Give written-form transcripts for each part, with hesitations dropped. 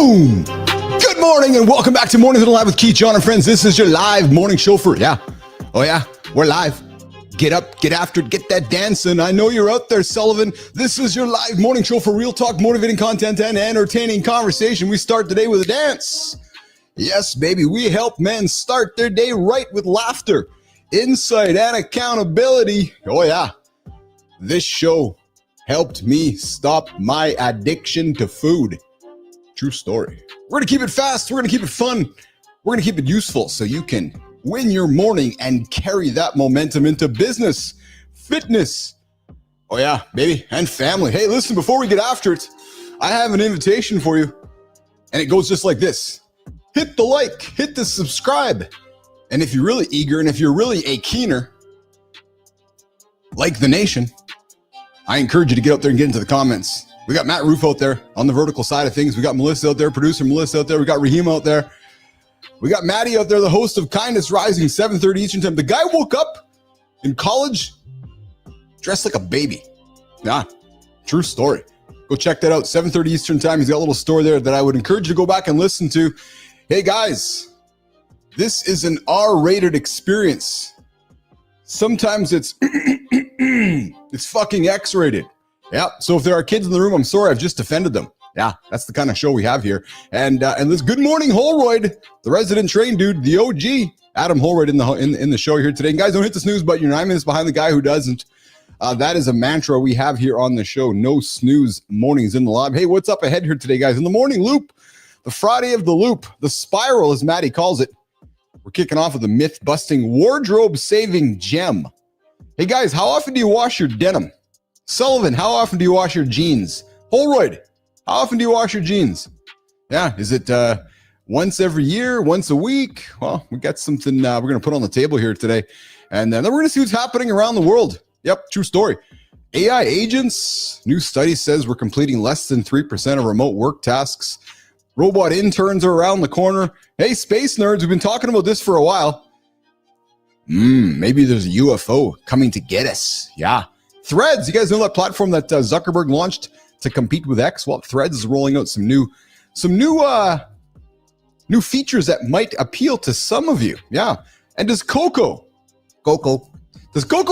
Boom! Good morning and welcome back to Mornings in the Lab with Keith, John, and friends. This is your live morning show for, we're live. Get up, get after it, get that dancing. I know you're out there, Sullivan. This is your live morning show for real talk, motivating content, and entertaining conversation. We start the day with a dance. Yes, baby, we help men start their day right with laughter, insight, and accountability. Oh, yeah. This show helped me stop my addiction to food. True story. We're going to keep it fast. We're going to keep it fun. We're going to keep it useful so you can win your morning and carry that momentum into business, fitness. Oh, yeah, baby, and family. Hey, listen, before we get after it, I have an invitation for you, and it goes just like this. Hit the like, hit the subscribe. And if you're really eager and if you're really a keener, like the nation, I encourage you to get out there and get into the comments. We got Matt Rouff out there on the vertical side of things. We got Melissa out there, producer Melissa out there. We got Raheem out there. We got Maddie out there, the host of Kindness Rising, 7:30 Eastern Time. The guy woke up in college dressed like a baby. Yeah, true story. Go check that out, 7:30 Eastern Time. He's got a little story there that I would encourage you to go back and listen to. Hey, guys, this is an R-rated experience. Sometimes it's it's fucking X-rated. Yeah, so if there are kids in the room, I'm sorry, I've just offended them. Yeah, that's the kind of show we have here. And this good morning, Holroyd, the resident train dude, the OG, Adam Holroyd in the show here today. And guys, don't hit the snooze button. You're 9 minutes behind the guy who doesn't. That is a mantra we have here on the show. No snooze mornings in the lab. Hey, what's up ahead here today, guys? In the morning loop, the Friday of the loop, the spiral, as Maddie calls it. We're kicking off with a myth-busting, wardrobe-saving gem. Hey, guys, how often do you wash your denim? Sullivan, how often do you wash your jeans? Holroyd, how often do you wash your jeans? Yeah, is it once every year, once a week? Well, we got something we're going to put on the table here today. And then we're going to see what's happening around the world. Yep, true story. AI agents, new study says we're completing less than 3% of remote work tasks. Robot interns are around the corner. Hey, space nerds, we've been talking about this for a while. Maybe there's a UFO coming to get us. Yeah. Threads, you guys know that platform that Zuckerberg launched to compete with X? Well, Threads is rolling out some new features that might appeal to some of you. Yeah. And does Coco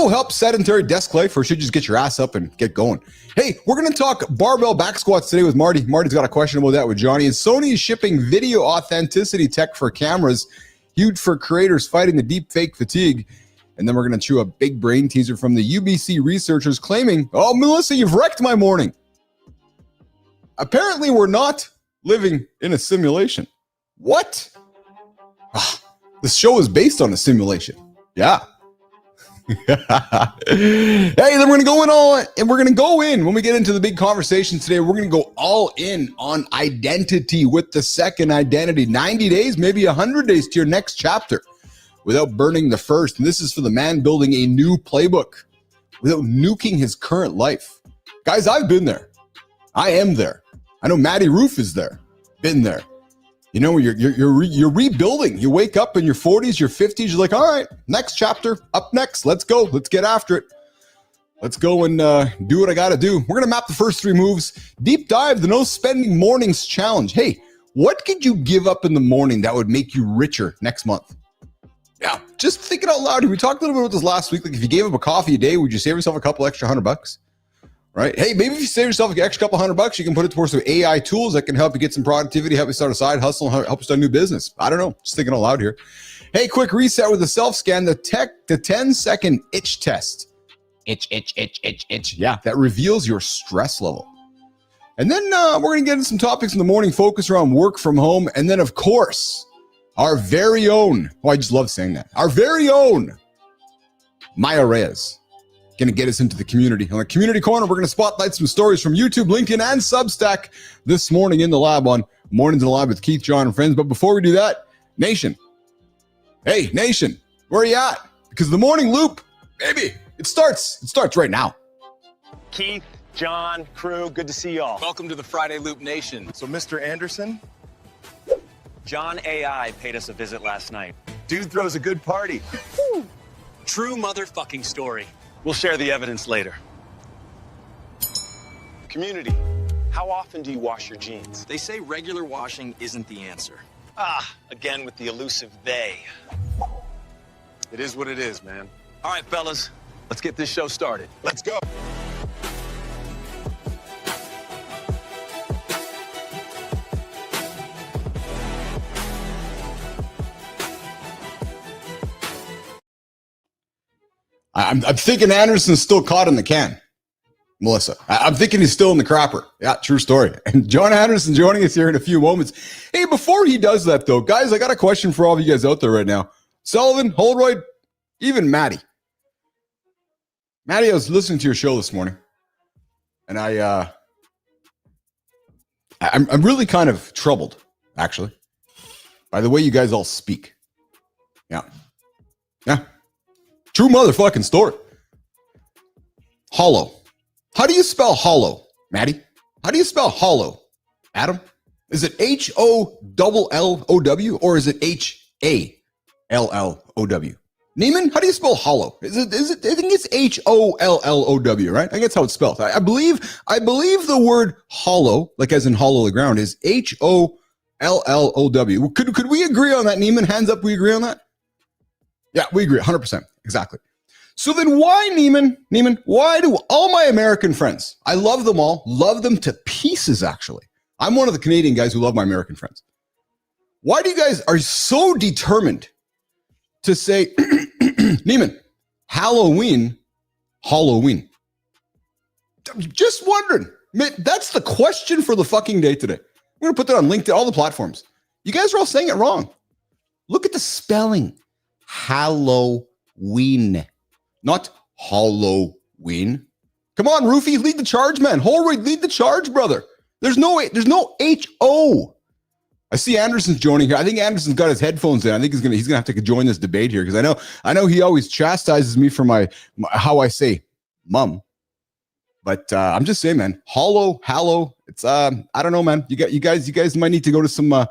help sedentary desk life, or should you just get your ass up and get going? Hey, we're going to talk barbell back squats today with Marty. Marty's got a question about that with Johnny. And Sony is shipping video authenticity tech for cameras, huge for creators fighting the deep fake fatigue. And then we're going to chew a big brain teaser from the UBC researchers claiming, oh, Melissa, you've wrecked my morning. Apparently, we're not living in a simulation. What? This show is based on a simulation. Yeah. Hey, then we're going to go in when we get into the big conversation today. We're going to go all in on identity with the second identity. 90 days, maybe 100 days to your next chapter without burning the first. And this is for the man building a new playbook without nuking his current life. Guys, I've been there. I am there. I know Matty Rouff is there. Been there. You know, you're rebuilding. You wake up in your 40s, your 50s. You're like, all right, next chapter, up next. Let's go. Let's get after it. Let's go and do what I got to do. We're going to map the first 3 moves. Deep dive, the no spending mornings challenge. Hey, what could you give up in the morning that would make you richer next month? Yeah, just think it out loud. We talked a little bit about this last week. Like, if you gave up a coffee a day, would you save yourself a couple extra $100? Right? Hey, maybe if you save yourself an extra couple $100, you can put it towards some AI tools that can help you get some productivity, help you start a side hustle, help you start a new business. I don't know. Just thinking out loud here. Hey, quick reset with the self-scan, the 10-second itch test. Itch. Yeah, that reveals your stress level. And then we're going to get into some topics in the morning, focus around work from home. And then, of course, our very own, I just love saying that, our very own Maya Reyes. Going to get us into the community. On the community corner, we're going to spotlight some stories from YouTube, LinkedIn, and Substack this morning in the lab on Mornings in the Lab with Keith, John, and friends. But before we do that, Nation. Hey, Nation, where are you at? Because the morning loop, baby, it starts right now. Keith, John, crew, good to see you all. Welcome to the Friday Loop Nation. So, Mr. Andersen? John AI paid us a visit last night. Dude throws a good party. True motherfucking story. We'll share the evidence later. Community. How often do you wash your jeans? They say regular washing isn't the answer. Again with the elusive they. It is what it is, man. All right, fellas, let's get this show started. Let's go. I'm thinking Andersen's still caught in the can, Melissa. I'm thinking he's still in the crapper. Yeah, true story. And John Andersen joining us here in a few moments. Hey, before he does that, though, guys, I got a question for all of you guys out there right now. Sullivan, Holroyd, even Maddie. Maddie, I was listening to your show this morning, and I'm really kind of troubled, actually, by the way you guys all speak. Yeah. True motherfucking story. Hollow. How do you spell hollow, Maddie? How do you spell hollow, Adam? Is it HOLLOW or is it HALLOW? Neiman, how do you spell hollow? Is it? I think it's HOLLOW, right? I think that's how it's spelled. I believe the word hollow, like as in hollow the ground, is HOLLOW. Could we agree on that, Neiman? Hands up, we agree on that? Yeah, we agree, 100%. Exactly. So then why, Neiman, why do all my American friends, I love them all, love them to pieces, actually. I'm one of the Canadian guys who love my American friends. Why do you guys are so determined to say, Neiman, Halloween? I'm just wondering. That's the question for the fucking day today. We're going to put that on LinkedIn, all the platforms. You guys are all saying it wrong. Look at the spelling. Halloween, not Hollow-een. Come on, Roofy, lead the charge, man. Holroyd, lead the charge, brother. There's no H-O. I see Andersen's joining here. I think Andersen's got his headphones in. I think he's gonna have to join this debate here because I know he always chastises me for my how I say mum. But I'm just saying, man, hallow. It's I don't know, man. You guys might need to go to some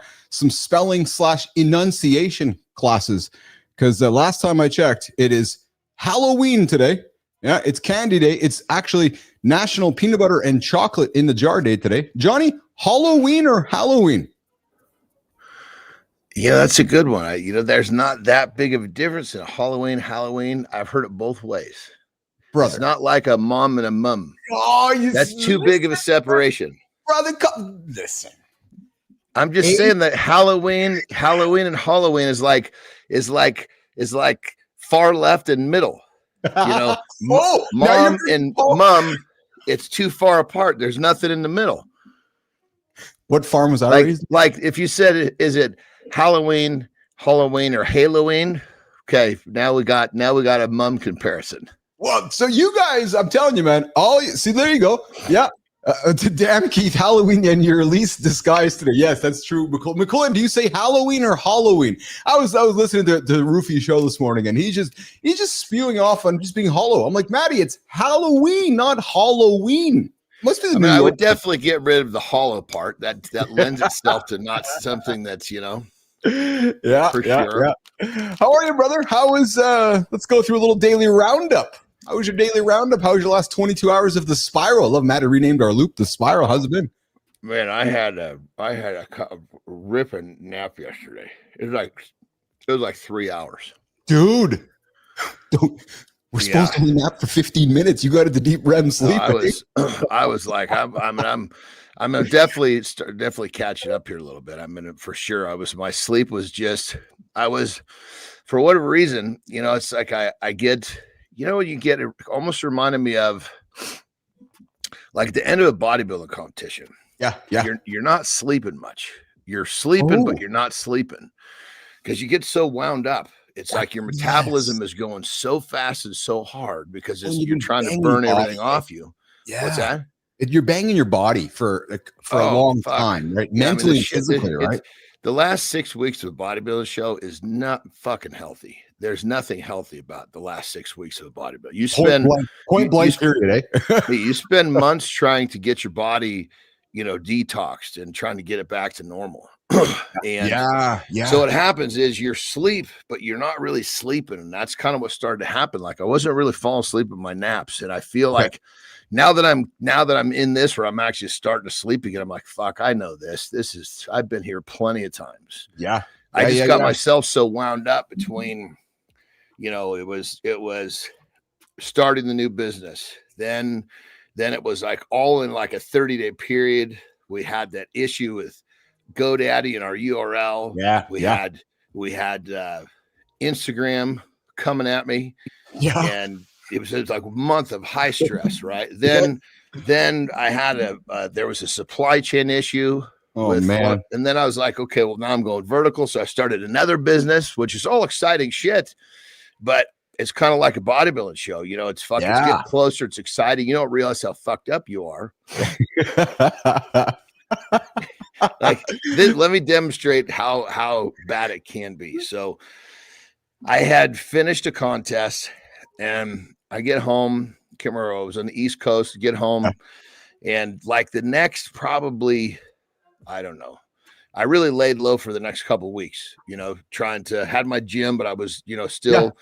spelling / enunciation classes. Because last time I checked, it is Halloween today. Yeah, it's Candy Day. It's actually National Peanut Butter and Chocolate in the Jar Day today. Johnny, Halloween or Halloween? Yeah, that's a good one. There's not that big of a difference in Halloween. I've heard it both ways. Brother. It's not like a mom and a mum. Oh, that's too big of a separation. Brother, listen. I'm just saying that Halloween and Halloween is like far left and middle. Mom and mum, it's too far apart. There's nothing in the middle. What farm was that? Like if you said, is it Halloween or Halloween? Okay, now we got a mum comparison. Well, so you guys, I'm telling you, man. See, there you go. Yeah. Damn, Keith, Halloween and your least disguise today. Yes, that's true. McCullen, do you say Halloween or Halloween? I was listening to the Roofy show this morning, and he's just spewing off on just being hollow. I'm like, Maddie, it's Halloween, not Halloween. Must be I would definitely get rid of the hollow part. That lends itself to not something that's Yeah, for sure. Yeah. How are you, brother? How is let's go through a little daily roundup. How was your daily roundup? How was your last 22 hours of the Spiral? I love Matt renamed our loop the Spiral. How's it been? Man, I had a ripping nap yesterday. It was like 3 hours. Dude, we're supposed to only nap for 15 minutes. You got into deep REM sleep. I was like, I'm definitely catching up here a little bit. For sure. My sleep was for whatever reason, it's like I get. What you get, it almost reminded me of like the end of a bodybuilding competition. Yeah. You're not sleeping much. You're sleeping, but you're not sleeping because you get so wound up. It's like your metabolism is going so fast and so hard because you're trying to burn everything off you. Yeah. What's that? You're banging your body for a long time, right? Mentally and physically, right? The last 6 weeks of a bodybuilding show is not fucking healthy. There's nothing healthy about the last 6 weeks of a bodybuilding. You spend point blank period, eh? You spend months trying to get your body, detoxed and trying to get it back to normal. And yeah. so what happens is you're asleep, but you're not really sleeping. And that's kind of what started to happen. Like I wasn't really falling asleep in my naps. And I feel like now that I'm in this where I'm actually starting to sleep again, I'm like, fuck, I know this. I've been here plenty of times. Yeah. I just got myself so wound up between, it was starting the new business. Then it was like all in like a 30-day period. We had that issue with GoDaddy and our URL. Yeah. We had Instagram coming at me. Yeah. And it was like a month of high stress, right? Then I had there was a supply chain issue. Oh man. And then I was like, okay, well now I'm going vertical. So I started another business, which is all exciting shit, but it's kind of like a bodybuilding show. It's fucking it's getting closer. It's exciting. You don't realize how fucked up you are. Let me demonstrate how bad it can be. So I had finished a contest and I get home. Can't remember, I was on the East Coast, get home. And like the next, probably, I don't know. I really laid low for the next couple of weeks, trying to had my gym, but I was, still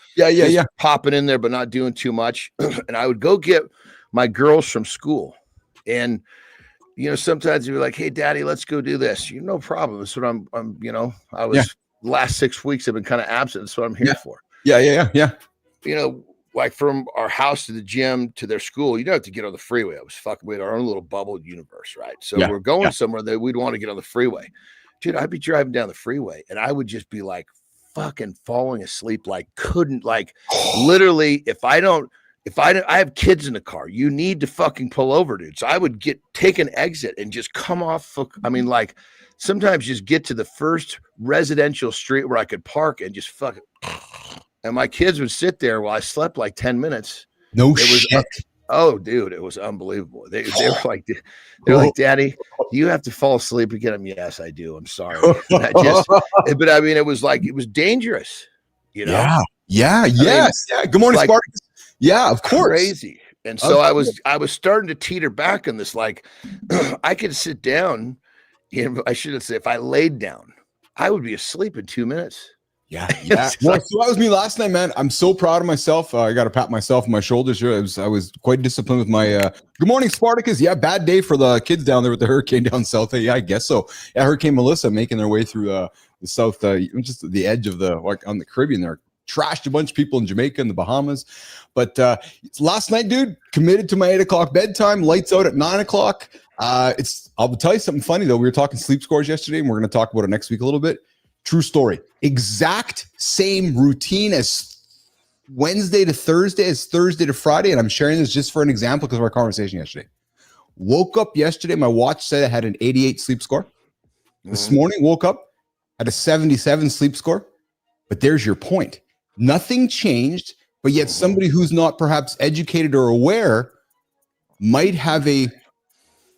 popping in there, but not doing too much. And I would go get my girls from school. And, sometimes you're like, hey, daddy, let's go do this. No problem. That's what I'm I was last 6 weeks I've been kind of absent. That's what I'm here for. Yeah. Like from our house to the gym to their school, you don't have to get on the freeway. I was fucking with our own little bubble universe, right? So we're going somewhere that we'd want to get on the freeway. Dude, I'd be driving down the freeway and I would just be like fucking falling asleep. Like couldn't literally, I have kids in the car, you need to fucking pull over, dude. So I would take an exit and just come off. Sometimes just get to the first residential street where I could park and just fucking, and my kids would sit there while I slept like 10 minutes. No shit. Oh, dude, it was unbelievable. They were like, Daddy, do you have to fall asleep again? Yes, I do. I'm sorry. But I mean, it was dangerous, Yeah. Yes. Good morning, Spartacus. Yeah, of course. Crazy. And so I was starting to teeter back on this. Like I could sit down. I shouldn't say if I laid down, I would be asleep in 2 minutes. Yeah. Well, so that was me last night, man. I'm so proud of myself. I got to pat myself on my shoulders here. I was quite disciplined with my good morning, Spartacus. Yeah, bad day for the kids down there with the hurricane down south. Yeah, I guess so. Yeah, Hurricane Melissa making their way through the south, just the edge of on the Caribbean there. Trashed a bunch of people in Jamaica and the Bahamas. But last night, dude, committed to my 8 o'clock bedtime, lights out at 9 o'clock. I'll tell you something funny though. We were talking sleep scores yesterday, and we're going to talk about it next week a little bit. True story. Exact same routine as Wednesday to Thursday, as Thursday to Friday. And I'm sharing this just for an example because of our conversation yesterday. Woke up yesterday. My watch said I had an 88 sleep score. This morning, woke up, had a 77 sleep score. But there's your point. Nothing changed, but yet somebody who's not perhaps educated or aware might have a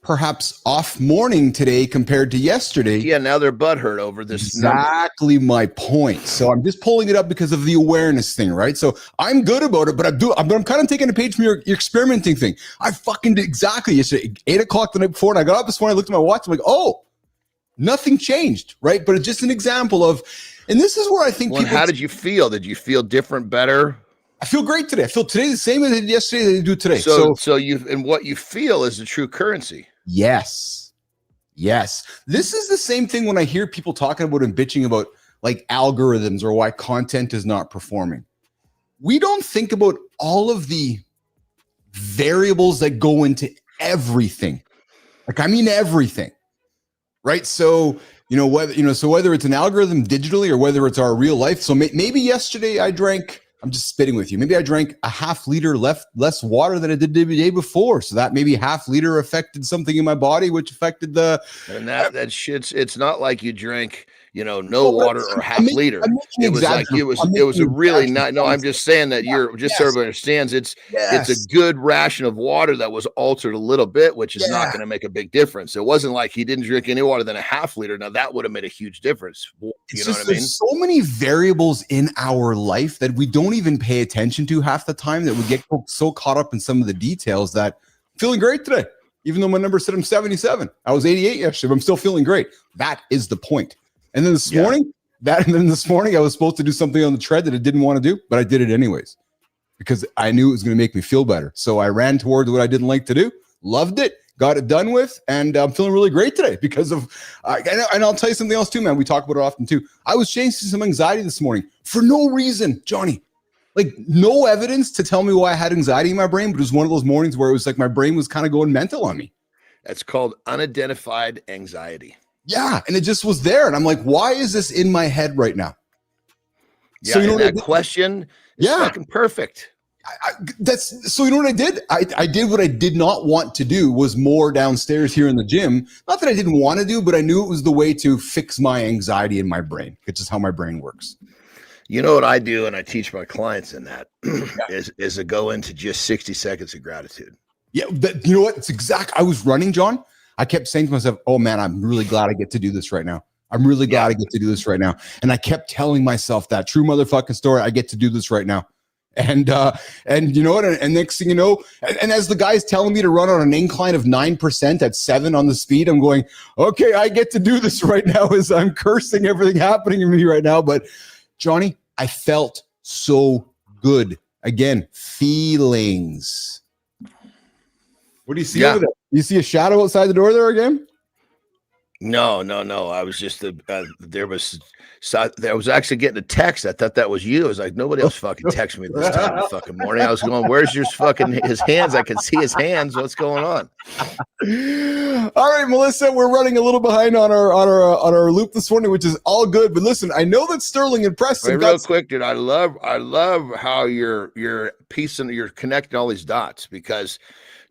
perhaps off morning today compared to yesterday. Yeah, now they're butthurt over this. Exactly my point. So I'm just pulling it up because of the awareness thing, right? So I'm good about it, but I'm kind of taking a page from your experimenting thing. I fucking did exactly yesterday, 8 o'clock the night before, and I got up this morning, I looked at my watch, I'm like, oh, nothing changed, right? But it's just an example of, and this is where I think people. How did you feel? Did you feel different, better? I feel great today. I feel today the same as I did yesterday that I do today. So and what you feel is the true currency. Yes. This is the same thing when I hear people talking about and bitching about like algorithms or why content is not performing. We don't think about all of the variables that go into everything. Like, I mean, everything, right? So, whether it's an algorithm digitally or whether it's our real life. So maybe yesterday I drank, I'm just spitting with you. Maybe I drank a half liter less water than I did the day before. So that maybe half liter affected something in my body, which affected and that shit's, it's not like you drank, no water or half liter. It was a really not. No, I'm just saying that so everybody understands it's a good ration of water that was altered a little bit, which is not going to make a big difference. It wasn't like he didn't drink any water than a half liter. Now that would have made a huge difference. You know what I mean? There's so many variables in our life that we don't even pay attention to half the time, that we get so caught up in some of the details that I'm feeling great today. Even though my number said I'm 77, I was 88 yesterday, but I'm still feeling great. That is the point. And then this morning, I was supposed to do something on the tread that I didn't want to do, but I did it anyways because I knew it was going to make me feel better. So I ran towards what I didn't like to do, loved it, got it done with, and I'm feeling really great today because of, and I'll tell you something else too, man. We talk about it often too. I was chasing some anxiety this morning for no reason, Johnny. Like no evidence to tell me why I had anxiety in my brain, but it was one of those mornings where it was like my brain was kind of going mental on me. That's called unidentified anxiety. Yeah, and it just was there, and I'm like, why is this in my head right now? Yeah, so you know that question is fucking perfect. So you know what I did? I did what I did not want to do was more downstairs here in the gym. Not that I didn't want to do, but I knew it was the way to fix my anxiety in my brain. It's just how my brain works. You know what I do, and I teach my clients in that is to go into just 60 seconds of gratitude. Yeah, you know what? It's exact. I was running, John. I kept saying to myself, "Oh man, I'm really glad I get to do this right now. I'm really glad I get to do this right now." And I kept telling myself that true motherfucking story. I get to do this right now. And you know what? And next thing you know, and as the guy's telling me to run on an incline of 9% at 7 on the speed, I'm going, okay, I get to do this right now as I'm cursing everything happening to me right now. But Johnny, I felt so good. Again, feelings. What do you see over there? You see a shadow outside the door there again? No. I was just I was actually getting a text. I thought that was you. I was like, nobody else fucking texted me this time of the fucking morning. I was going, where's your fucking his hands? I can see his hands. What's going on? All right, Melissa, we're running a little behind on our loop this morning, which is all good. But listen, I know that Sterling and Preston. Wait, real quick, dude. I love how you're piecing, you're connecting all these dots because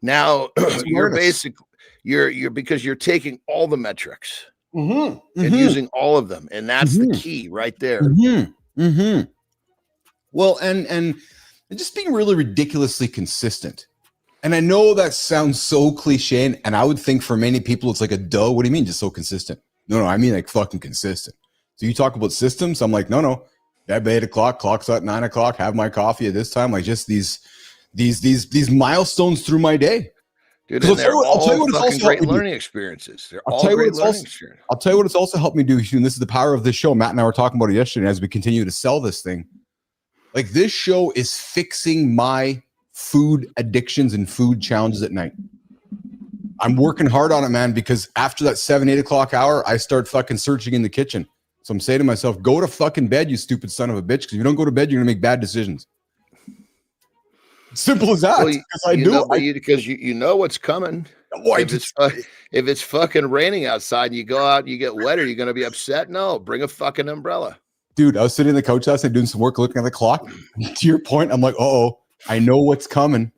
now you're basically you're because you're taking all the metrics and using all of them, and that's the key right there. Well, and just being really ridiculously consistent. And I know that sounds so cliche, and I would think for many people it's like a duh. What do you mean, just so consistent? No, I mean like fucking consistent. So you talk about systems. I'm like, no. At 8 o'clock, clock's at 9 o'clock. Have my coffee at this time. Like just these milestones through my day. Dude, and they're all fucking great learning experiences. They're all great learning experiences. I'll tell you what it's also helped me do, and this is the power of this show. Matt and I were talking about it yesterday as we continue to sell this thing. Like this show is fixing my food addictions and food challenges at night. I'm working hard on it, man, because after that 7-8 o'clock hour, I start fucking searching in the kitchen. So I'm saying to myself, go to fucking bed, you stupid son of a bitch, because if you don't go to bed, you're going to make bad decisions. Simple as that. Well, because you know what's coming. If it's fucking raining outside and you go out and you get wetter, you're going to be upset. No, bring a fucking umbrella. Dude, I was sitting in the couch last night doing some work, looking at the clock. To your point, I'm like, I know what's coming.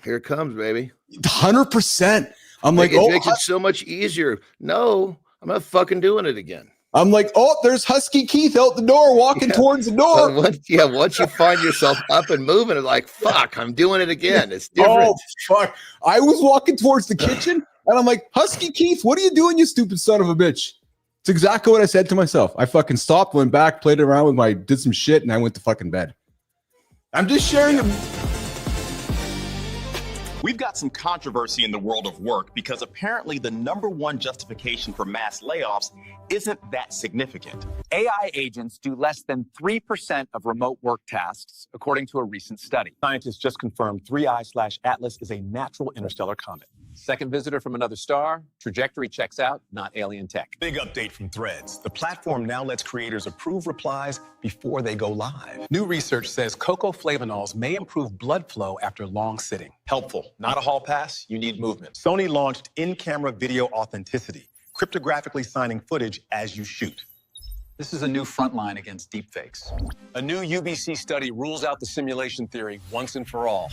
Here it comes, baby. 100%. I'm like, it makes it so much easier. No, I'm not fucking doing it again. I'm like, there's Husky Keith out the door walking towards the door. Once you find yourself up and moving, it's like, fuck, I'm doing it again. It's different. Oh, fuck. I was walking towards the kitchen, and I'm like, Husky Keith, what are you doing, you stupid son of a bitch? It's exactly what I said to myself. I fucking stopped, went back, played around with did some shit, and I went to fucking bed. I'm just sharing them. We've got some controversy in the world of work because apparently the #1 justification for mass layoffs isn't that significant. AI agents do less than 3% of remote work tasks, according to a recent study. Scientists just confirmed 3I/Atlas is a natural interstellar comet. Second visitor from another star, trajectory checks out, not alien tech. Big update from Threads. The platform now lets creators approve replies before they go live. New research says cocoflavanols may improve blood flow after long sitting. Helpful. Not a hall pass, you need movement. Sony launched in-camera video authenticity, cryptographically signing footage as you shoot. This is a new front line against deepfakes. A new UBC study rules out the simulation theory once and for all.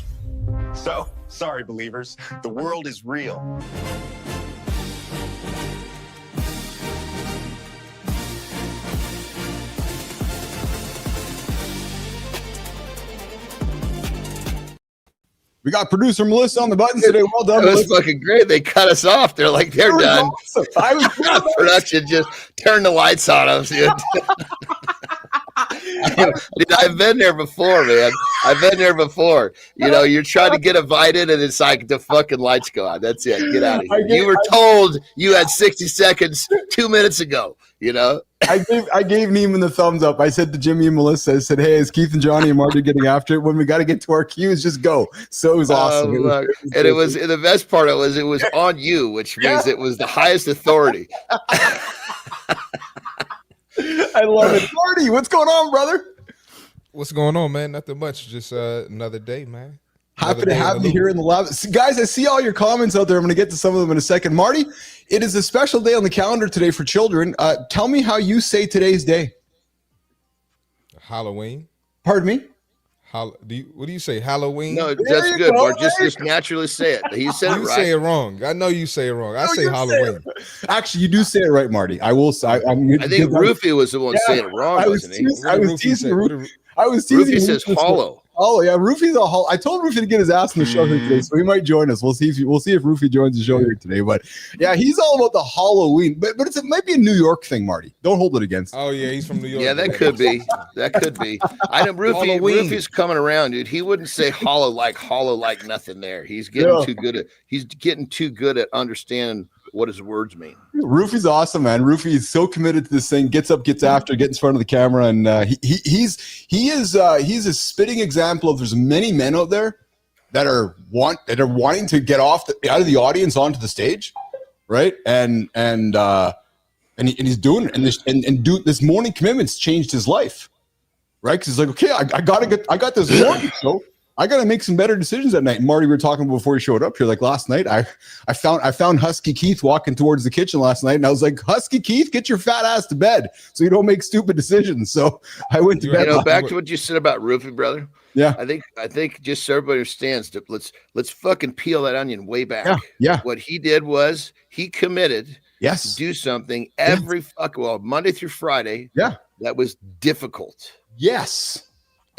So, sorry, believers, the world is real. We got producer Melissa on the buttons today. Well done. That was fucking great. They cut us off. They're like, they're done. Awesome. Production just turned the lights on us, dude. Dude, I've been there before, man. I've been there before. You know, you're trying to get invited, and it's like the fucking lights go out. That's it. Get out of here. You were told you had 60 seconds 2 minutes ago. You know, I gave Neiman the thumbs up. I said to Jimmy and Melissa, I said, "Hey, is Keith and Johnny and Marty getting after it? When we got to get to our cues, just go." So it was awesome. It was the best part. It was on you, which means it was the highest authority. I love it, Marty. What's going on, brother? What's going on, man? Nothing much. Just another day, man. Happy to have you here in the lab. Guys, I see all your comments out there. I'm going to get to some of them in a second. Marty, it is a special day on the calendar today for children. Tell me how you say today's day. Halloween. Pardon me? What do you say? Halloween? No, that's good, Mark. Just naturally say it. He said it right. You say it wrong. I know you say it wrong. I say Halloween. Actually, you do say it right, Marty. I will say. I think Roofy was the one saying it wrong, wasn't he? I was teasing Roofy says hollow. Oh yeah, Roofy's a hollow. I told Roofy to get his ass in the show here today, so he might join us. We'll see if Roofy joins the show here today. But yeah, he's all about the Halloween. But it might be a New York thing, Marty. Don't hold it against him. Oh yeah, he's from New York. Yeah, that could be. That could be. I know Roofy's coming around, dude. He wouldn't say hollow like nothing there. He's getting too good at understanding what his words mean. Roofy's awesome, man. Roofy is so committed to this thing. Gets up, gets after, gets in front of the camera, and he's a spitting example of there's many men out there that are wanting to get out of the audience onto the stage, right? And he's doing it, and this morning commitment's changed his life, right? Because he's like, okay, I got this morning show. I got to make some better decisions at night. And Marty, we were talking before you showed up here. Like last night, I found Husky Keith walking towards the kitchen last night, and I was like, Husky Keith, get your fat ass to bed so you don't make stupid decisions. So I went to bed. Back to what you said about Roofy, brother. Yeah, I think just so everybody understands that let's fucking peel that onion way back. Yeah. What he did was he committed to do something every Monday through Friday. Yeah, that was difficult. Yes.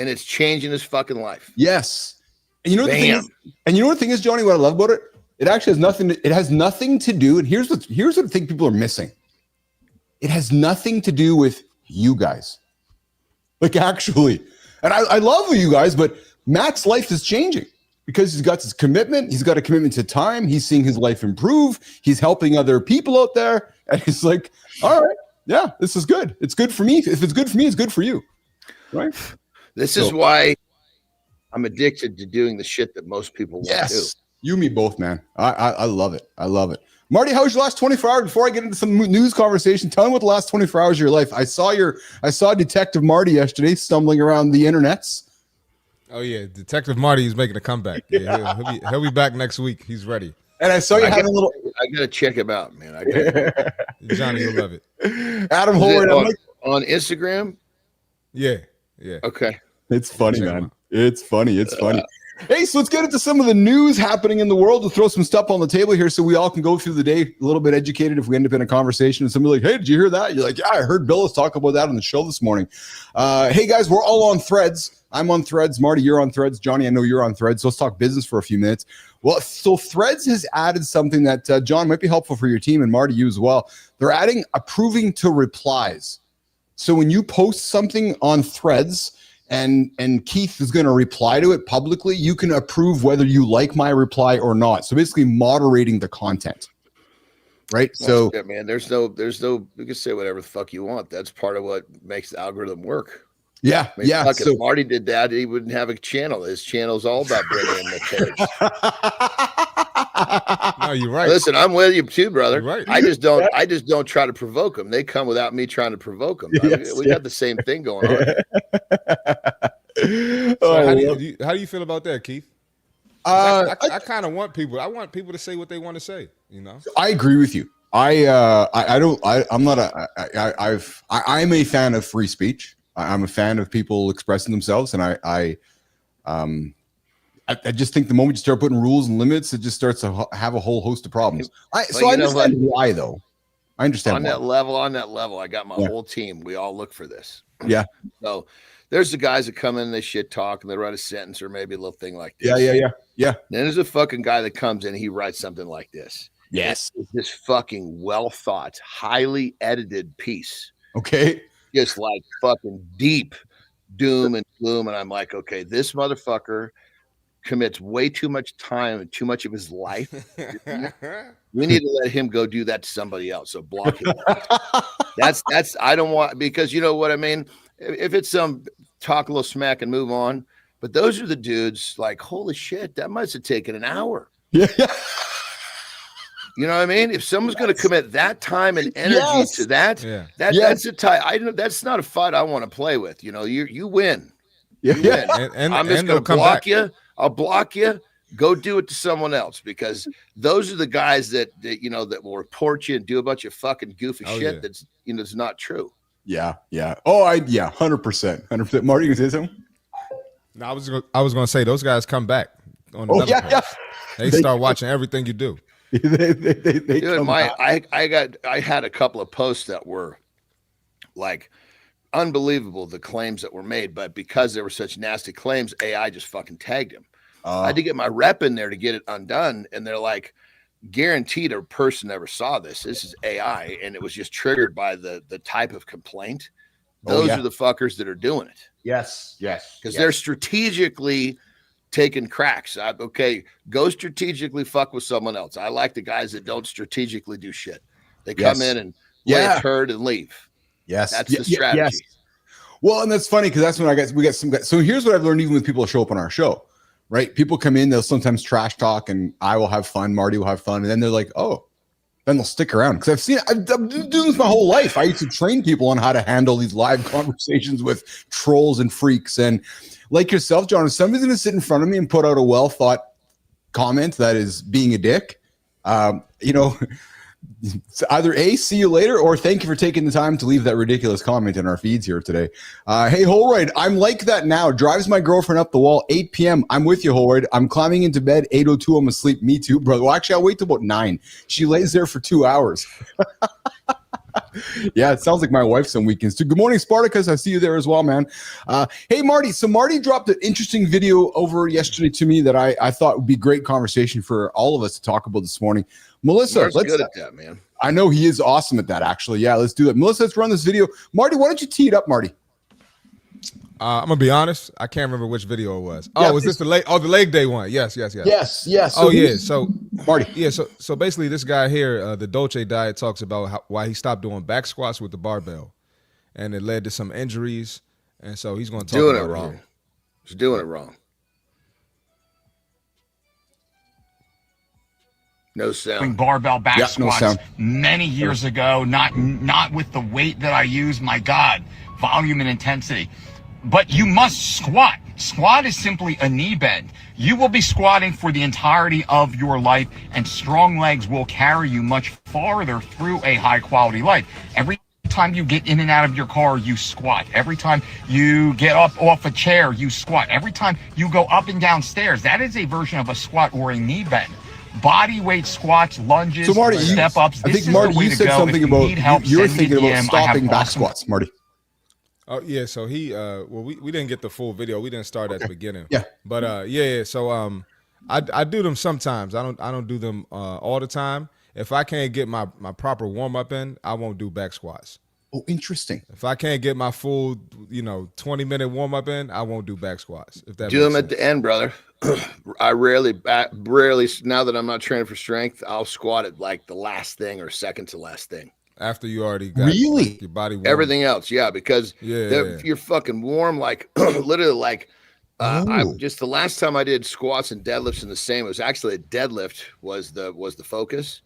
And it's changing his fucking life. Yes. And you know what the thing is, Johnny, what I love about it? It actually has nothing to do, and here's what I think people are missing. It has nothing to do with you guys. Like actually. And I love you guys, but Matt's life is changing because he's got this commitment. He's got a commitment to time. He's seeing his life improve. He's helping other people out there. And he's like, all right, yeah, this is good. It's good for me. If it's good for me, it's good for you. Right? This is why I'm addicted to doing the shit that most people want to do. You and me both, man. I love it. I love it. Marty, how was your last 24 hours? Before I get into some news conversation, tell me what the last 24 hours of your life. I saw Detective Marty yesterday stumbling around the internets. Oh yeah, Detective Marty is making a comeback. Yeah, he'll be back next week. He's ready. And I saw you having a little. I gotta check him out, man. Johnny, you'll love it. Adam Howard on Instagram. Yeah. Okay. It's funny, man. It's funny. Hey, so let's get into some of the news happening in the world. We'll throw some stuff on the table here so we all can go through the day a little bit educated if we end up in a conversation and somebody like, hey, did you hear that? You're like, yeah, I heard Billis talk about that on the show this morning. Hey, guys, we're all on Threads. I'm on Threads. Marty, you're on Threads. Johnny, I know you're on Threads. So let's talk business for a few minutes. Well, so Threads has added something that, John, might be helpful for your team and Marty, you as well. They're adding approving to replies. So when you post something on Threads, and Keith is going to reply to it publicly, you can approve whether you like my reply or not. So basically moderating the content, right? So good, man, there's no, you can say whatever the fuck you want. That's part of what makes the algorithm work. Yeah. I mean, if Marty did that, he wouldn't have a channel. His channel's all about bringing in the page. No, you're right. Listen, I'm with you too, brother. You're right. I just don't try to provoke them. They come without me trying to provoke them. We got the same thing going on. So how do you feel about that, Keith? I kind of want people. I want people to say what they want to say. You know. I agree with you. I'm a fan of free speech. I'm a fan of people expressing themselves, and I just think the moment you start putting rules and limits, it just starts to have a whole host of problems. I understand why, though. I understand on that level. I got my whole team. We all look for this. Yeah. So there's the guys that come in, they shit talk, and they write a sentence or maybe a little thing like this. Yeah. Then there's a fucking guy that comes in, he writes something like this. Yes. It's this fucking well thought, highly edited piece. Okay. Just like fucking deep, doom and gloom. And I'm like, okay, this motherfucker commits way too much time and too much of his life. We need to let him go do that to somebody else. So block him. That's I don't want, because you know what I mean? If it's some talk a little smack and move on, but those are the dudes like, holy shit, that must have taken an hour. Yeah. You know what I mean? If someone's going to commit that time and energy to that, that's a tie. That's not a fight I want to play with. You know, you win. You win. And I'm just going to block you. I'll block you. Go do it to someone else, because those are the guys that you know that will report you and do a bunch of fucking goofy shit that's it's not true. Yeah. Oh, 100%. Marty, you gonna say something? No, I was gonna say those guys come back on another page. They start watching everything you do. they Dude, I had a couple of posts that were like unbelievable, the claims that were made, but because there were such nasty claims, AI just fucking tagged him. I had to get my rep in there to get it undone, and they're like, guaranteed a person never saw this. This is AI, and it was just triggered by the type of complaint. Those are the fuckers that are doing it. Yes. Because they're strategically taking cracks. Okay, go strategically fuck with someone else. I like the guys that don't strategically do shit. They come in and lay a turd and leave. Yes, that's the strategy. Yes. Well, and that's funny because that's when we get some guys. So here's what I've learned, even when people show up on our show, right? People come in, they'll sometimes trash talk, and I will have fun. Marty will have fun, and then they're like, "Oh," then they'll stick around because I've been doing this my whole life. I used to train people on how to handle these live conversations with trolls and freaks, and like yourself, John. If somebody's going to sit in front of me and put out a well thought comment that is being a dick, it's either A, see you later, or thank you for taking the time to leave that ridiculous comment in our feeds here today. Hey, Holroyd, I'm like that now. Drives my girlfriend up the wall, 8 p.m. I'm with you, Holroyd. I'm climbing into bed, 8:02. I'm asleep. Me too, brother. Well, actually, I'll wait till about 9. She lays there for 2 hours. Yeah, it sounds like my wife some weekends too. Good morning, Spartacus. I see you there as well, man. Hey, Marty. So Marty dropped an interesting video over yesterday to me that I thought would be great conversation for all of us to talk about this morning. Melissa, Mark's good at that, man. I know he is awesome at that, actually. Yeah, let's do that. Melissa, let's run this video. Marty, why don't you tee it up, Marty? I'm gonna be honest. I can't remember which video it was. Oh, was this the leg? Oh, the leg day one. Yes. Yes. So Marty. Yeah. So basically, this guy here, the Dolce diet, talks about why he stopped doing back squats with the barbell, and it led to some injuries. And so he's going to talk about it wrong. He's doing it wrong. No sound. Barbell back squats many years ago. Not with the weight that I use. My God, volume and intensity. But you must squat. Squat is simply a knee bend. You will be squatting for the entirety of your life, and strong legs will carry you much farther through a high quality life. Every time you get in and out of your car, you squat. Every time you get up off a chair, you squat. Every time you go up and down stairs, that is a version of a squat or a knee bend. Body weight squats, lunges, so Marty, step ups. I think Marty, you said something about you're thinking about stopping back squats, Marty. Oh yeah, so he we didn't get the full video. We didn't start at the beginning. Yeah. But so I do them sometimes. I don't do them all the time. If I can't get my proper warm up in, I won't do back squats. Oh, interesting. If I can't get my full 20-minute warm up in, I won't do back squats. If that do them at the end, brother. I rarely now that I'm not training for strength, I'll squat it like the last thing or second to last thing. After you already got your body warm. Everything else, because you're fucking warm, like literally like just the last time I did squats and deadlifts in the same, it was actually a deadlift was the focus.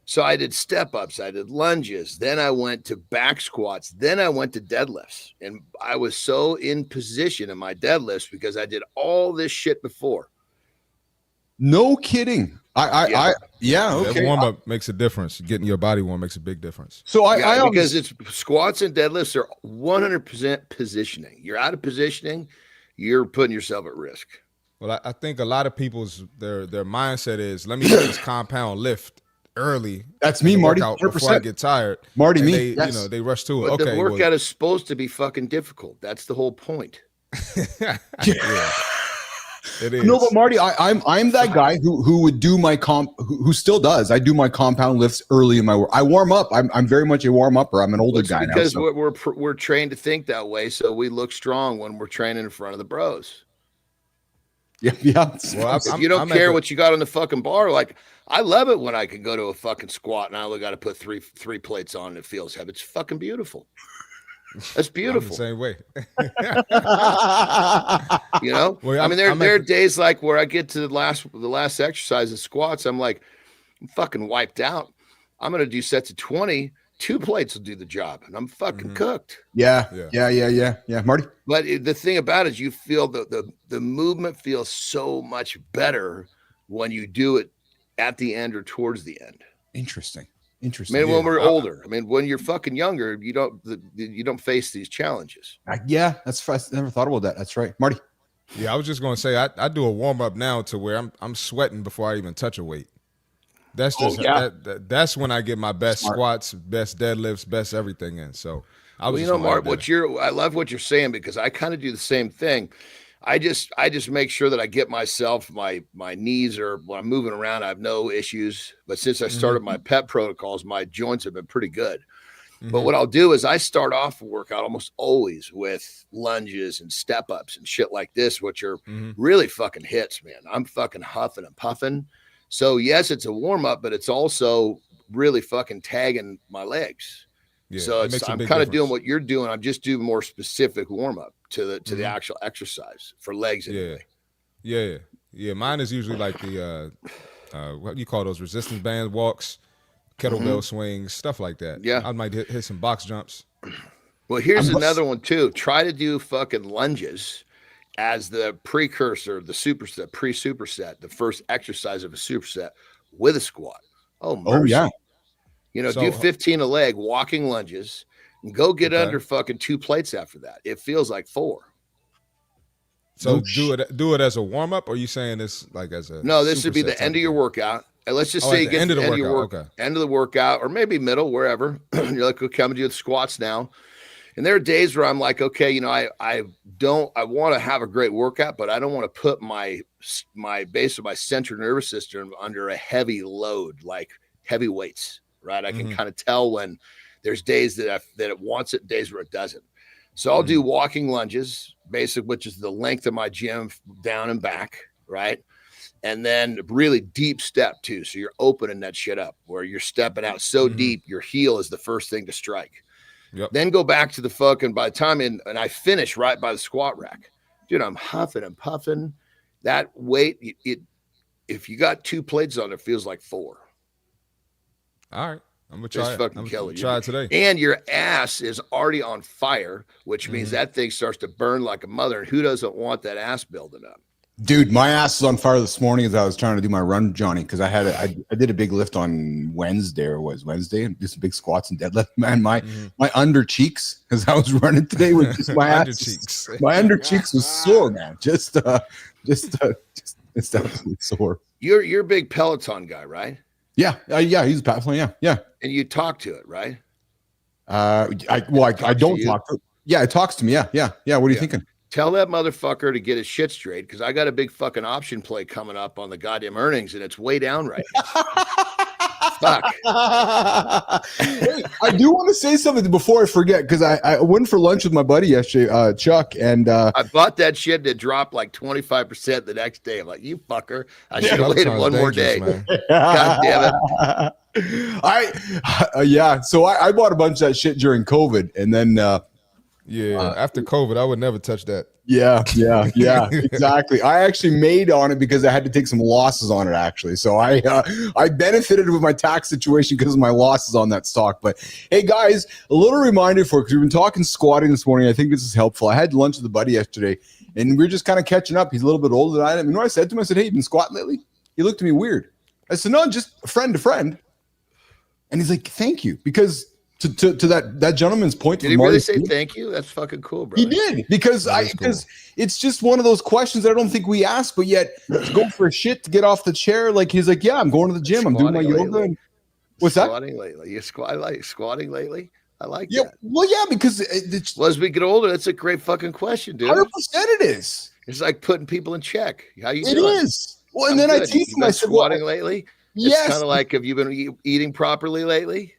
So I did step ups, I did lunges, then I went to back squats, then I went to deadlifts. And I was so in position in my deadlifts because I did all this shit before. No kidding. Okay. That warm up makes a difference. Getting your body warm makes a big difference. So because it's squats and deadlifts are 100% positioning. You're out of positioning, you're putting yourself at risk. Well, I think a lot of people's their mindset is, let me get this compound lift early. That's me, Marty. Before I get tired, Marty. Me, they rush to it. But the workout is supposed to be fucking difficult. That's the whole point. It is. No, but Marty, I'm that guy who would do my who still does. I do my compound lifts early in my work. I warm up. I'm very much a warm upper. I'm an older guy now. Because we're trained to think that way, so we look strong when we're training in front of the bros. Yeah. Well, if you don't care what you got on the fucking bar, like I love it when I can go to a fucking squat and I only got to put three plates on and it feels heavy. It's fucking beautiful. That's beautiful. I'm the same way. You know, well, I mean, there are days like where I get to the last exercise of squats. I'm like, I'm fucking wiped out. I'm gonna do sets of 20. 2 plates will do the job, and I'm fucking cooked. Yeah, Marty. But the thing about it is, you feel the movement feels so much better when you do it at the end or towards the end. Interesting. I mean, when we're older, I mean, when you're fucking younger, you don't face these challenges. Yeah, that's I never thought about that. That's right, Marty. Yeah, I was just gonna say I do a warm up now to where I'm sweating before I even touch a weight. That's just that's when I get my best squats, best deadlifts, best everything in. So Mark, I love what you're saying because I kind of do the same thing. I just make sure that I get myself, my knees are, when I'm moving around, I have no issues. But since I started my PEP protocols, my joints have been pretty good. But what I'll do is I start off a workout almost always with lunges and step ups and shit like this, which are really fucking hits, man. I'm fucking huffing and puffing. So yes, it's a warm up, but it's also really fucking tagging my legs. Yeah, so I'm kind of doing what you're doing. I'm just doing more specific warm up to the actual exercise for legs. Anyway. Yeah. Mine is usually like the what do you call those, resistance band walks, kettlebell swings, stuff like that. Yeah, I might hit some box jumps. Well, here's another one too. Try to do fucking lunges as the precursor, the superset, pre-superset, the first exercise of a superset with a squat. Oh, mercy. Yeah. You know, do 15 a leg, walking lunges, and go get under fucking 2 plates after that. It feels like 4. So do it as a warm up, or are you saying this like as a? No, this would be the end of your workout. And let's just say you get to the end of your workout, end of the workout, or maybe middle, wherever. You're like, okay, I'm gonna do the squats now. And there are days where I'm like, okay, you know, I want to have a great workout, but I don't want to put my base of my central nervous system under a heavy load, like heavy weights, right? I can kind of tell when there's days that it wants it, days where it doesn't. So I'll do walking lunges, basic, which is the length of my gym down and back, right? And then really deep step too. So you're opening that shit up where you're stepping out so deep, your heel is the first thing to strike. Yep. Then go back to the fucking, by the time and I finish right by the squat rack, dude, I'm huffing and puffing. That weight, if you got 2 plates on it, feels like 4. All right, I'm gonna try. Fucking kill it. Try it today. And your ass is already on fire, which means that thing starts to burn like a mother. And who doesn't want that ass building up? Dude, my ass was on fire this morning as I was trying to do my run, Johnny, because I did a big lift on Wednesday, and did some big squats and deadlift. Man, my under cheeks, because I was running today with just my under ass. cheeks. My under cheeks was sore, man. Just it's absolutely sore. You're a big Peloton guy, right? Yeah, he's Peloton. Yeah. And you talk to it, right? I don't talk to it. Yeah, it talks to me. Yeah. What are you thinking? Tell that motherfucker to get his shit straight because I got a big fucking option play coming up on the goddamn earnings and it's way down right now. Fuck. Hey, I do want to say something before I forget because I went for lunch with my buddy yesterday, Chuck, and I bought that shit and it dropped like 25% the next day. I'm like, you fucker. I should have waited one more day. Man. God damn it. So I bought a bunch of that shit during COVID and then after COVID, I would never touch that. Yeah, exactly. I actually made on it because I had to take some losses on it, actually. So I benefited with my tax situation because of my losses on that stock. But hey, guys, a little reminder because we've been talking squatting this morning. I think this is helpful. I had lunch with a buddy yesterday, and we were just kind of catching up. He's a little bit older than I am. You know what I said to him? I said, hey, you been squatting lately? He looked at me weird. I said, no, just friend to friend. And he's like, thank you. Because to that gentleman's point, did he really say thank you? That's fucking cool, bro. He did because it's just one of those questions that I don't think we ask, but yet to go for a shit to get off the chair. Like he's like, yeah, I'm going to the gym. I'm doing my yoga. And, what's squatting lately? You squatting lately? I like that. Well, yeah, because as we get older, that's a great fucking question, dude. 100% it is. It's like putting people in check. How you It doing? is. Well, and then I teased him. I said, squatting lately? Yes. It's kind of like, have you been eating properly lately?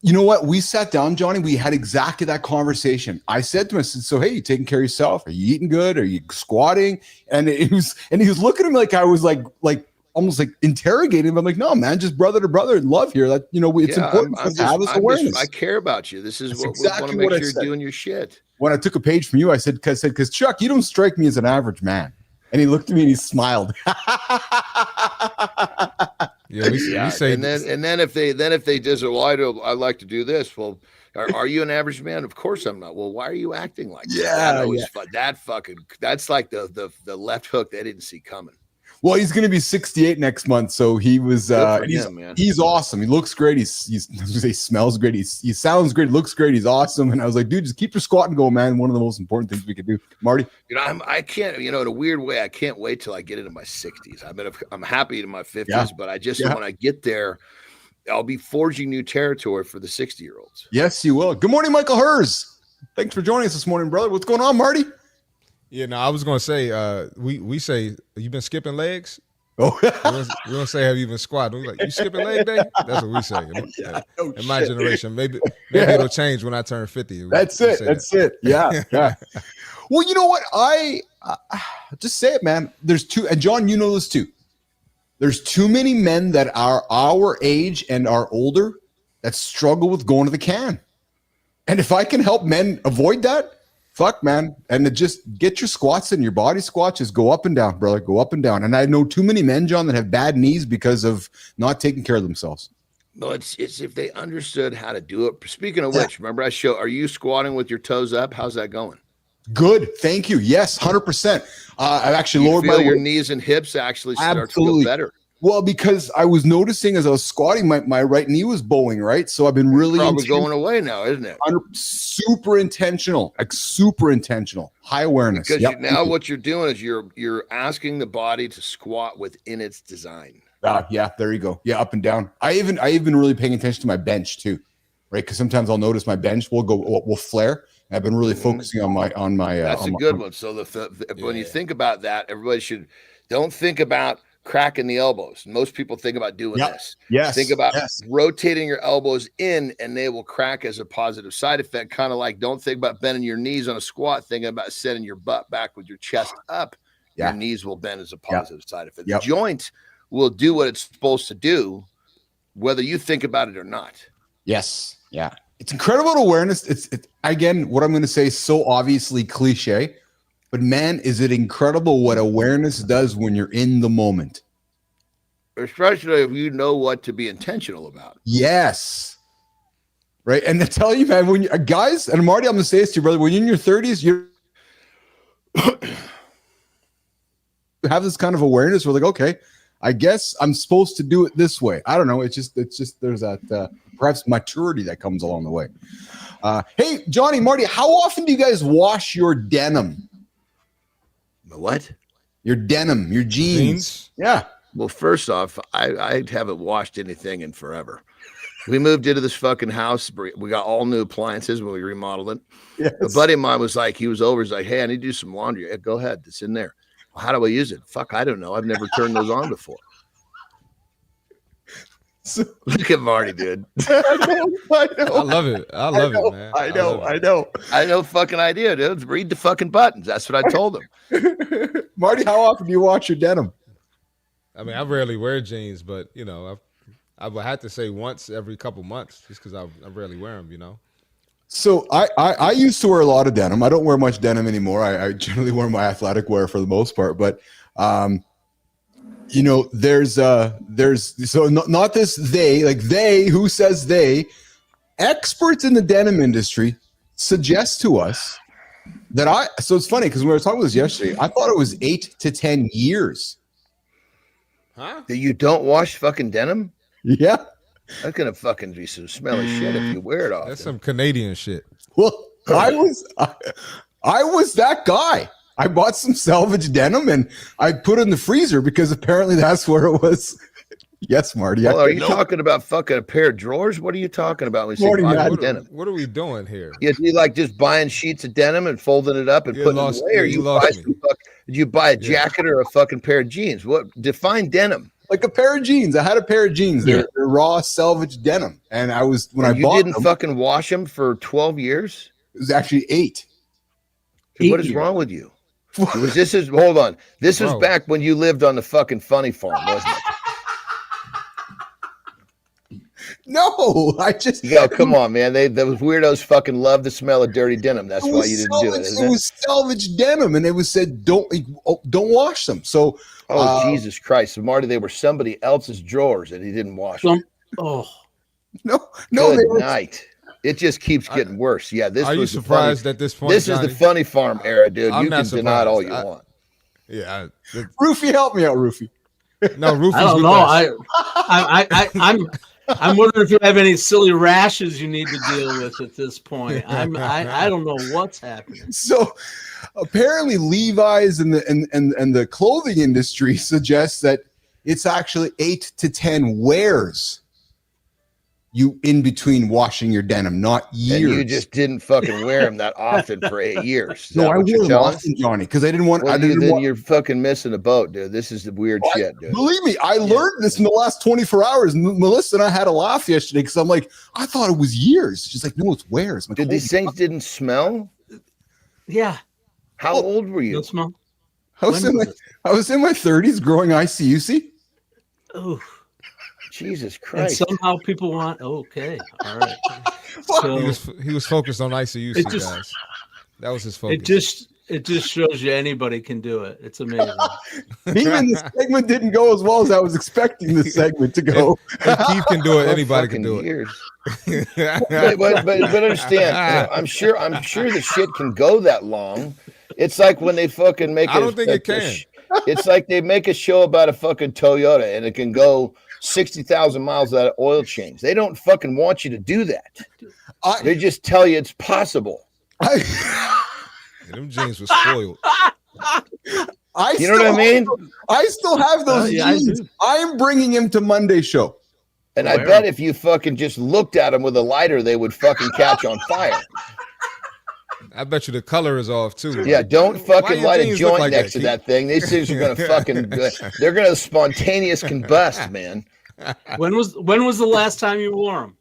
You know what? We sat down, Johnny. We had exactly that conversation. I said to him, I said, so, hey, you taking care of yourself? Are you eating good? Are you squatting? And he was looking at me like I was like almost like interrogating him. I'm like, no, man, just brother to brother love here. That, it's important to have this awareness. I care about you. This is That's what exactly we want to make what I sure said. you're doing your shit. When I took a page from you, I said, because Chuck, you don't strike me as an average man. And he looked at me and he smiled. We say, and then if they just say, well, I like to do this. Well, are you an average man? Of course I'm not. Well, why are you acting like that? That's like the left hook they didn't see coming. Well, he's going to be 68 next month, so he was. He's awesome. He looks great. He smells great. He sounds great. Looks great. He's awesome. And I was like, dude, just keep your squatting going, man. One of the most important things we could do, Marty. I can't. In a weird way, I can't wait till I get into my 60s. I'm happy in my 50s, but I just when I get there, I'll be forging new territory for the 60-year-olds. Yes, you will. Good morning, Michael Hers. Thanks for joining us this morning, brother. What's going on, Marty? Yeah, no, I was gonna say, we say, you been skipping legs? Oh, we don't say have you been squatting. We're like, you skipping leg day? That's what we say. In my generation, maybe it'll change when I turn 50. That's it. Yeah. Well, you know what? I just say it, man. There's and John, you know this too. There's too many men that are our age and are older that struggle with going to the can. And if I can help men avoid that, fuck, man. And just get your squats in. Your body squats just go up and down, brother. Go up and down. And I know too many men, John, that have bad knees because of not taking care of themselves. No, it's if they understood how to do it. Speaking of which, remember are you squatting with your toes up? How's that going? Good. Thank you. Yes, 100%. I've actually lowered my your knees and hips actually start to feel better. Well, because I was noticing as I was squatting, my right knee was bowing, right? So I've been really probably going away now, isn't it? Super intentional, high awareness. Because now what you're doing is you're asking the body to squat within its design. Yeah, there you go. Yeah, up and down. I've been really paying attention to my bench too, right? Because sometimes I'll notice my bench will flare. I've been really focusing on my. That's a good one. So when you think about that, everybody don't think about cracking the elbows. Most people think about doing this. Yes. Think about rotating your elbows in, and they will crack as a positive side effect. Kind of like, don't think about bending your knees on a squat. Think about setting your butt back with your chest up. Your knees will bend as a positive side effect. The joint will do what it's supposed to do, whether you think about it or not. Yes. Yeah. It's incredible awareness. It's again, what I'm going to say is so obviously cliche. But man, is it incredible what awareness does when you're in the moment. Especially if you know what to be intentional about. Yes. Right. And to tell you, man, when you guys, and Marty, I'm going to say this to you, brother, when you're in your 30s, you have this kind of awareness. We're like, okay, I guess I'm supposed to do it this way. I don't know. It's just there's that perhaps maturity that comes along the way. Hey, Johnny, Marty, how often do you guys wash your denim? What? Your denim, your jeans. Yeah. Well, first off, I haven't washed anything in forever. We moved into this fucking house. We got all new appliances when we remodeled it. Yes. A buddy of mine was like, hey, I need to do some laundry. Yeah, go ahead. It's in there. Well, how do I use it? Fuck, I don't know. I've never turned those on before. So, look at Marty, dude. I know. I love it. I love it, man. I know. I know fucking idea, dude. Read the fucking buttons. That's what I told him. Marty, how often do you wash your denim? I mean, I rarely wear jeans, but I would have to say once every couple months, just because I rarely wear them. So I used to wear a lot of denim. I don't wear much denim anymore. I generally wear my athletic wear for the most part, but there's so not this they who says they, experts in the denim industry suggest to us that so it's funny because we were talking about this yesterday. I thought it was 8 to 10 years. Huh? That you don't wash fucking denim? Yeah. That's gonna fucking be some smelly shit if you wear it often. That's some Canadian shit. Well, I was that guy. I bought some salvage denim and I put it in the freezer because apparently that's where it was Yes, Marty. Well, are you talking about fucking a pair of drawers? What are you talking about when you say buying denim? What are we doing here? You like just buying sheets of denim and folding it up and putting it away, or did you buy a jacket or a fucking pair of jeans? What define denim? Like a pair of jeans. I had a pair of jeans. They're raw salvage denim, and I was when I bought them. You didn't fucking wash them for 12 years. It was actually 8. What is wrong with you? Hold on. This was back when you lived on the fucking funny farm, wasn't it? No, I just come on, man. Those weirdos fucking love the smell of dirty denim. That's why you didn't do it. It was salvage denim, and it was said don't wash them. So, Jesus Christ, so Marty, they were somebody else's drawers and he didn't wash them. no. Good night. It just keeps getting worse. Yeah, this. Are you surprised at this point? This is the funny farm era, dude. You can deny it all you want. Yeah, Roofy, help me out, Roofy. No, Roofy's I don't know. I'm wondering if you have any silly rashes you need to deal with at this point. I don't know what's happening. So apparently Levi's and the clothing industry suggests that it's actually 8 to 10 wears you in between washing your denim, not years. And you just didn't fucking wear them that often for 8 years. No, I wore them often, Johnny, because I didn't want. You're fucking missing the boat, dude. This is the weird shit, dude. Believe me, I learned this in the last 24 hours. Melissa and I had a laugh yesterday because I'm like, I thought it was years. She's like, no, it's wears. Like, did these things didn't smell? Yeah. How old were you? No smell. I was in my 30s, growing ICUC. Oh. Jesus Christ! And somehow people want. Okay, all right. So, he was focused on ICU, guys. That was his focus. It just shows you anybody can do it. It's amazing. Even the segment didn't go as well as I was expecting the segment to go. If Keith can do it, anybody can do it. but understand, I'm sure the shit can go that long. It's like when they fucking make. I don't think it can. It's like they make a show about a fucking Toyota and it can go 60,000 miles without oil change. They don't fucking want you to do that. They just tell you it's possible. Them jeans were spoiled. You know what I mean? I still have those jeans. I'm bringing him to Monday's show. And I bet if you fucking just looked at them with a lighter, they would fucking catch on fire. I bet you the color is off too. Yeah, don't fucking light a joint next to that thing. These things are gonna fucking they're gonna spontaneous combust, man. When was the last time you wore them?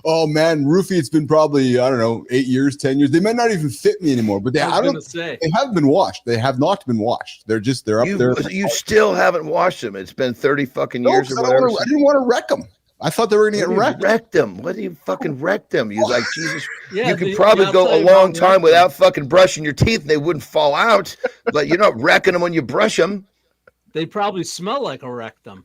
Oh man, Roofy, it's been probably, I don't know, 8 years, 10 years. They might not even fit me anymore, but they have been washed. They have not been washed. They're up there. You still haven't washed them. It's been 30 fucking years or whatever. I didn't want to wreck them. I thought they were going to get wrecked. Wrecked them. What do you fucking wreck them? You like, Jesus. You could probably go a long time without fucking brushing your teeth and they wouldn't fall out, but you're not wrecking them when you brush them. They probably smell like a rectum.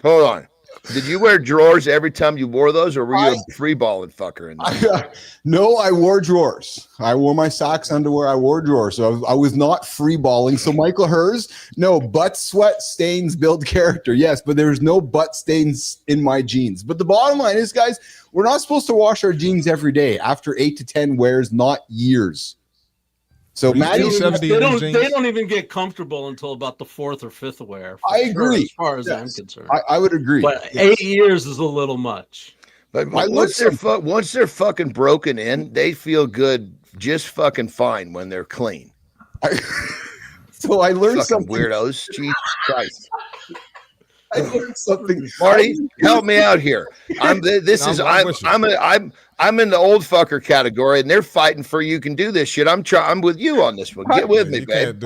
Hold on. Did you wear drawers every time you wore those, or were you a free balling fucker in there? No, I wore drawers. I wore my socks, underwear. I wore drawers. So I was not free balling. So Michael Hers, no, butt sweat stains build character. Yes, but there's no butt stains in my jeans. But the bottom line is, guys, we're not supposed to wash our jeans every day. After 8 to 10 wears, not years. So Maddie, they don't even get comfortable until about the 4th or 5th wear. I agree. As far as I'm concerned, I would agree. But 8 years is a little much. But once they're fucking broken in, they feel good, just fucking fine when they're clean. So I learned fucking something. Weirdos, Jesus Christ. I learned something. Marty, help me out here. I'm in the old fucker category, and they're fighting for you can do this shit. I'm with you on this one. Get with me, babe.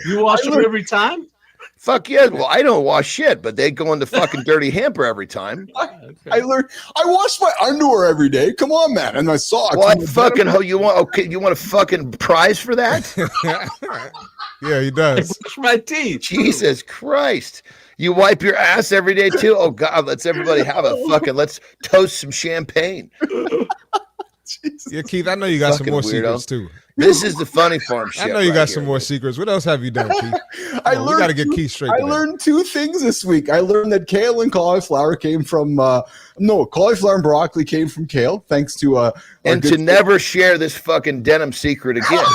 You wash them every time? Fuck yeah. Well, I don't wash shit, but they go in the fucking dirty hamper every time. I wash my underwear every day. Come on, man. And my socks. What fucking you want a fucking prize for that? Yeah, he does. I brush my teeth. Jesus Christ. You wipe your ass every day too? Oh God, let's toast some champagne. Yeah, Keith, I know you got some more secrets too. This is the funny farm shit. I know you got some more secrets. What else have you done, Keith? We got to get Keith straight. I learned 2 things this week. I learned that kale and cauliflower came from cauliflower and broccoli came from kale, thanks to and to never share this fucking denim secret again.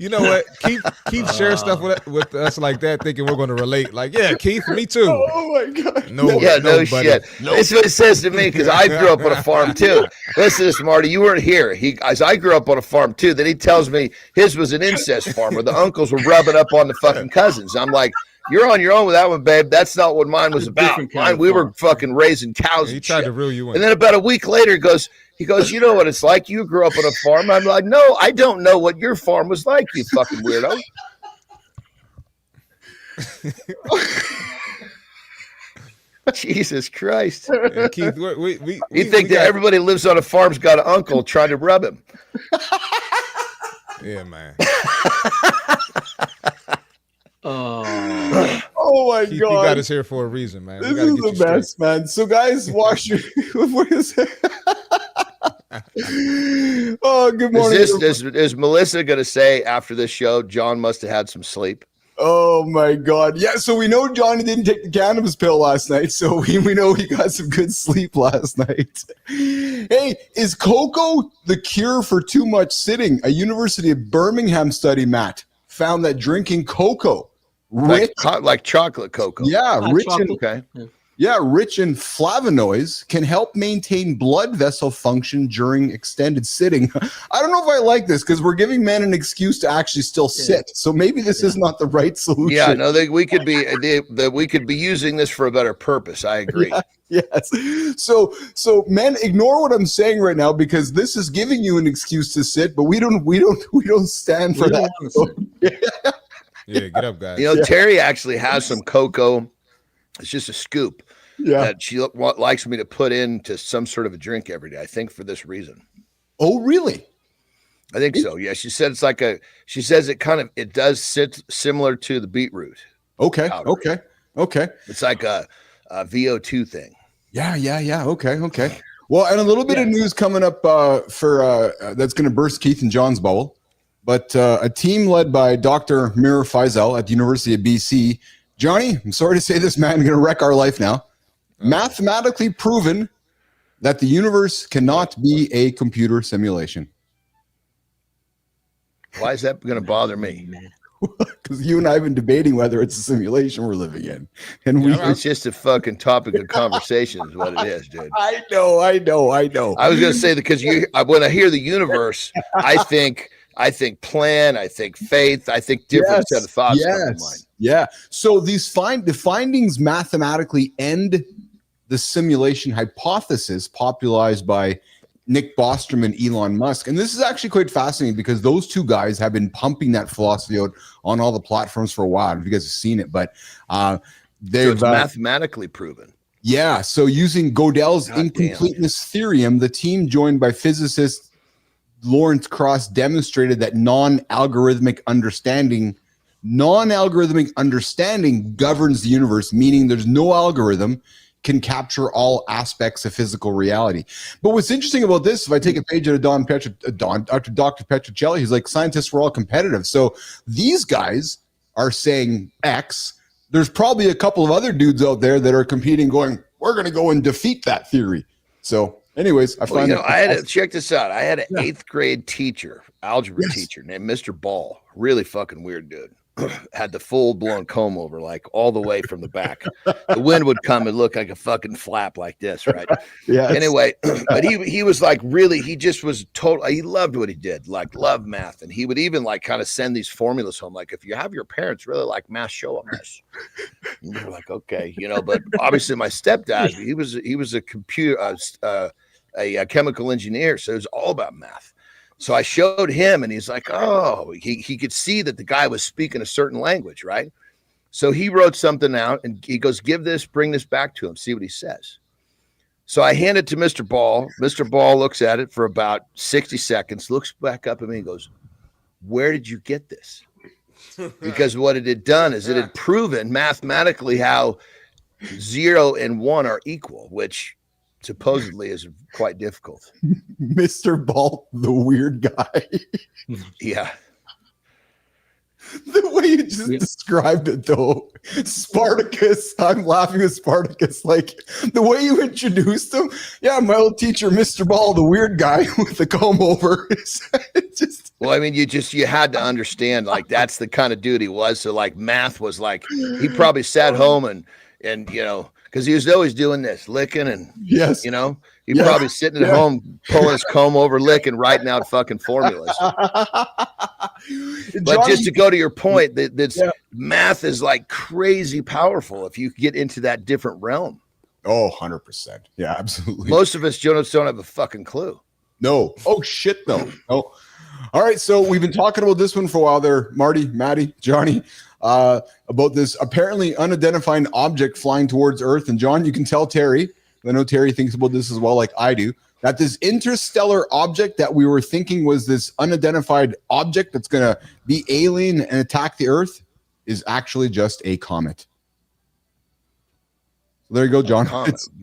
You know what? Keith shares stuff with us like that, thinking we're going to relate. Like, yeah, Keith, me too. Oh my God. No shit. That's what it says to me because I grew up on a farm too. Listen to this, Marty. You weren't here. I grew up on a farm too. Then he tells me his was an incest farm where the uncles were rubbing up on the fucking cousins. I'm like, you're on your own with that one, babe. That's not what mine was about. Mine, we were fucking raising cows. He tried to reel you in. And then about a week later, he goes, you know what it's like? You grew up on a farm. I'm like, no, I don't know what your farm was like, you fucking weirdo. Jesus Christ. Yeah, Keith, you think that everybody lives on a farm's got an uncle trying to rub him. Yeah, man. Oh my Keith, God. You got us here for a reason, man. This is the best, man. So guys, wash your Oh, good morning. Is Melissa going to say after this show, John must have had some sleep? Oh my God. Yeah, so we know Johnny didn't take the cannabis pill last night, so we know he got some good sleep last night. Hey, is cocoa the cure for too much sitting? A University of Birmingham study, Matt, found that drinking cocoa like chocolate cocoa. Yeah, rich in flavonoids can help maintain blood vessel function during extended sitting. I don't know if I like this because we're giving men an excuse to actually still sit. So maybe this is not the right solution. Yeah, no, we could be using this for a better purpose. I agree. Yeah, yes. So men, ignore what I'm saying right now because this is giving you an excuse to sit, but we don't stand for that. Yeah, get up, guys. You know, Terry actually has some cocoa. It's just a scoop that she likes me to put into some sort of a drink every day. I think for this reason. Oh, really? I think so. Yeah, she said it's like she says it does sit similar to the beetroot. Okay. Powder. Okay. It's like a VO2 thing. Yeah. Okay. Well, and a little bit of news coming up for that's going to burst Keith and John's bubble. But a team led by Dr. Mira Faisal at the University of BC, Johnny, I'm sorry to say this, man, going to wreck our life now. Mathematically proven that the universe cannot be a computer simulation. Why is that going to bother me? Because you and I have been debating whether it's a simulation we're living in. And it's just a fucking topic of conversation is what it is, dude. I know. I was going to say that because when I hear the universe, I think plan, I think faith, I think different set of thoughts come to mind. Yeah. So the findings mathematically end the simulation hypothesis popularized by Nick Bostrom and Elon Musk. And this is actually quite fascinating because those two guys have been pumping that philosophy out on all the platforms for a while. If you guys have seen it, but it's mathematically proven. Yeah. So using Gödel's incompleteness theorem, the team joined by physicist Lawrence Cross demonstrated that non-algorithmic understanding governs the universe, meaning there's no algorithm can capture all aspects of physical reality. But what's interesting about this, if I take a page out of Dr. Petrocelli, he's like, scientists were all competitive. So these guys are saying X. There's probably a couple of other dudes out there that are competing going, we're going to go and defeat that theory. So anyways, check this out. I had an 8th grade teacher, algebra teacher named Mr. Ball. Really fucking weird dude. Had the full blown comb over, like all the way from the back. The wind would come and look like a fucking flap like this, right? Yeah. Anyway, but he was like really, he just was total. He loved what he did, like loved math, and he would even like kind of send these formulas home. Like if you have your parents really like math, show them this. And you're like, okay, But obviously, my stepdad, he was a computer, a chemical engineer, so it was all about math. So I showed him, and he's like, oh, he could see that the guy was speaking a certain language, right? So he wrote something out, and he goes, bring this back to him, see what he says. So I hand it to Mr. Ball. Mr. Ball looks at it for about 60 seconds, looks back up at me and goes, where did you get this? Because what it had done is it had proven mathematically how 0 and 1 are equal, which supposedly is quite difficult. Mr. Ball, the weird guy. Yeah. The way you just described it, though, Spartacus. I'm laughing at Spartacus. Like the way you introduced him. Yeah, my old teacher, Mr. Ball, the weird guy with the comb over. It's just Well, I mean, you had to understand, like, that's the kind of dude he was. So like math was like, he probably sat home and because he was always doing this, licking and he probably sitting at home pulling his comb over, licking, writing out fucking formulas. But just to go to your point, math is like crazy powerful if you get into that different realm. Oh, 100%. Yeah, absolutely. Most of us don't have a fucking clue. No. Oh shit, no. No. All right, so we've been talking about this one for a while there, Marty, Maddie, Johnny, about this apparently unidentified object flying towards Earth. And John, you can tell Terry, I know Terry thinks about this as well, like I do, that this interstellar object that we were thinking was this unidentified object that's going to be alien and attack the Earth is actually just a comet. So there you go, John.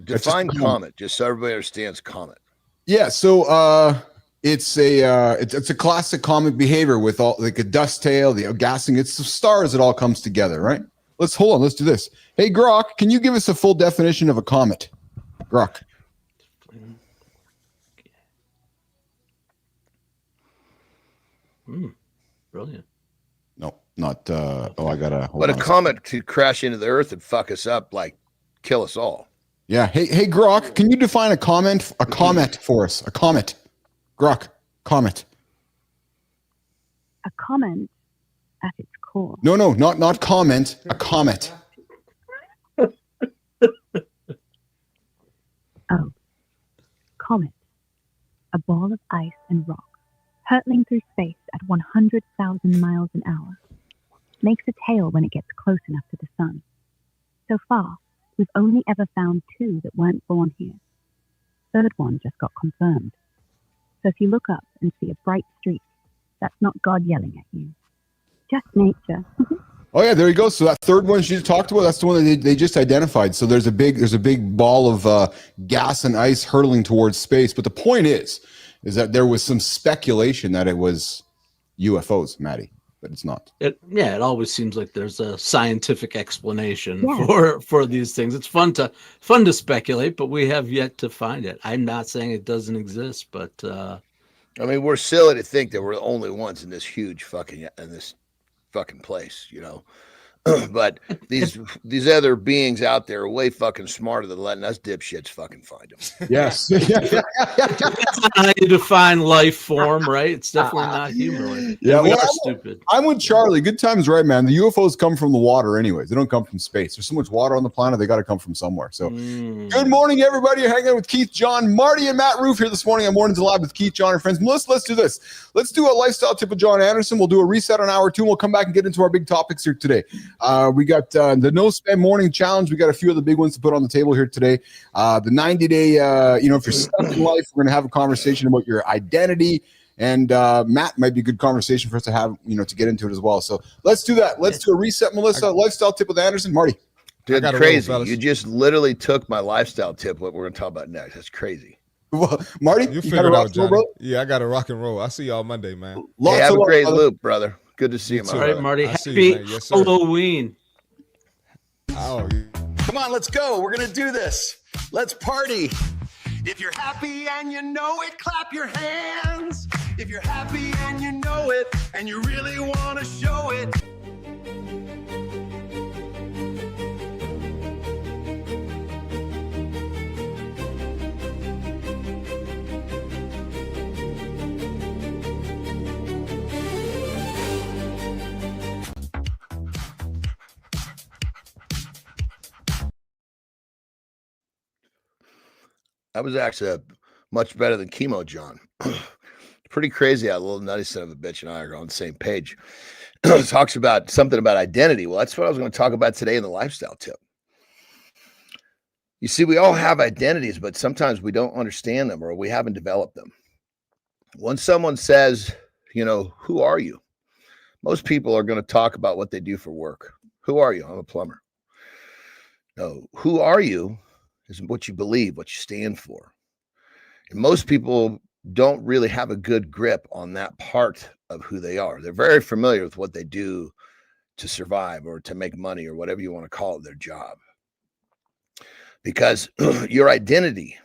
Define comet, just so everybody understands comet. Yeah, so it's a classic comet behavior with all like a dust tail, the gassing. It's the stars. It all comes together, right? Let's do this. Hey, Grok, can you give us a full definition of a comet? Grok. Brilliant. No, not. I gotta. But a comet could crash into the Earth and fuck us up, like kill us all. Yeah. Hey, Grok, can you define a comet for us? A comet. Grok, comet. A comet at its core. No, not comment. A comet. Oh, comet. A ball of ice and rock, hurtling through space at 100,000 miles an hour. Makes a tail when it gets close enough to the sun. So far, we've only ever found 2 that weren't born here. Third one just got confirmed. So if you look up and see a bright streak, that's not God yelling at you. Just nature. Oh yeah, there you go. So that third one she just talked about, that's the one that they just identified. So there's a big ball of gas and ice hurtling towards space. But the point is that there was some speculation that it was UFOs, Maddie, but it's not. It always seems like there's a scientific explanation for these things. It's fun to speculate, but we have yet to find it. I'm not saying it doesn't exist, but I mean, we're silly to think that we're the only ones in this huge fucking place, But these other beings out there are way fucking smarter than letting us dipshits fucking find them. Yes. That's not how you define life form, right? It's definitely not human. Yeah, we are stupid. I'm with Charlie. Good times, right, man? The UFOs come from the water anyways. They don't come from space. There's so much water on the planet, they got to come from somewhere. So good morning, everybody. You're hanging out with Keith, John, Marty, and Matt Rouff here this morning on Mornings Alive with Keith, John, and friends. Melissa, let's do this. Let's do a lifestyle tip with John Andersen. We'll do a reset on hour 2, and we'll come back and get into our big topics here today. We got the no spend morning challenge. We got a few of the big ones to put on the table here today. The 90-day, if you're stuck in life, we're going to have a conversation about your identity. And Matt might be a good conversation for us to have, to get into it as well. So let's do that. Let's do a reset, Melissa. Lifestyle tip with Andersen. Marty. Dude, crazy. You just literally took my lifestyle tip, what we're going to talk about next. That's crazy. Well, Marty, you figured it out, Johnny. Yeah, I got to rock and roll. I'll see y'all Monday, man. Have a great loop, brother. Good to see you, all right, Marty. Happy Hollow-een. Oh, come on, let's go. We're going to do this. Let's party. If you're happy and you know it, clap your hands. If you're happy and you know it, and you really want to show it. That was actually much better than chemo, John. Pretty crazy how a little nutty son of a bitch and I are on the same page. It talks about something about identity. Well, that's what I was going to talk about today in the lifestyle tip. You see, we all have identities, but sometimes we don't understand them or we haven't developed them. When someone says, who are you? Most people are going to talk about what they do for work. Who are you? I'm a plumber. No, who are you is what you believe, what you stand for. And most people don't really have a good grip on that part of who they are. They're very familiar with what they do to survive or to make money or whatever you want to call it, their job. Because your identity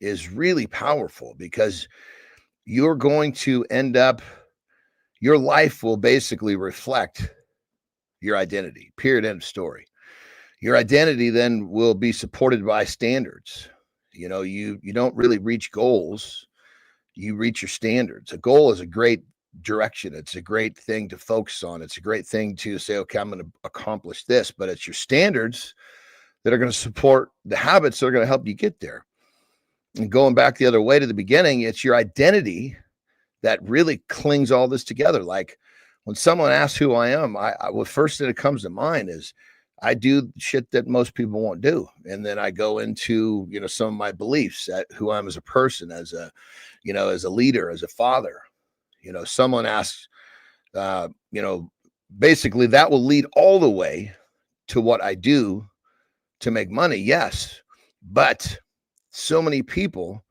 is really powerful because you're going to end up your life will basically reflect your identity, period, end of story. Your identity then will be supported by standards. You know, you don't really reach goals, you reach your standards. A goal is a great direction. It's a great thing to focus on. It's a great thing to say, okay, I'm going to accomplish this, but it's your standards that are going to support the habits that are going to help you get there. And going back the other way to the beginning, it's your identity that really clings all this together. Like when someone asks who I am, what first thing that comes to mind is I do shit that most people won't do. And then I go into, you know, some of my beliefs at who I am as a person, as a, you know, as a leader, as a father. You know, someone asks, you know, basically that will lead all the way to what I do to make money. Yes. But so many people,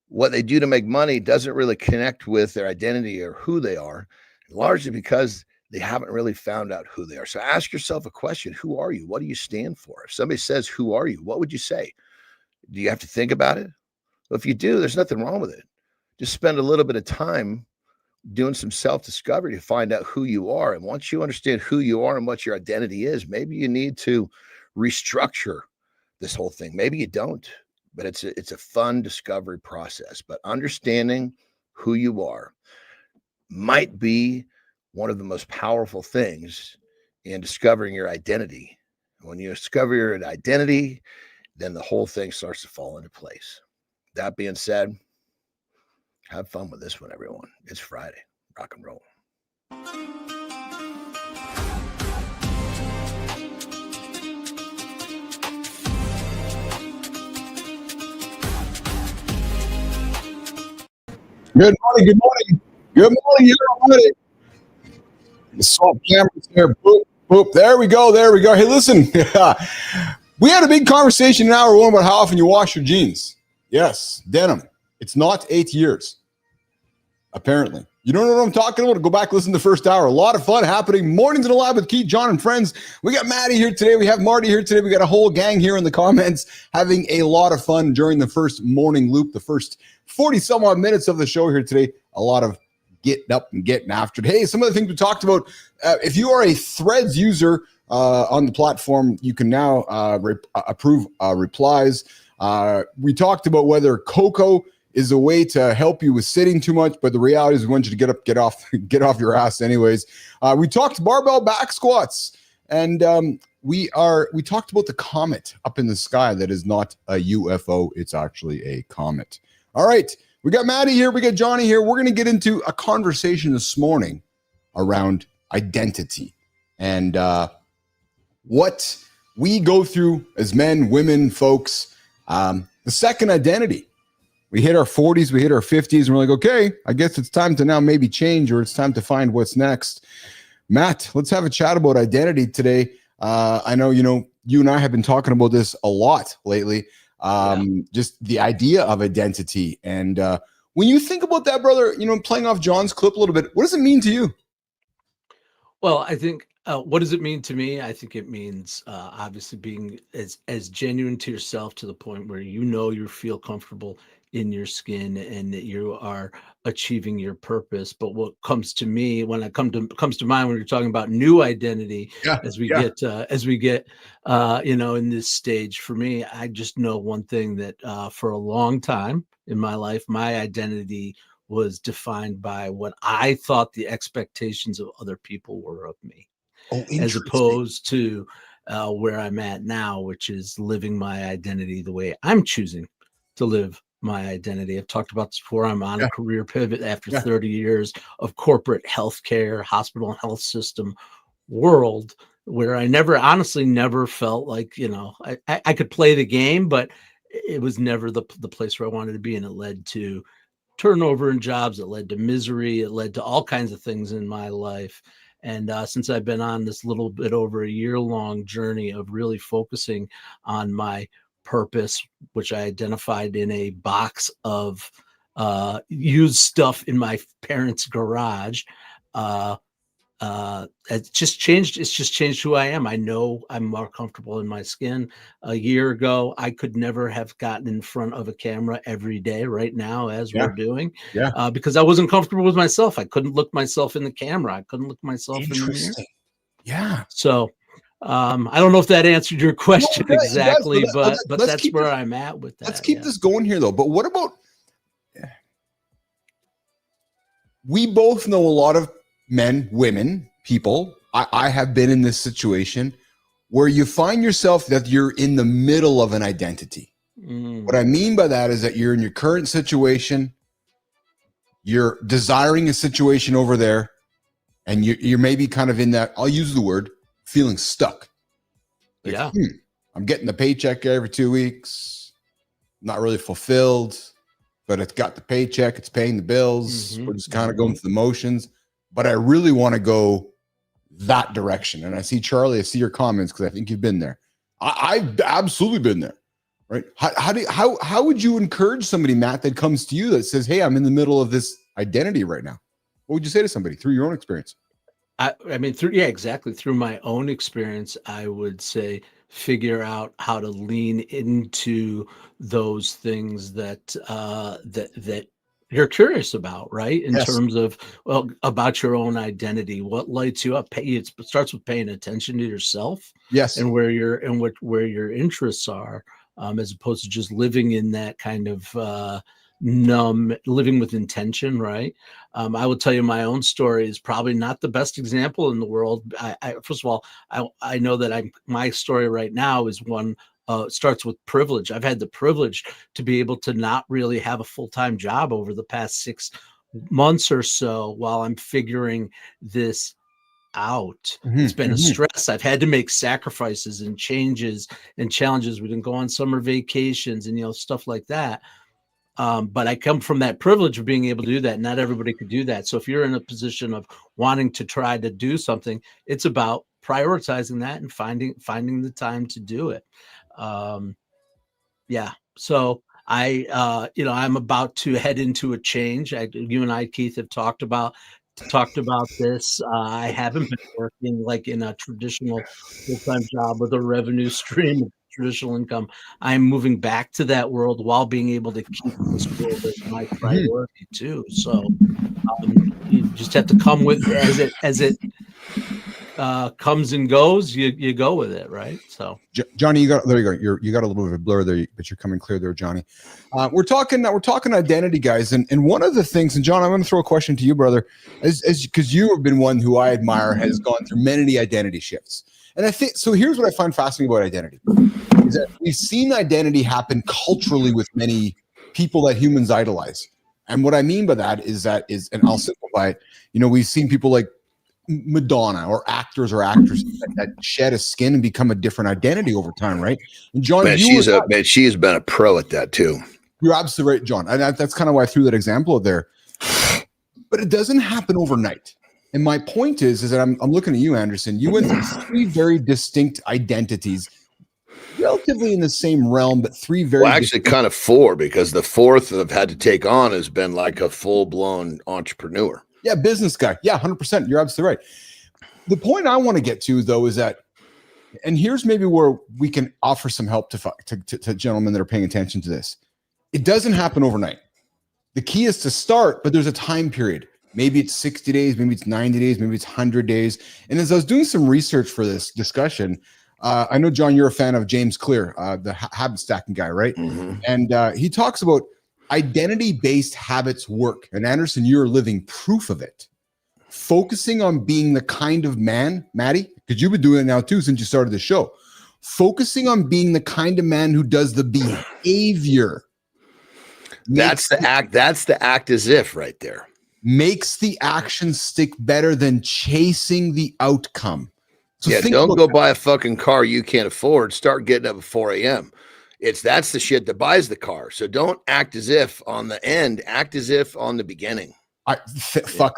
what they do to make money doesn't really connect with their identity or who they are, largely because they haven't really found out who they are. So ask yourself a question. Who are you? What do you stand for? If somebody says, who are you? What would you say? Do you have to think about it? Well, if you do, there's nothing wrong with it. Just spend a little bit of time doing some self-discovery to find out who you are. And once you understand who you are and what your identity is, maybe you need to restructure this whole thing. Maybe you don't, but it's a fun discovery process. But understanding who you are might be one of the most powerful things in discovering your identity. When you discover your identity, then the whole thing starts to fall into place. That being said, have fun with this one, everyone. It's Friday. Rock and roll. Good morning. Good morning. Good morning, everybody. The swap cameras there. Boop, boop. There we go. There we go. Hey, listen. We had a big conversation in hour one about how often you wash your jeans. Yes, denim. It's not 8 years. Apparently. You don't know what I'm talking about? Go back, listen to the first hour. A lot of fun happening. Mornings in the lab with Keith, John, and friends. We got Maddie here today. We have Marty here today. We got a whole gang here in the comments having a lot of fun during the first morning loop, the first 40 some odd minutes of the show here today. A lot of getting up and getting after it. Hey, some of the things we talked about. If you are a Threads user on the platform, you can now approve replies. We talked about whether Coco is a way to help you with sitting too much, but the reality is we want you to get up, get off your ass anyways. We talked barbell back squats, and we talked about the comet up in the sky that is not a UFO, it's actually a comet. All right, we got Maddie here, we got Johnny here. We're going to get into a conversation this morning around identity and what we go through as men, women, folks, the second identity. We hit our 40s, we hit our 50s, and we're like, okay, I guess it's time to now maybe change, or it's time to find what's next. Matt, let's have a chat about identity today. I know, you and I have been talking about this a lot lately, just the idea of identity. And when you think about that, brother, playing off John's clip a little bit, what does it mean to you? Well, I think, what does it mean to me? I think it means obviously being as genuine to yourself to the point where you feel comfortable in your skin and that you are achieving your purpose. But what comes to me comes to mind when you're talking about new identity, as we get in this stage, for me, I just know one thing, that for a long time in my life, my identity was defined by what I thought the expectations of other people were of me, as opposed to where I'm at now, which is living my identity the way I'm choosing to live my identity. I've talked about this before. I'm on a career pivot after 30 years of corporate healthcare, hospital and health system world, where I honestly never felt like, I could play the game, but it was never the place where I wanted to be. And it led to turnover in jobs. It led to misery. It led to all kinds of things in my life. And since I've been on this little bit over a year-long journey of really focusing on my purpose, which I identified in a box of used stuff in my parents' garage, it's just changed. It's just changed who I am. I know I'm more comfortable in my skin. A year ago, I could never have gotten in front of a camera every day right now, as we're doing, because I wasn't comfortable with myself. I couldn't look myself in the camera. I couldn't look myself in the mirror. Yeah. So I don't know if that answered your question exactly, but that's where this, I'm at with that. Let's keep this going here, though. But what about, we both know a lot of men, women, people. I have been in this situation where you find yourself that you're in the middle of an identity. What I mean by that is that you're in your current situation, you're desiring a situation over there, and you're maybe kind of in that, I'll use the word, feeling stuck. Like, I'm getting the paycheck every 2 weeks, not really fulfilled, but it's got the paycheck, it's paying the bills, we're just kind of going through the motions, but I really want to go that direction. And I see, Charlie, I see your comments because I think you've been there. I've absolutely been there, right? How would you encourage somebody, Matt, that comes to you that says, hey, I'm in the middle of this identity right now? What would you say to somebody through your own experience? I mean, exactly. Through my own experience, I would say figure out how to lean into those things that that you're curious about, right? In terms of, well, about your own identity, what lights you up. It starts with paying attention to yourself, and where your interests are, as opposed to just living in that kind of numb, living with intention, right? I will tell you, my own story is probably not the best example in the world. First of all, I know that my story right now is one, starts with privilege. I've had the privilege to be able to not really have a full-time job over the past 6 months or so while I'm figuring this out. It's been a stress. I've had to make sacrifices and changes and challenges. We didn't go on summer vacations and, stuff like that. But I come from that privilege of being able to do that. Not everybody could do that. So if you're in a position of wanting to try to do something, it's about prioritizing that and finding the time to do it. So I'm about to head into a change. You and I, Keith, have talked about this. I haven't been working like in a traditional full-time job with a revenue stream, traditional income. I'm moving back to that world while being able to keep this world as my priority too. So you just have to come with as it comes and goes. You go with it, right? So Johnny, there you go. You got a little bit of a blur there, but you're coming clear there, Johnny. We're talking identity, guys, and one of the things, and John, I'm going to throw a question to you, brother, as because you have been one who I admire, has gone through many identity shifts. And I think so. Here's what I find fascinating about identity: is that we've seen identity happen culturally with many people that humans idolize. And what I mean by that is, and I'll simplify it. We've seen people like Madonna or actors that shed a skin and become a different identity over time, right? And John, she has been a pro at that too. You're absolutely right, John. And that's kind of why I threw that example there. But it doesn't happen overnight. And my point is that I'm looking at you, Andersen. You went through 3 very distinct identities, relatively in the same realm, but 3 very actually kind of 4, because the 4th I've had to take on has been like a full-blown entrepreneur. Yeah, business guy. Yeah, 100%. You're absolutely right. The point I want to get to, though, is that, and here's maybe where we can offer some help to gentlemen that are paying attention to this. It doesn't happen overnight. The key is to start, but there's a time period. Maybe it's 60 days, maybe it's 90 days, maybe it's 100 days. And as I was doing some research for this discussion, I know, John, you're a fan of James Clear, the habit stacking guy, right? And he talks about identity-based habits work. And Andersen, you're living proof of it. Focusing on being the kind of man, Maddie, because you've been doing it now too since you started the show. Focusing on being the kind of man who does the behavior. That's the act as if right there. Makes the action stick better than chasing the outcome. So don't go buy a fucking car you can't afford. Start getting up at 4 a.m. That's the shit that buys the car. So don't act as if on the end, act as if on the beginning. I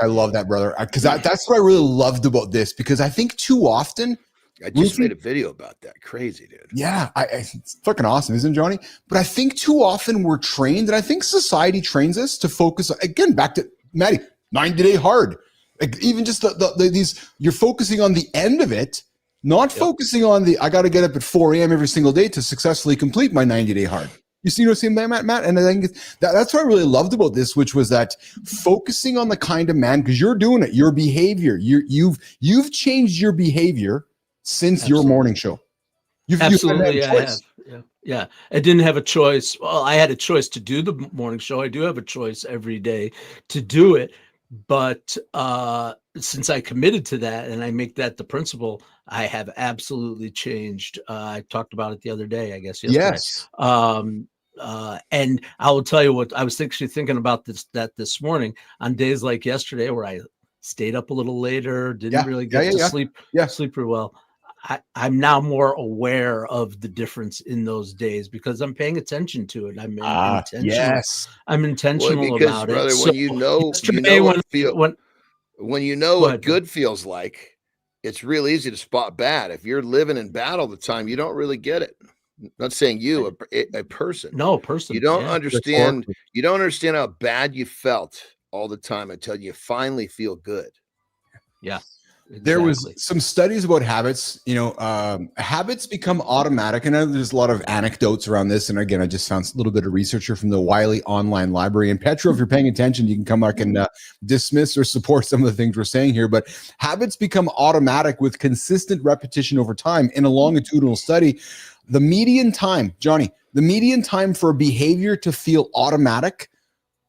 love that, brother. Because that's what I really loved about this, because I think too often, I just made a video about that. Crazy, dude. Yeah, it's fucking awesome, isn't it, Johnny? But I think too often we're trained, and I think society trains us to focus, again, back to Maddie, 90-day hard. Like even just these, you're focusing on the end of it, not focusing on I got to get up at 4 a.m. every single day to successfully complete my 90-day hard. You see what I'm saying, Matt? And I think that's what I really loved about this, which was that focusing on the kind of man, because you're doing it, your behavior, you've changed your behavior since your morning show. Absolutely, I have. Yeah. I didn't have a choice. Well, I had a choice to do the morning show. I do have a choice every day to do it. But since I committed to that and I make that the principle, I have absolutely changed. I talked about it the other day, I guess yesterday. Yes. And I will tell you what I was actually thinking about this morning on days like yesterday where I stayed up a little later, didn't really get to sleep pretty well. I'm now more aware of the difference in those days because I'm paying attention to it. I'm intentional. Yes. I'm intentional about brother, it. When you know what good feels like, it's real easy to spot bad. If you're living in bad all the time, you don't really get it. I'm not saying you, a person. No, a person. You don't understand. You don't understand how bad you felt all the time until you finally feel good. Yeah. Exactly. There was some studies about habits. Habits become automatic, and there's a lot of anecdotes around this. And again, I just found a little bit of researcher from the Wiley Online Library. And Petro, if you're paying attention, you can come back and dismiss or support some of the things we're saying here. But habits become automatic with consistent repetition over time. In a longitudinal study, the median time, Johnny, the median time for a behavior to feel automatic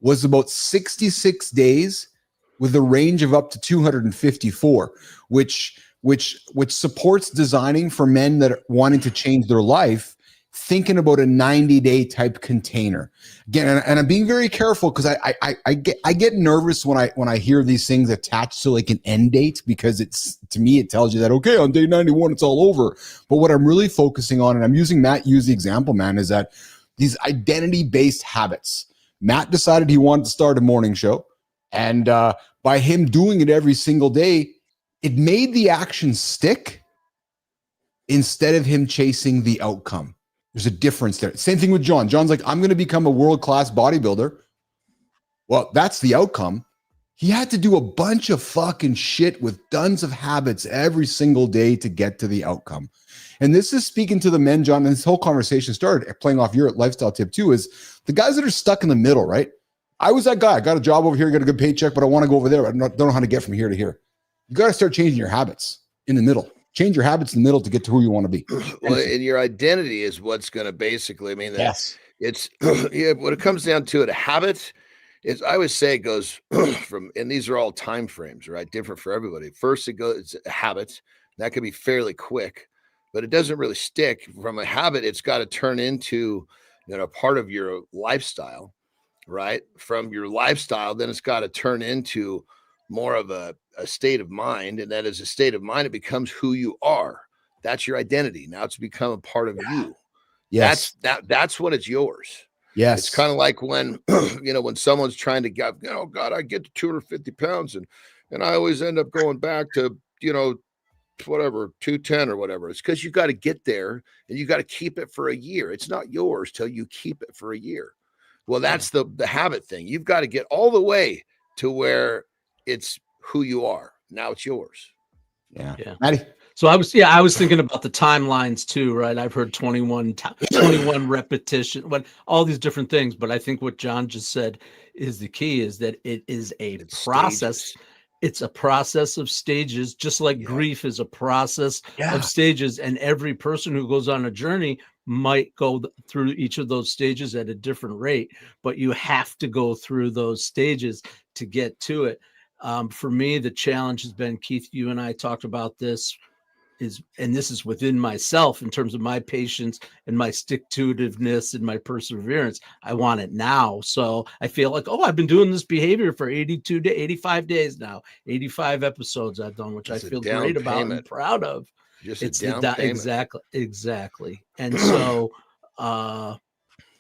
was about 66 days. With a range of up to 254, which supports designing for men that are wanting to change their life, thinking about a 90-day type container. Again, and I'm being very careful because I get nervous when I hear these things attached to like an end date, because to me it tells you that okay, on day 91 it's all over. But what I'm really focusing on, and I'm using Matt use the example, man, is that these identity-based habits. Matt decided he wanted to start a morning show. And by him doing it every single day, it made the action stick instead of him chasing the outcome. There's a difference there. Same thing with John. John's like, I'm going to become a world-class bodybuilder. Well, that's the outcome. He had to do a bunch of fucking shit with tons of habits every single day to get to the outcome. And this is speaking to the men, John, and this whole conversation started playing off your lifestyle tip too, is the guys that are stuck in the middle, right? I was that guy. I got a job over here, got a good paycheck, but I want to go over there. I don't know how to get from here to here. You got to start changing your habits in the middle. Change your habits in the middle to get to who you want to be. Well, and your identity is what's going to basically, I mean, yes, it's when it comes down to it, a habit is, I would say it goes from, and these are all time frames, right? Different for everybody. First, it's a habit that can be fairly quick, but it doesn't really stick. From a habit, it's got to turn into, part of your lifestyle. Right? From your lifestyle, then it's got to turn into more of a state of mind. And that is a state of mind. It becomes who you are. That's your identity. Now it's become a part of you. Yes. That's when it's yours. Yes. It's kind of like when, when someone's trying to get, God, I get to 250 pounds and I always end up going back to, whatever, 210 or whatever. It's because you got to get there and you got to keep it for a year. It's not yours till you keep it for a year. Well, that's the habit thing. You've got to get all the way to where it's who you are. Now it's yours. Yeah. Maddie? So I was thinking about the timelines too, right? I've heard 21 repetition, all these different things. But I think what John just said is the key, is that it's process. Stages. It's a process of stages, just like grief is a process of stages. And every person who goes on a journey might go through each of those stages at a different rate, but you have to go through those stages to get to it. For me, the challenge has been, Keith, you and I talked about this, and this is within myself in terms of my patience and my stick-to-itiveness and my perseverance. I want it now. So I feel like, I've been doing this behavior for 82 to 85 days now, 85 episodes I've done, which I feel great about and proud of. It's a down payment. Exactly. And so,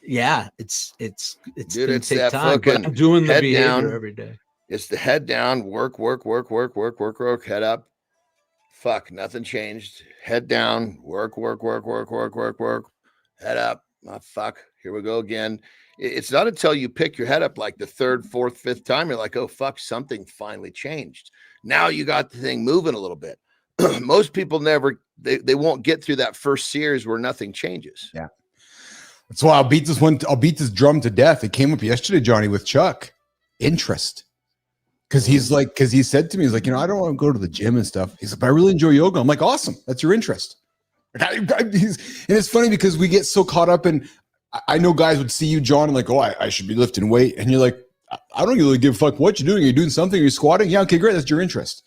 it's Dude, gonna it's take that time, but I'm doing the behavior down every day. It's the head down, work, head up. Fuck, nothing changed. Head down, work, head up. Oh, fuck, Here we go again. It's not until you pick your head up like the third, fourth, fifth time, you're like, oh, fuck, something finally changed. Now you got the thing moving a little bit. Most people never, they won't get through that first series where nothing changes. Yeah. That's why I'll beat this drum to death. It came up yesterday, Johnny, with Chuck. Interest. Because he said to me, he's like, I don't want to go to the gym and stuff. He's like, but I really enjoy yoga. I'm like, awesome. That's your interest. And it's funny because we get so caught up in, I know guys would see you, John, and like, oh, I should be lifting weight. And you're like, I don't really give a fuck what you're doing. Are you doing something? Are you squatting? Yeah, okay, great. That's your interest.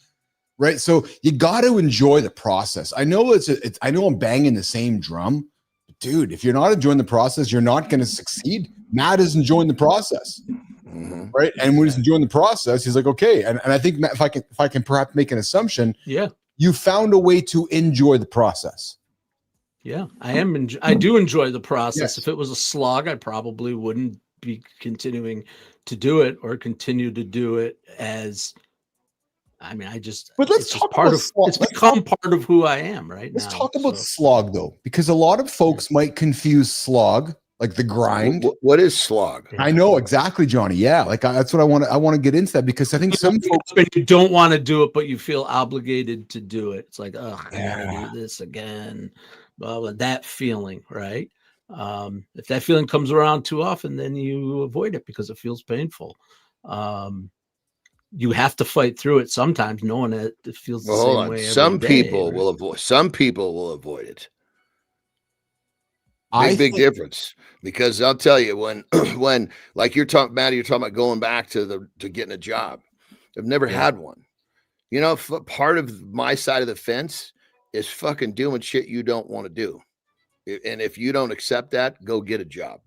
Right. So you got to enjoy the process. I know I know I'm banging the same drum, but dude, if you're not enjoying the process, you're not going to succeed. Matt is enjoying the process. Mm-hmm. Right. And when he's enjoying the process, he's like, okay. And I think, Matt, if I can perhaps make an assumption, you found a way to enjoy the process. Yeah, I do enjoy the process. Yes. If it was a slog, I probably wouldn't be continuing to do it or continue to do it as. I mean, but let's talk about slog. It's become part of who I am right now. Let's talk about slog though, because a lot of folks might confuse slog, like the grind. What is slog? I know exactly, Johnny. Yeah, like that's what I want to get into that, because I think some folks, you don't want to do it, but you feel obligated to do it. It's like, oh, I gotta do this again. Blah, blah, that feeling, right? If that feeling comes around too often, then you avoid it because it feels painful. You have to fight through it sometimes, knowing that it feels the same way. Some people will avoid it. Big difference, because I'll tell you, when like you're talking, Matt, you're talking about going back to getting a job. I've never had one. Part of my side of the fence is fucking doing shit you don't want to do. And if you don't accept that, go get a job.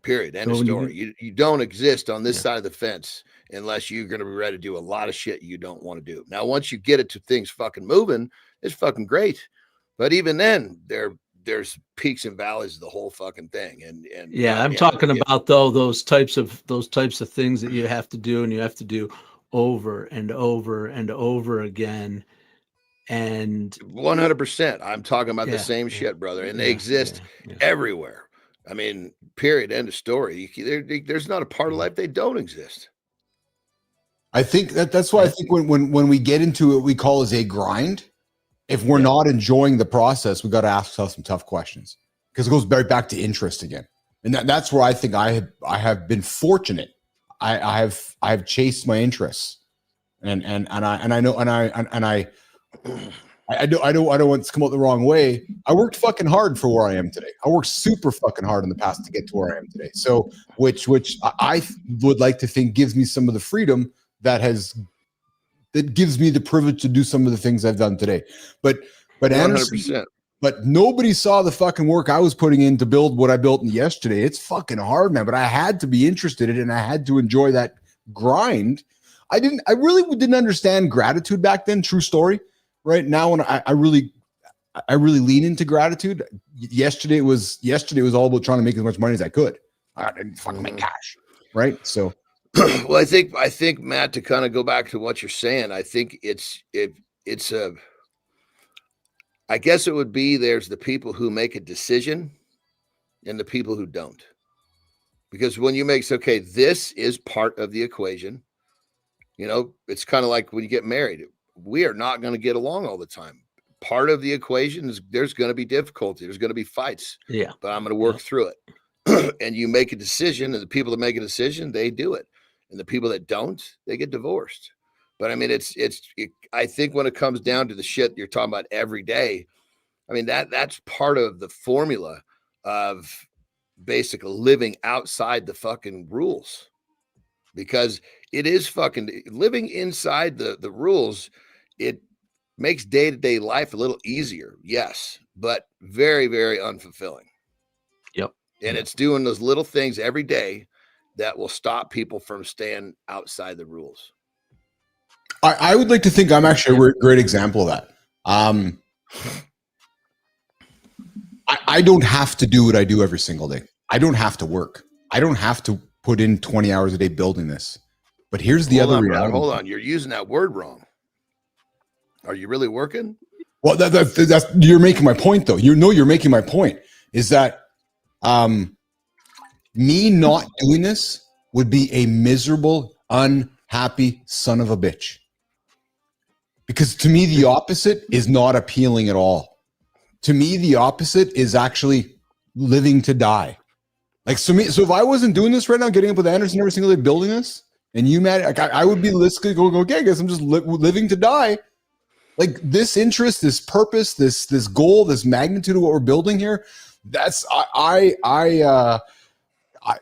Period. End of story. You don't exist on this side of the fence unless you're going to be ready to do a lot of shit you don't want to do. Now, once you get it to things fucking moving, it's fucking great. But even then, there's peaks and valleys of the whole fucking thing. And I'm talking about those types of things that you have to do, and you have to do over and over and over again. And 100%, I'm talking about the same shit, brother. And they exist everywhere. I mean, period. End of story. There's not a part of life they don't exist. I think that's why I think when we get into what we call as a grind, if we're not enjoying the process, we got to ask ourselves some tough questions, because it goes right back to interest again. And that's where I think I have been fortunate. I have chased my interests, and I don't want to come out the wrong way. I worked fucking hard for where I am today. I worked super fucking hard in the past to get to where I am today. So, which I would like to think gives me some of the freedom that gives me the privilege to do some of the things I've done today. But Andersen, 100%. But nobody saw the fucking work I was putting in to build what I built yesterday. It's fucking hard, man. But I had to be interested in it, and I had to enjoy that grind. I really didn't understand gratitude back then. True story. Right now, when I really lean into gratitude. Yesterday was all about trying to make as much money as I could. I didn't fucking make cash, right? So, well, I think Matt, to kind of go back to what you're saying, I think I guess it would be there's the people who make a decision and the people who don't. Because when you make, this is part of the equation. It's kind of like when you get married. We are not going to get along all the time. Part of the equation is there's going to be difficulty. There's going to be fights. Yeah. But I'm going to work through it. And you make a decision, and the people that make a decision, they do it. And the people that don't, they get divorced. But I mean, I think when it comes down to the shit you're talking about every day, I mean, that's part of the formula of basically living outside the fucking rules, because it is fucking living inside the rules. It makes day-to-day life a little easier. Yes, but very, very unfulfilling. Yep. And it's doing those little things every day that will stop people from staying outside the rules. I would like to think I'm actually a great example of that. I don't have to do what I do every single day. I don't have to work. I don't have to put in 20 hours a day building this. But here's the other reality. Hold on. You're using that word wrong. Are you really working? Well, that's you're making my point, though. You're making my point is that Me not doing this would be a miserable, unhappy son of a bitch. Because to me, the opposite is not appealing at all. To me, the opposite is actually living to die. Like, so if I wasn't doing this right now, getting up with Andersen every single day, building this, and you, Matt, like, I would be listening, going, okay, I guess I'm just living to die. Like, this interest, this purpose, this goal, this magnitude of what we're building here, that's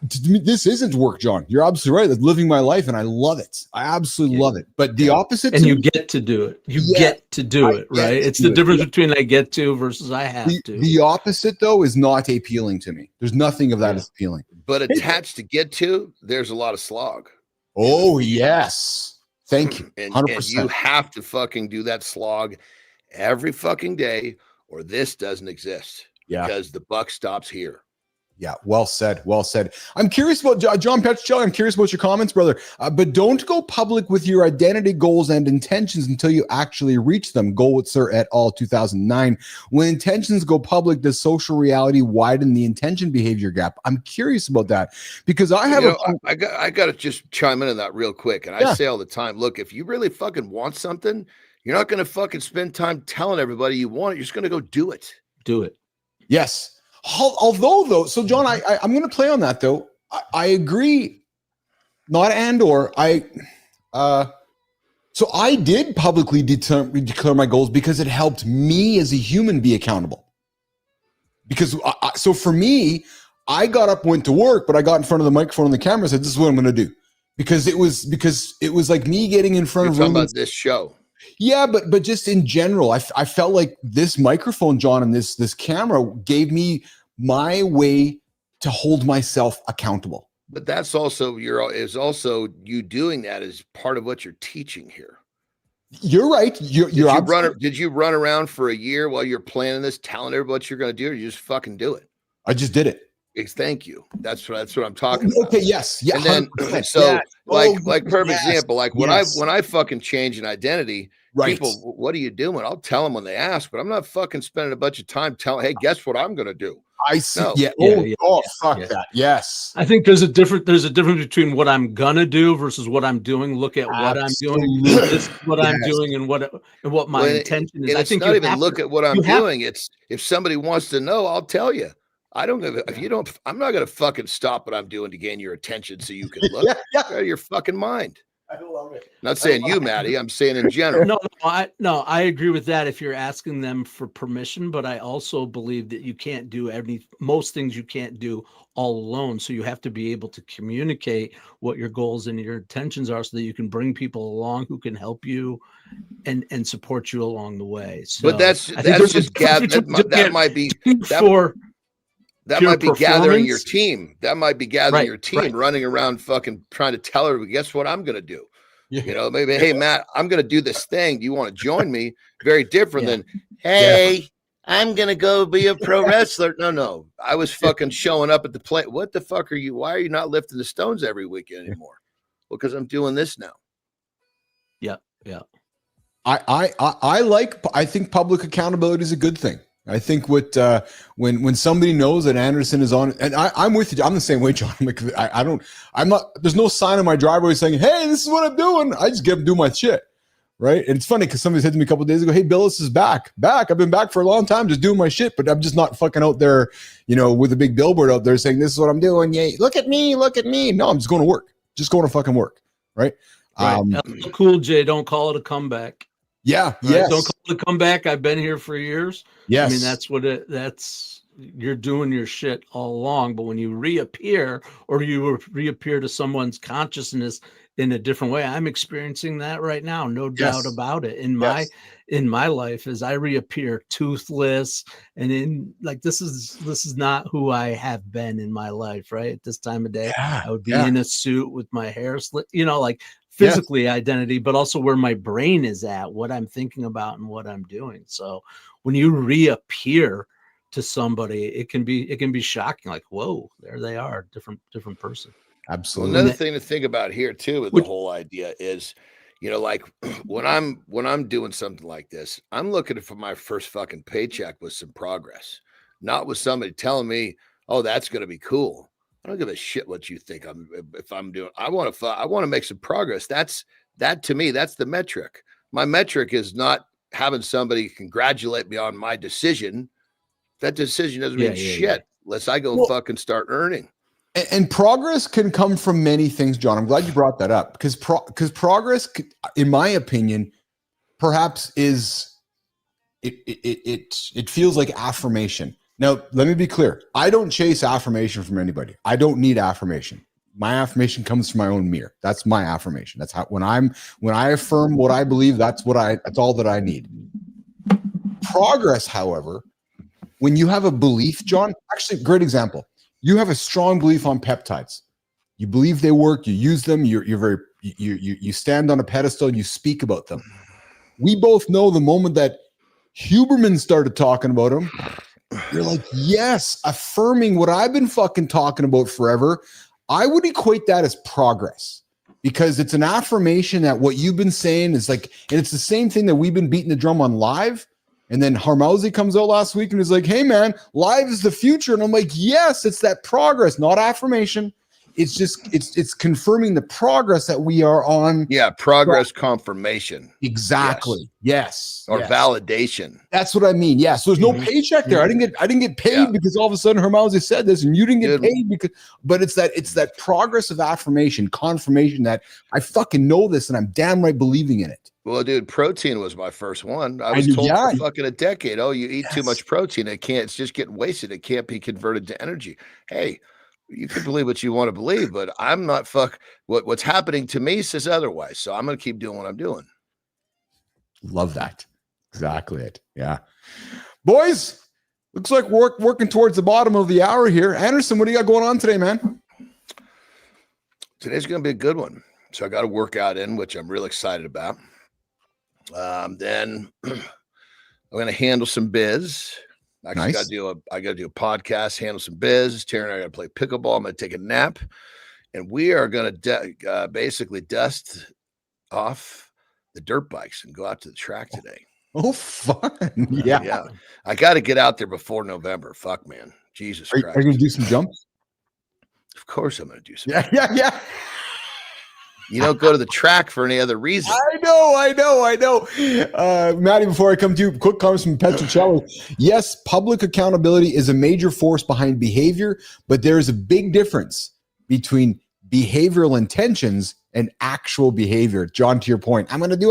to me, this isn't work, John. You're absolutely right. That's living my life, and I love it. I absolutely love it. But the opposite, and you get to do it. You get to do it, right? It's the difference between I get to versus I have to. The opposite, though, is not appealing to me. There's nothing of that is appealing. But attached to get to, there's a lot of slog. Oh yes, thank you. 100%. And you have to fucking do that slog every fucking day, or this doesn't exist. Yeah, because the buck stops here. Yeah, well said. Well said. I'm curious about John Petrocelli. I'm curious about your comments, brother. But don't go public with your identity, goals, and intentions until you actually reach them. Goldwitzer et al. 2009. When intentions go public, does social reality widen the intention behavior gap? I'm curious about that because I have I got to just chime in on that real quick. And I say all the time, look, if you really fucking want something, you're not going to fucking spend time telling everybody you want it. You're just going to go do it. Do it. Yes. Although, though, so John, I'm going to play on that, though. I agree. Not so I did publicly declare my goals because it helped me as a human be accountable. Because so for me, I got up, went to work, but I got in front of the microphone and the camera and said, this is what I'm going to do. Because it was like me getting in front of talking about this show. Yeah, but just in general, I felt like this microphone, John, and this camera gave me my way to hold myself accountable. But that's also you doing that as part of what you're teaching here. You're right. Did you run around for a year while you're planning this, telling everybody what you're going to do, or you just fucking do it? I just did it. Thank you. That's what I'm talking about. Okay. Yes. Yeah. And then so like perfect example, like when I fucking change an identity. Right. People, what are you doing? I'll tell them when they ask, but I'm not fucking spending a bunch of time telling, hey, guess what I'm going to do? I see. No. Fuck that. Yes. I think there's a difference between what I'm gonna do versus what I'm doing. Look at what I'm doing. This is what I'm doing and what my intention is. I think not even look at what I'm doing. It's if somebody wants to know, I'll tell you. I don't give if you don't. I'm not going to fucking stop what I'm doing to gain your attention so you can look out of your fucking mind. I love it. Not saying you, Maddie. I'm saying in general. I agree with that if you're asking them for permission, but I also believe that you can't do most things you can't do all alone. So you have to be able to communicate what your goals and your intentions are so that you can bring people along who can help you and support you along the way. So but that's just that might be gathering your team. That might be gathering your team, running around fucking trying to tell her, guess what I'm going to do? Yeah. You know, maybe, hey, Matt, I'm going to do this thing. Do you want to join me? Very different than, hey, I'm going to go be a pro wrestler. No. I was fucking showing up at the play. What the fuck are you? Why are you not lifting the stones every weekend anymore? Well, because I'm doing this now. Yeah. I think public accountability is a good thing. I think when somebody knows that Andersen is on, and I'm with you. I'm the same way, John. I'm like, I'm not. There's no sign on my driveway saying, "Hey, this is what I'm doing." I just get to do my shit, right? And it's funny because somebody said to me a couple of days ago, "Hey, Billis is back. I've been back for a long time, just doing my shit, but I'm just not fucking out there, with a big billboard out there saying this is what I'm doing. Yay, look at me. No, I'm just going to work. Just going to fucking work, right? Cool, Jay. Don't call it a comeback. Yeah. Right? Yes. Don't call it a comeback. I've been here for years. Yes. I mean, you're doing your shit all along, but when you reappear or you reappear to someone's consciousness in a different way, I'm experiencing that right now. No doubt about it. In my life, as I reappear toothless and in like, this is not who I have been in my life, right? At this time of day, I would be in a suit with my hair slit, like physically identity, but also where my brain is at, what I'm thinking about and what I'm doing. So when you reappear to somebody, it can be shocking. Like, whoa, there they are, different person. Absolutely. Well, another thing to think about here too with the whole idea is, like when I'm doing something like this, I'm looking for my first fucking paycheck with some progress, not with somebody telling me oh, that's going to be cool. I don't give a shit what you think if I'm doing. I want to make some progress. That to me, that's the metric. My metric is not having somebody congratulate me on my decision. That decision doesn't mean shit unless I go fucking start earning. And progress can come from many things, John. I'm glad you brought that up because progress, in my opinion, perhaps is it feels like affirmation. Now, let me be clear. I don't chase affirmation from anybody. I don't need affirmation. My affirmation comes from my own mirror. That's my affirmation. That's how when I affirm what I believe, that's all that I need. Progress, however, when you have a belief, John, actually, great example. You have a strong belief on peptides. You believe they work. You use them. You stand on a pedestal. You speak about them. We both know the moment that Huberman started talking about them, you're like, yes, affirming what I've been fucking talking about forever. I would equate that as progress because it's an affirmation that what you've been saying is like, and it's the same thing that we've been beating the drum on live. And then Harmauzi comes out last week and is like, hey man, live is the future. And I'm like, yes, it's that progress, not affirmation. It's just, it's confirming the progress that we are on. Yeah. Progress confirmation. Exactly. Yes. Or validation. That's what I mean. Yeah. So there's no paycheck there. I didn't get paid because all of a sudden Harmauzi said this and you didn't get paid because, but it's that progress of affirmation, confirmation that I fucking know this and I'm damn right believing in it. Well, dude, protein was my first one. I was told for fucking a decade, oh, you eat too much protein. It's just getting wasted. It can't be converted to energy. Hey, you can believe what you want to believe, but I'm not what's happening to me says otherwise. So I'm going to keep doing what I'm doing. Love that. Exactly it. Yeah. Boys, looks like we're working towards the bottom of the hour here. Andersen, what do you got going on today, man? Today's going to be a good one. So I got a workout in, which I'm really excited about. Then I'm going to handle some biz. Actually, I got to do a podcast, handle some biz. Terry and I got to play pickleball. I'm going to take a nap, and we are going to basically dust off the dirt bikes and go out to the track today. Oh, fun! Yeah. I got to get out there before November. Fuck, man, Jesus Christ! Are you going to do some jumps? Of course, I'm going to do some. Yeah. You don't go to the track for any other reason. I know. Maddie, before I come to you, quick comments from Petrocelli. Yes, public accountability is a major force behind behavior, but there is a big difference between behavioral intentions and actual behavior. John, to your point, I'm going to do.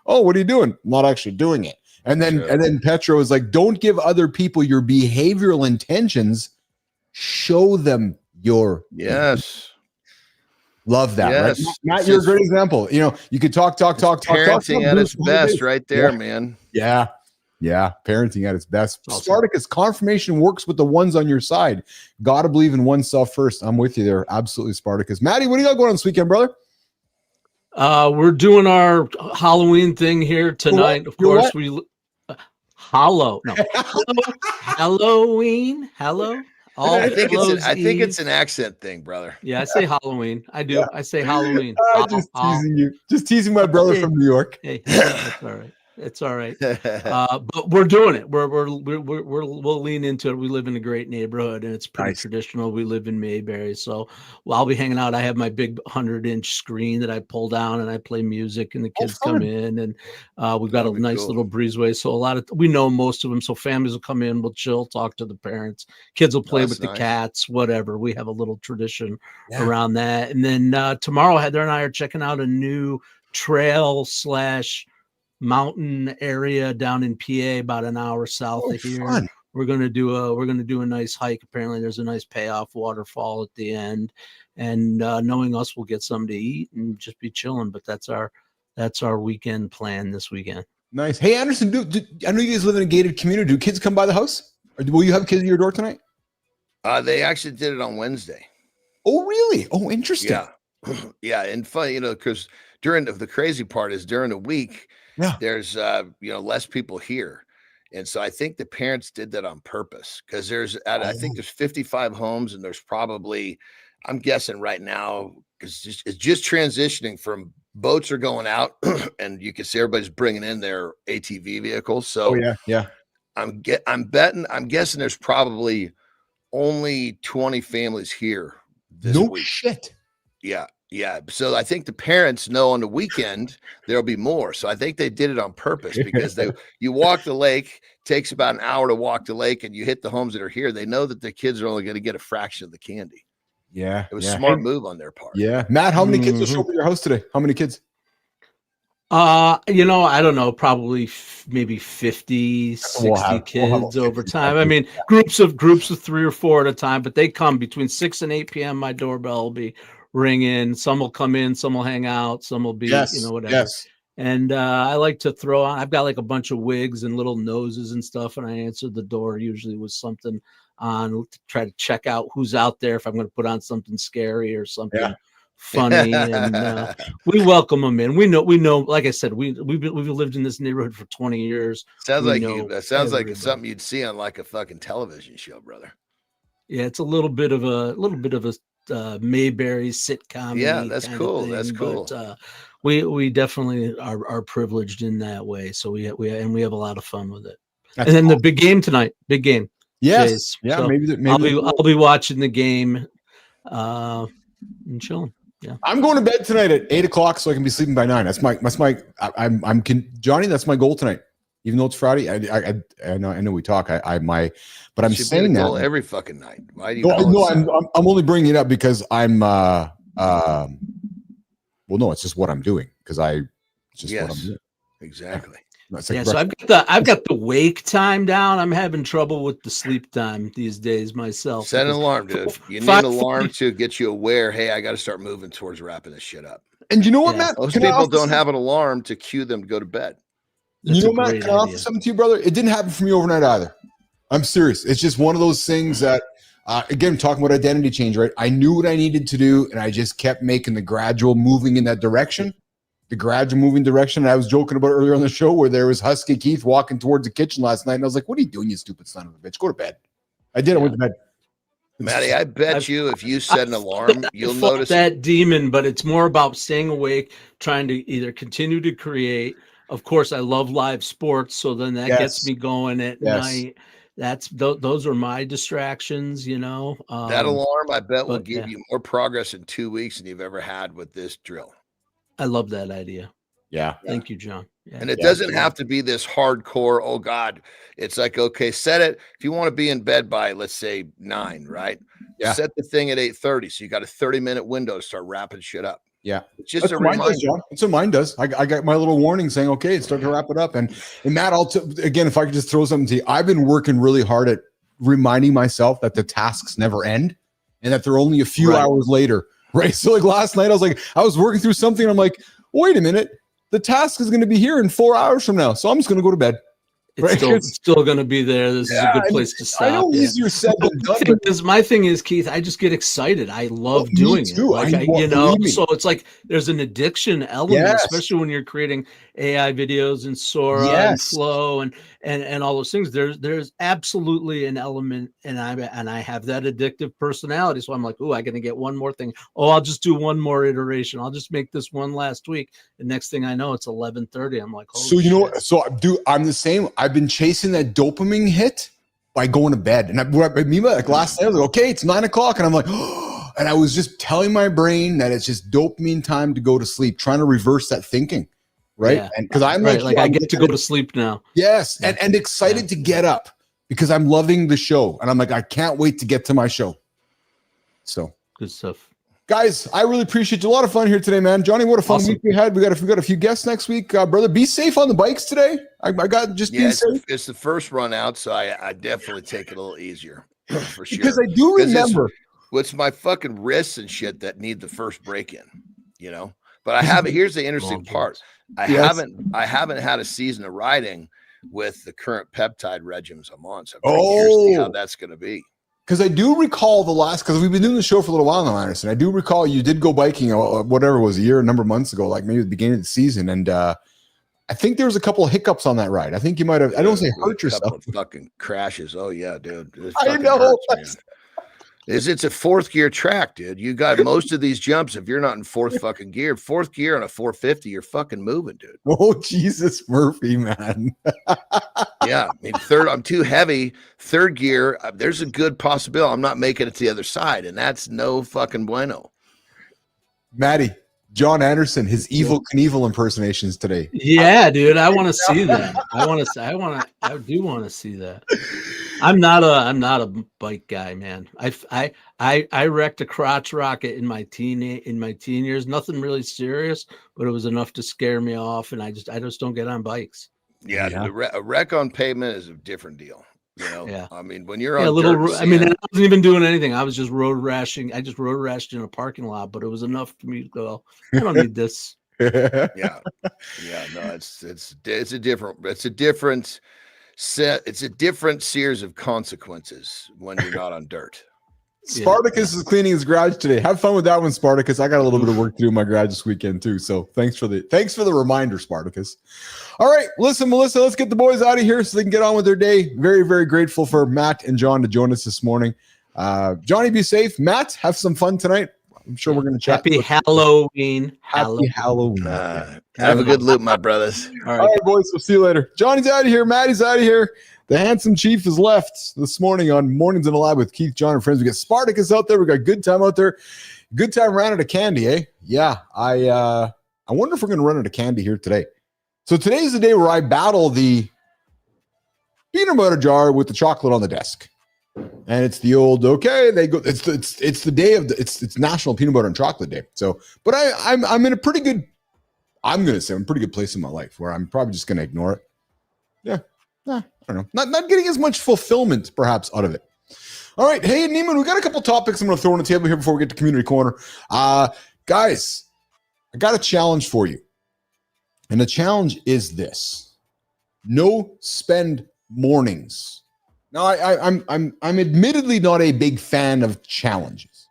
Oh, what are you doing? I'm not actually doing it. And then Petro is like, don't give other people your behavioral intentions. Show them your Love that. Yes. Right? Matt, you're a great example. You know, you could talk. Parenting at its best right there, man. Yeah. Parenting at its best. Awesome. Spartacus, confirmation works with the ones on your side. Got to believe in oneself first. I'm with you there. Absolutely, Spartacus. Maddie, what do you got going on this weekend, brother? We're doing our Halloween thing here tonight. Of course, Halloween. Hello. I think it's an accent thing, brother. Yeah, I say Halloween. I do. I say Halloween. Just teasing you. Just teasing my brother from New York. Hey, that's all right. It's all right. But we're doing it. We'll lean into it. We live in a great neighborhood and it's pretty traditional. We live in Mayberry. So I'll be hanging out. I have my big 100-inch screen that I pull down and I play music and the kids come in and we've got a nice little breezeway. So we know most of them. So families will come in, we'll chill, talk to the parents. Kids will play with the cats, whatever. We have a little tradition around that. And then tomorrow, Heather and I are checking out a new trail / mountain area down in PA, about an hour south of here. Fun. We're gonna do a nice hike. Apparently, there's a nice payoff waterfall at the end, and knowing us, we'll get something to eat and just be chilling. But that's our weekend plan this weekend. Nice. Hey, Andersen, I know you guys live in a gated community. Do kids come by the house, or will you have kids at your door tonight? They actually did it on Wednesday. Oh, really? Oh, interesting. Yeah, and funny, because during the crazy part is during the week. Yeah, there's less people here, and so I think the parents did that on purpose because I think there's 55 homes and there's probably, I'm guessing right now because it's just transitioning from boats are going out and you can see everybody's bringing in their ATV vehicles. So I'm guessing there's probably only 20 families here this week. Shit. Yeah. Yeah. So I think the parents know on the weekend there'll be more. So I think they did it on purpose because you walk the lake, takes about an hour to walk the lake, and you hit the homes that are here. They know that the kids are only going to get a fraction of the candy. Yeah. It was a smart move on their part. Yeah. Matt, how many kids will show up at your house today? How many kids? I don't know, probably maybe 50, 60 kids over time. I mean, groups of 3 or 4 at a time, but they come between 6 and 8 p.m. My doorbell will be ringing. Some will come in, some will hang out, some will be, whatever. Yes. And I like to throw on, I've got like a bunch of wigs and little noses and stuff. And I answer the door usually with something on to try to check out who's out there. If I'm going to put on something scary or something funny, and we welcome them in. We know. Like I said, we've lived in this neighborhood for 20 years. Sounds like something you'd see on like a fucking television show, brother. Yeah, it's a little bit of a Mayberry sitcom. Yeah, that's cool. That's cool. But, we definitely are privileged in that way. So we have a lot of fun with it. That's and then awesome. The big game tonight. Big game. Yes. Jays. Yeah. So maybe I'll be watching the game and chilling. Yeah. I'm going to bed tonight at 8:00 so I can be sleeping by 9. That's my Johnny. That's my goal tonight. Even though it's Friday, I know we talk. But I'm saying that every fucking night. Why do you? No, I'm only bringing it up because I'm. Well, no, it's just what I'm doing because what I'm doing. Exactly. Yeah, so I've got the wake time down. I'm having trouble with the sleep time these days myself. Set an alarm, dude. You need an alarm to get you aware. Hey, I got to start moving towards wrapping this shit up. And you know what, Matt? Most people don't have an alarm to cue them to go to bed. You know, Matt, can I offer something to you, brother? It didn't happen for me overnight either. I'm serious. It's just one of those things that, again, talking about identity change, right? I knew what I needed to do, and I just kept making the gradual moving in that direction. And I was joking about earlier on the show where there was Husky Keith walking towards the kitchen last night, and I was like, what are you doing, you stupid son of a bitch? Go to bed. I did. I went to bed. Matty, I bet you if you set an alarm, you'll notice that demon, but it's more about staying awake, trying to either continue to create. Of course, I love live sports, so then that gets me going at night. Those are my distractions, that alarm, I bet, will give you more progress in 2 weeks than you've ever had with this drill. I love that idea. Yeah. Thank you, John. Yeah. And it doesn't have to be this hardcore, oh God. It's like, okay, set it. If you want to be in bed by, let's say 9, right? Yeah. Set the thing at 8:30. So you got a 30-minute window to start wrapping shit up. Yeah. It's just a reminder. That's what mine does. I got my little warning saying, okay, it's starting to wrap it up. And Matt, again, if I could just throw something to you, I've been working really hard at reminding myself that the tasks never end and that they're only a few hours later. Right. So like last night, I was working through something. And I'm like, wait a minute. The task is going to be here in 4 hours from now. So I'm just going to go to bed. It's still going to be there. This is a good place to stop. I know easier said than done. My thing is, Keith, I just get excited. I love doing it. So it's like there's an addiction element, especially when you're creating AI videos and Sora and Flow and all those things. There's absolutely an element, and I have that addictive personality. So I'm like, I got to get one more thing. I'll just do one more iteration. I'll just make this one last week. The next thing I know, it's 11:30. I'm like, I'm the same. I've been chasing that dopamine hit by going to bed. And like last night, I was like, okay, it's 9:00. And I'm like, and I was just telling my brain that it's just dopamine time to go to sleep, trying to reverse that thinking. Right. Yeah. And because I'm I get to go to sleep now. Yes. Yeah. And excited to get up because I'm loving the show. And I'm like, I can't wait to get to my show. So good stuff. Guys, I really appreciate you. A lot of fun here today, man. Johnny, what a fun week we had. We got a few guests next week. Brother, be safe on the bikes today. I got just be safe. It's the first run out, so I definitely take it a little easier for sure. Because I do remember it's my fucking wrists and shit that need the first break in, But I haven't. Here's the interesting part. I haven't had a season of riding with the current peptide regimes I'm on. So I'm curious to see how that's going to be. Because I do recall because we've been doing the show for a little while now, Andersen. I do recall you did go biking, whatever it was, a number of months ago, like maybe at the beginning of the season. And I think there was a couple of hiccups on that ride. I think you might have, I don't say hurt yourself. Fucking crashes. Oh, yeah, dude. I know. It's a fourth gear track, dude. You got most of these jumps. If you're not in fourth gear on a 450, you're fucking moving, dude. Oh, Jesus, Murphy, man. Yeah, I mean, I'm too heavy. Third gear, there's a good possibility I'm not making it to the other side, and that's no fucking bueno. Maddie, John Andersen, his Evil Knievel impersonations today. Yeah, dude, I want to see that. I do want to see that. I'm not a bike guy, man. I wrecked a crotch rocket in my teen years. Nothing really serious, but it was enough to scare me off, and I just don't get on bikes. Yeah. A wreck on pavement is a different deal. You know, yeah. I mean, when you're on I sand, wasn't even doing anything. I was just road rashing. I just road rashed in a parking lot, but it was enough for me to go, I don't need this. Yeah. No, it's a different series of consequences when you're not on dirt. Spartacus is cleaning his garage today. Have fun with that one, Spartacus. I got a little bit of work to do in my garage this weekend too. So thanks for the reminder, Spartacus. All right, listen, Melissa, let's get the boys out of here so they can get on with their day. Very, very grateful for Matt and John to join us this morning. Johnny, be safe. Matt, have some fun tonight. I'm sure we're going to chat. Happy Halloween. Happy Halloween. Have a good loop, my brothers. All right, boys. We'll see you later. Johnny's out of here. Maddie's out of here. The handsome chief is left this morning on Mornings in the Lab with Keith, John, and friends. We got Spartacus out there. We got Good Time out there. Good Time ran out of candy, eh? Yeah. I wonder if we're going to run out of candy here today. So today's the day where I battle the peanut butter jar with the chocolate on the desk. And it's the old, okay, they go, it's the day of it's National Peanut Butter and Chocolate Day. So, but I'm in a pretty good, I'm going to say I'm in a pretty good place in my life where I'm probably just going to ignore it. Yeah. I don't know. Not getting as much fulfillment perhaps out of it. All right. Hey, Neiman, we got a couple topics I'm going to throw on the table here before we get to Community Corner. Guys, I got a challenge for you. And the challenge is this: no spend mornings. Now, I'm admittedly not a big fan of challenges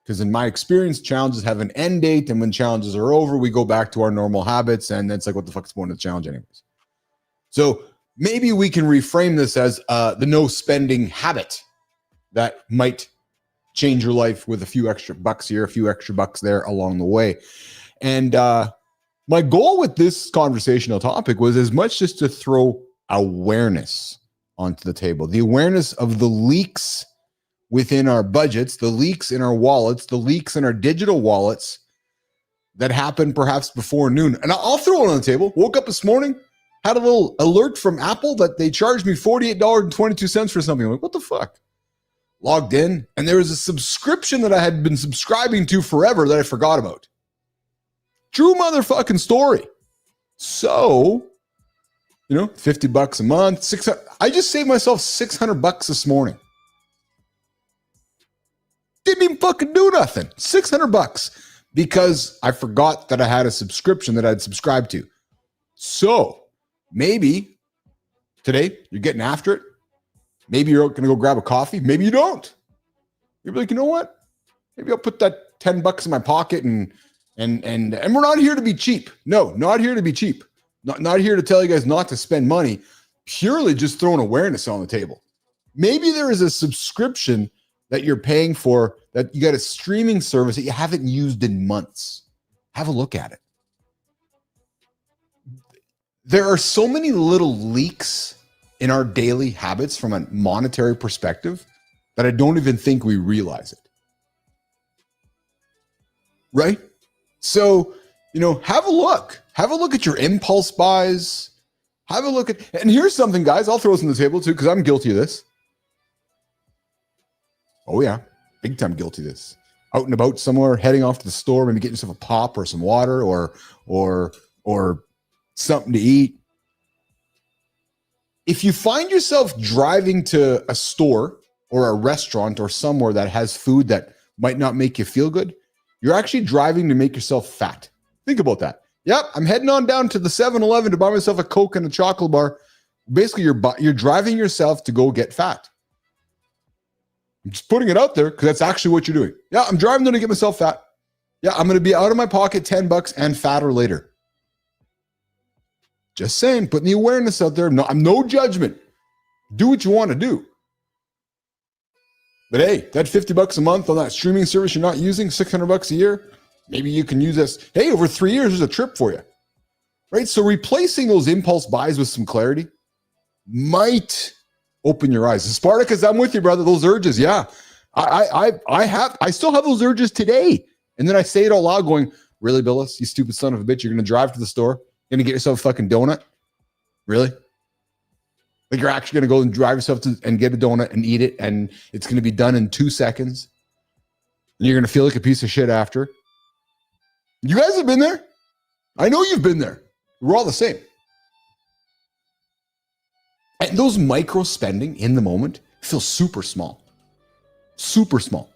because in my experience, challenges have an end date, and when challenges are over, we go back to our normal habits, and it's like, what the fuck's the point of the challenge anyways? So maybe we can reframe this as the no spending habit that might change your life with a few extra bucks here, a few extra bucks there along the way. And my goal with this conversational topic was as much just to throw awareness onto the table, the awareness of the leaks within our budgets, the leaks in our wallets, the leaks in our digital wallets that happened perhaps before noon. And I'll throw it on the table. Woke up this morning, had a little alert from Apple that they charged me $48.22 for something. I'm like, what the fuck? Logged in, and there was a subscription that I had been subscribing to forever that I forgot about. True motherfucking story. So, $50 a month, $600. I just saved myself $600 this morning. Didn't even fucking do nothing. $600 because I forgot that I had a subscription that I'd subscribed to. So maybe today you're getting after it. Maybe you're going to go grab a coffee. Maybe you don't. You're like, you know what? Maybe I'll put that $10 in my pocket and we're not here to be cheap. No, not here to be cheap. Not here to tell you guys not to spend money. Purely just throwing awareness on the table. Maybe there is a subscription that you're paying for, that you got a streaming service that you haven't used in months. Have a look at it. There are so many little leaks in our daily habits from a monetary perspective that I don't even think we realize it. Right? So, have a look. Have a look at your impulse buys. Have a look at, and here's something, guys, I'll throw this on the table too, because I'm guilty of this. Oh yeah, big time guilty of this. Out and about somewhere, heading off to the store, maybe getting yourself a pop or some water or something to eat. If you find yourself driving to a store or a restaurant or somewhere that has food that might not make you feel good, you're actually driving to make yourself fat. Think about that. Yep, I'm heading on down to the 7-Eleven to buy myself a Coke and a chocolate bar. Basically, you're driving yourself to go get fat. I'm just putting it out there because that's actually what you're doing. Yeah, I'm driving there to get myself fat. Yeah, I'm going to be out of my pocket $10 and fatter later. Just saying, putting the awareness out there. No, I'm no judgment. Do what you want to do. But hey, that $50 a month on that streaming service you're not using, $600 a year, maybe you can use this. Hey, over 3 years, there's a trip for you. Right? So replacing those impulse buys with some clarity might open your eyes. Spartacus, I'm with you, brother. Those urges, yeah. I still have those urges today. And then I say it out loud going, really, Billis, you stupid son of a bitch, you're going to drive to the store, going to get yourself a fucking donut? Really? Like you're actually going to go and drive yourself and get a donut and eat it, and it's going to be done in 2 seconds. And you're going to feel like a piece of shit after. You guys have been there. I know you've been there. We're all the same. And those micro spending in the moment feel super small. Super small.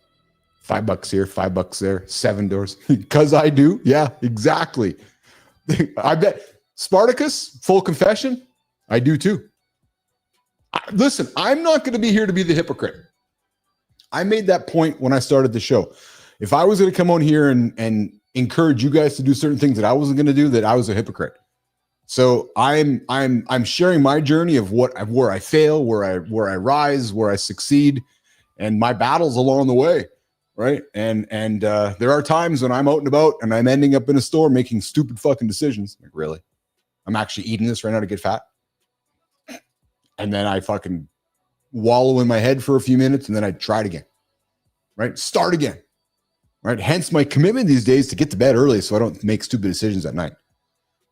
$5 here, $5 there, $7. Because I do. Yeah, exactly. I bet. Spartacus, full confession, I do too. Listen, I'm not going to be here to be the hypocrite. I made that point when I started the show. If I was going to come on here and encourage you guys to do certain things that I wasn't going to do, that I was a hypocrite. So I'm sharing my journey of where I fail, where I rise, where I succeed, and my battles along the way, right? And there are times when I'm out and about and I'm ending up in a store making stupid fucking decisions. Like, really? I'm actually eating this right now to get fat? And then I fucking wallow in my head for a few minutes, and then I try it again, right? Start again, right? Hence my commitment these days to get to bed early so I don't make stupid decisions at night.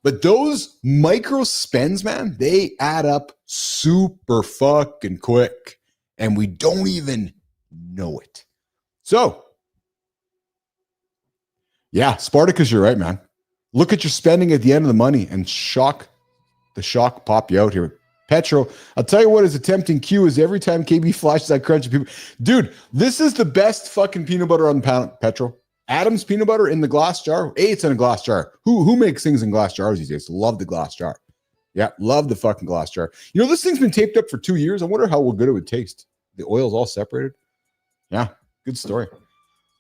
But those micro spends, man, they add up super fucking quick, and we don't even know it. So, yeah, Spartacus, you're right, man. Look at your spending at the end of the money and the shock pop you out here. Petro, I'll tell you what is a tempting cue is every time KB flashes that crunch, people, dude, this is the best fucking peanut butter on the planet, Petro. Adam's peanut butter in the glass jar. Hey, it's in a glass jar. Who makes things in glass jars these days? Love the glass jar. Yeah, love the fucking glass jar. You know, this thing's been taped up for 2 years. I wonder how good it would taste. The oil's all separated. Yeah, good story.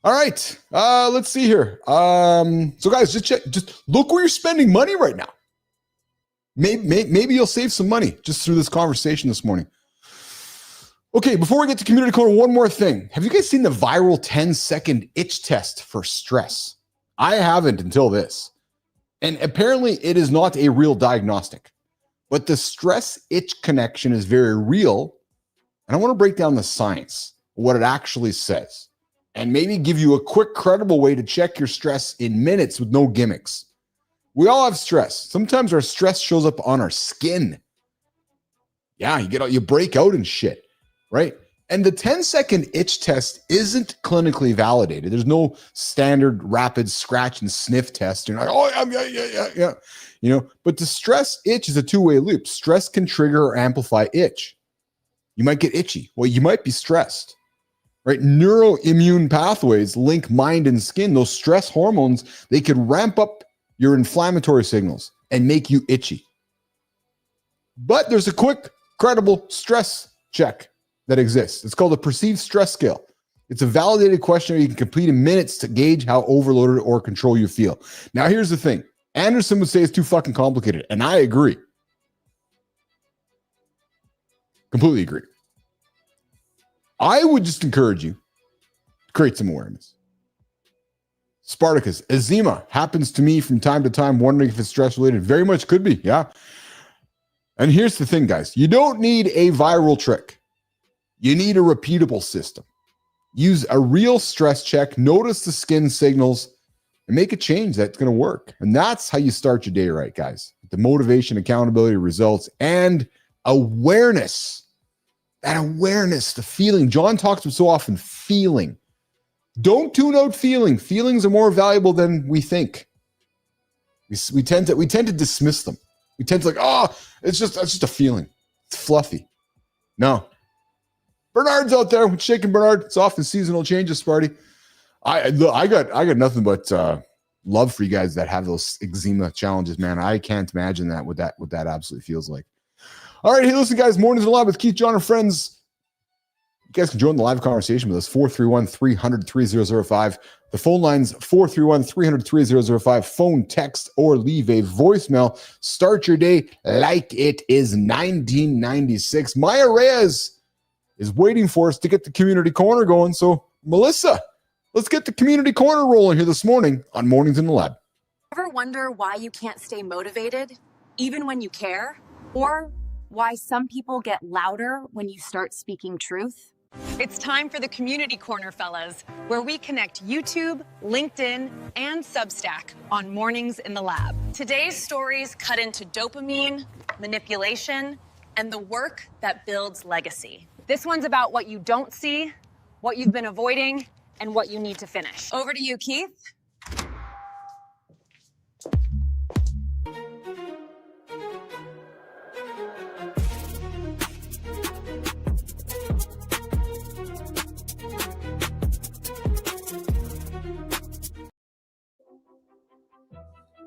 All right, let's see here. So guys, just look where you're spending money right now. Maybe you'll save some money just through this conversation this morning. Okay, before we get to Community Corner, one more thing. Have you guys seen the viral 10-second itch test for stress? I haven't until this. And apparently it is not a real diagnostic. But the stress-itch connection is very real. And I want to break down the science, what it actually says, and maybe give you a quick, credible way to check your stress in minutes with no gimmicks. We all have stress. Sometimes our stress shows up on our skin. Yeah, you break out and shit, right? And the 10-second itch test isn't clinically validated. There's no standard rapid scratch and sniff test. You're like, oh, yeah. You know, but the stress itch is a two-way loop. Stress can trigger or amplify itch. You might get itchy. Well, you might be stressed, right? Neuroimmune pathways link mind and skin. Those stress hormones, they can ramp up your inflammatory signals and make you itchy. But there's a quick, credible stress check that exists. It's called a perceived stress scale. It's a validated questionnaire you can complete in minutes to gauge how overloaded or control you feel. Now, here's the thing. Andersen would say it's too fucking complicated, and I agree. Completely agree. I would just encourage you to create some awareness. Spartacus, eczema happens to me from time to time, wondering if it's stress related. Very much could be, yeah. And here's the thing, guys. You don't need a viral trick. You need a repeatable system. Use a real stress check, notice the skin signals, and make a change that's going to work. And that's how you start your day right, guys. The motivation, accountability, results, and awareness. That awareness, the feeling. John talks about so often, feeling. Don't tune out feeling. Feelings are more valuable than we think. We tend to dismiss them. We tend to that's just a feeling. It's fluffy. No. Bernard's out there with shaking Bernard. It's often seasonal changes, Sparty. I got nothing but love for you guys that have those eczema challenges, man. I can't imagine what that absolutely feels like. All right, hey, listen, guys. Mornings Alive with Keith, John, and friends. You guys can join the live conversation with us, 431-300-3005. The phone line's 431-300-3005. Phone, text, or leave a voicemail. Start your day like it is 1996. Maya Reyes is waiting for us to get the community corner going. So, Melissa, let's get the community corner rolling here this morning on Mornings in the Lab. Ever wonder why you can't stay motivated, even when you care? Or why some people get louder when you start speaking truth? It's time for the Community Corner, fellas, where we connect YouTube, LinkedIn, and Substack on Mornings in the Lab. Today's stories cut into dopamine, manipulation, and the work that builds legacy. This one's about what you don't see, what you've been avoiding, and what you need to finish. Over to you, Keith.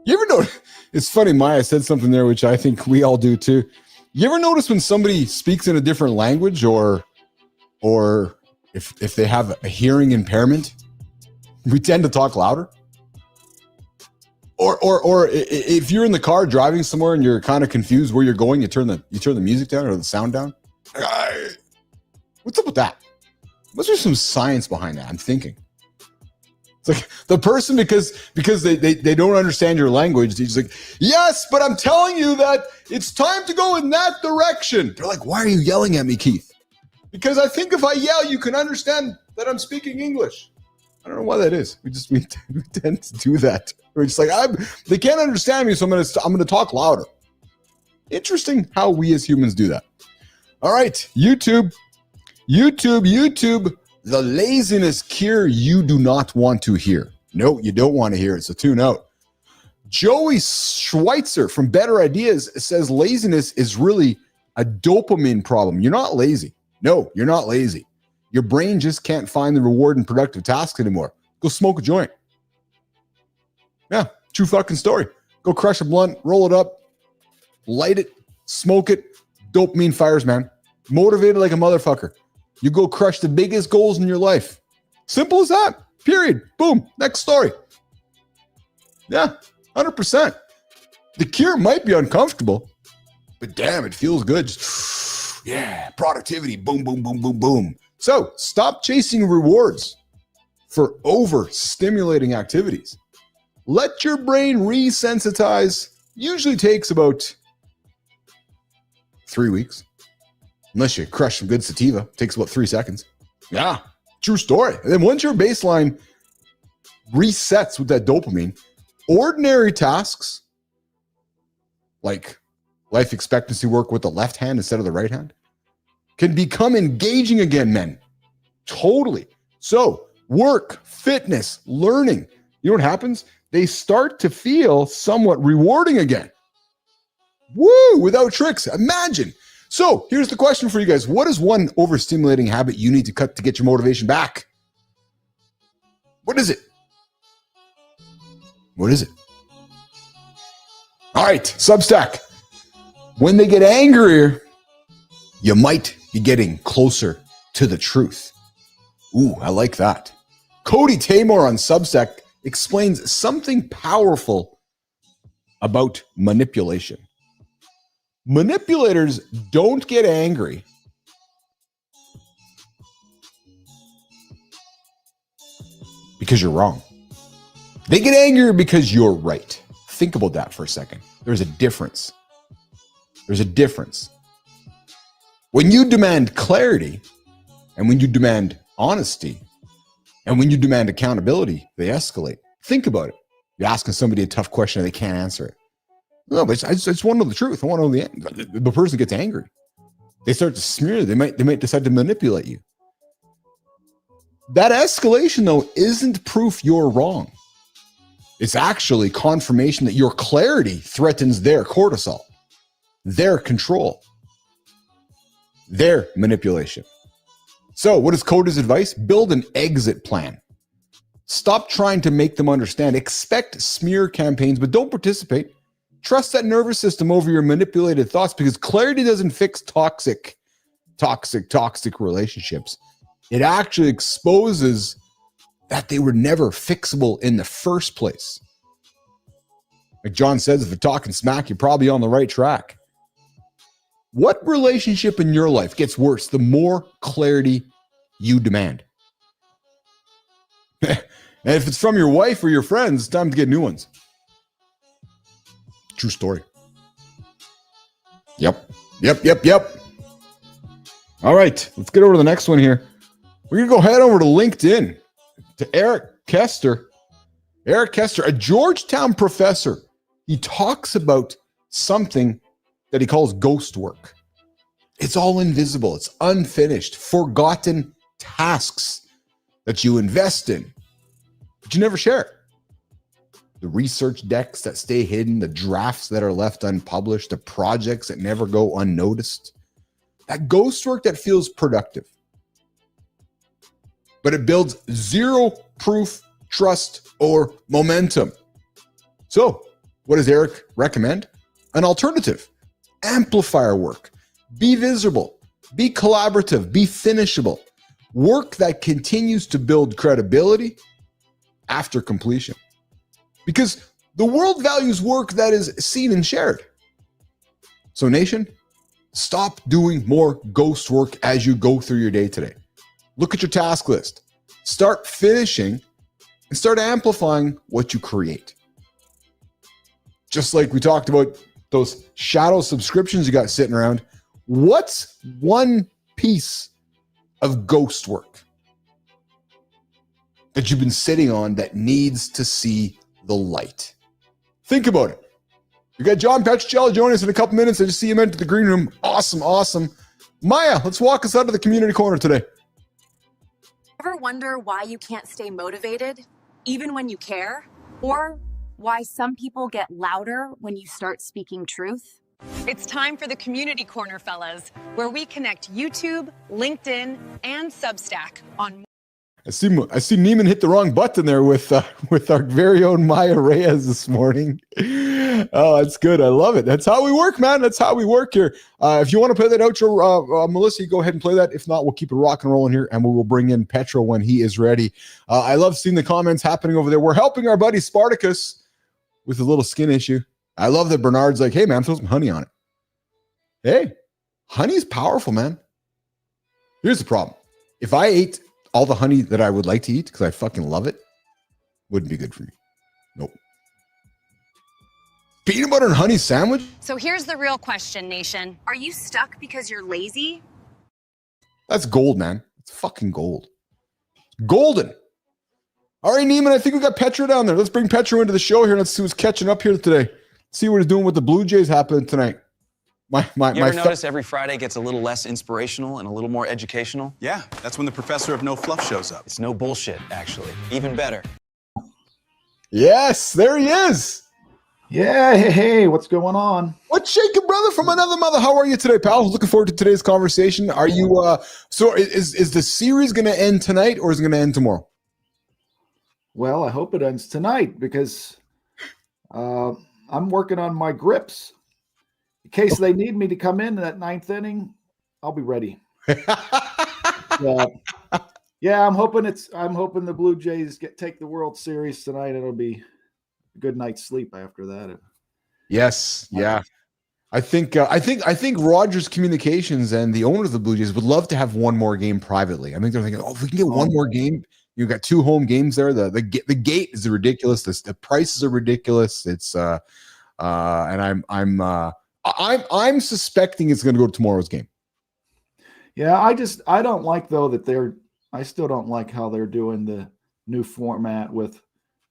You ever know? It's funny, Maya said something there, which I think we all do too. You ever notice when somebody speaks in a different language, or if they have a hearing impairment, we tend to talk louder? Or if you're in the car driving somewhere and you're kind of confused where you're going, you turn the music down or the sound down. What's up with that? Must be some science behind that. I'm thinking. It's like the person, because they don't understand your language, he's like, yes, but I'm telling you that it's time to go in that direction. They're like, why are you yelling at me, Keith? Because I think if I yell, you can understand that I'm speaking English. I don't know why that is. We tend to do that. We're just like, they can't understand me, so I'm gonna talk louder. Interesting how we as humans do that. All right, YouTube. The laziness cure you do not want to hear. No, you don't want to hear it, so tune out. Joey Schweitzer from Better Ideas says laziness is really a dopamine problem. You're not lazy. No, you're not lazy. Your brain just can't find the reward in productive tasks anymore. Go smoke a joint. Yeah, true fucking story. Go crush a blunt, roll it up, light it, smoke it. Dopamine fires, man. Motivated like a motherfucker. You go crush the biggest goals in your life. Simple as that. Period. Boom. Next story. Yeah, 100%. The cure might be uncomfortable, but damn, it feels good. Just, yeah, productivity. Boom, boom, boom, boom, boom. So stop chasing rewards for overstimulating activities. Let your brain resensitize. Usually takes about 3 weeks. Unless you crush some good sativa. Takes about 3 seconds. Yeah, true story. And then once your baseline resets with that dopamine, ordinary tasks like life expectancy work with the left hand instead of the right hand can become engaging again, men. Totally. So work, fitness, learning. You know what happens? They start to feel somewhat rewarding again. Woo, without tricks. Imagine. So here's the question for you guys. What is one overstimulating habit you need to cut to get your motivation back? What is it? What is it? All right, Substack. When they get angrier, you might be getting closer to the truth. Ooh, I like that. Cody Tamor on Substack explains something powerful about manipulation. Manipulators don't get angry because you're wrong. They get angry because you're right. Think about that for a second. There's a difference. There's a difference. When you demand clarity, and when you demand honesty, and when you demand accountability, they escalate. Think about it. You're asking somebody a tough question and they can't answer it. No, but I just want to know the truth. I want to know the end. The person gets angry. They start to smear. They might decide to manipulate you. That escalation, though, isn't proof you're wrong. It's actually confirmation that your clarity threatens their cortisol, their control, their manipulation. So what is Coda's advice? Build an exit plan. Stop trying to make them understand. Expect smear campaigns, but don't participate. Trust that nervous system over your manipulated thoughts, because clarity doesn't fix toxic relationships. It actually exposes that they were never fixable in the first place. Like John says, if you're talking smack, you're probably on the right track. What relationship in your life gets worse the more clarity you demand? And if it's from your wife or your friends, it's time to get new ones. True story. Yep. All right, let's get over to the next one here. We're going to go head over to LinkedIn to Eric Kester. Eric Kester, a Georgetown professor. He talks about something that he calls ghost work. It's all invisible. It's unfinished, forgotten tasks that you invest in, but you never share. The research decks that stay hidden, the drafts that are left unpublished, the projects that never go unnoticed. That ghost work that feels productive, but it builds zero proof, trust, or momentum. So, what does Eric recommend? An alternative. Amplifier work. Be visible. Be collaborative. Be finishable. Work that continues to build credibility after completion. Because the world values work that is seen and shared. So, nation, stop doing more ghost work as you go through your day today. Look at your task list. Start finishing and start amplifying what you create. Just like we talked about those shadow subscriptions you got sitting around, what's one piece of ghost work that you've been sitting on that needs to see the light? Think about it. We got John Petrocelli joining us in a couple minutes. I just see him enter the green room. Awesome. Maya, let's walk us out of the community corner today. Ever wonder why you can't stay motivated, even when you care? Or why some people get louder when you start speaking truth? It's time for the Community Corner, fellas, where we connect YouTube, LinkedIn, and Substack on. I see Neiman hit the wrong button there with our very own Maya Reyes this morning. Oh, that's good. I love it. That's how we work, man. That's how we work here. If you want to play that outro, Melissa, you go ahead and play that. If not, we'll keep it rock and rolling here, and we will bring in Petro when he is ready. I love seeing the comments happening over there. We're helping our buddy Spartacus with a little skin issue. I love that Bernard's like, hey, man, throw some honey on it. Hey, honey's powerful, man. Here's the problem. If I ate all the honey that I would like to eat because I fucking love it, wouldn't be good for me. Nope. Peanut butter and honey sandwich? So here's the real question, nation. Are you stuck because you're lazy? That's gold, man. It's fucking gold. Golden. All right, Neiman, I think we got Petro down there. Let's bring Petro into the show here. Let's see what's catching up here today. See what he's doing with the Blue Jays happening tonight. You ever notice every Friday gets a little less inspirational and a little more educational? Yeah, that's when the professor of no fluff shows up. It's no bullshit, actually. Even better. Yes, there he is. Yeah, hey, what's going on? What's shaking, brother, from another mother? How are you today, pal? Looking forward to today's conversation. Are you, so is the series going to end tonight or is it going to end tomorrow? Well, I hope it ends tonight because I'm working on my grips. In case they need me to come in that ninth inning, I'll be ready. Yeah, I'm hoping the Blue Jays take the World Series tonight. It'll be a good night's sleep after that. Yes, yeah. I think Rogers Communications and the owner of the Blue Jays would love to have one more game privately. I think they're thinking, if we can get one more game, you've got 2 home games there. The gate is ridiculous. The prices are ridiculous. It's and I'm suspecting it's going to go to tomorrow's game. Yeah, I don't like though that I still don't like how they're doing the new format with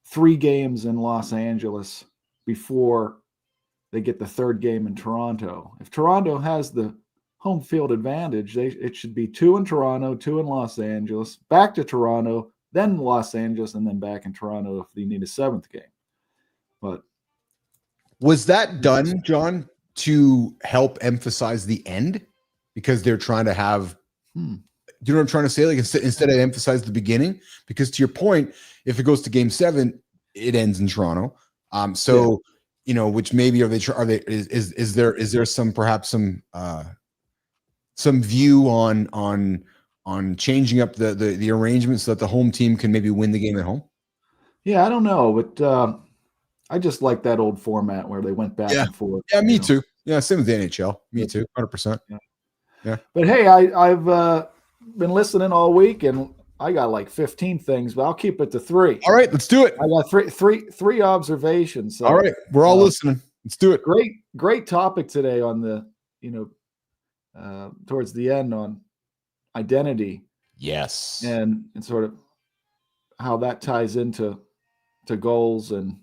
3 games in Los Angeles before they get the 3rd game in Toronto. If Toronto has the home field advantage, it should be 2 in Toronto, 2 in Los Angeles, back to Toronto, then Los Angeles, and then back in Toronto if they need a 7th game. But was that done, John, to help emphasize the end? Because they're trying to have, do you know what I'm trying to say? Like instead of emphasize the beginning, because to your point, if it goes to game 7, it ends in Toronto. You know, which maybe is there some perhaps some view on changing up the arrangements so that the home team can maybe win the game at home? Yeah, I don't know, but I just like that old format where they went back and forth. Yeah, me too. Yeah, same with the NHL. Me too, 100%. Yeah. But hey, I've been listening all week, and I got like 15 things, but I'll keep it to 3. All right, let's do it. I got three observations. So, all right, we're all listening. Let's do it. Great topic today on the, towards the end on identity. Yes. And sort of how that ties into goals and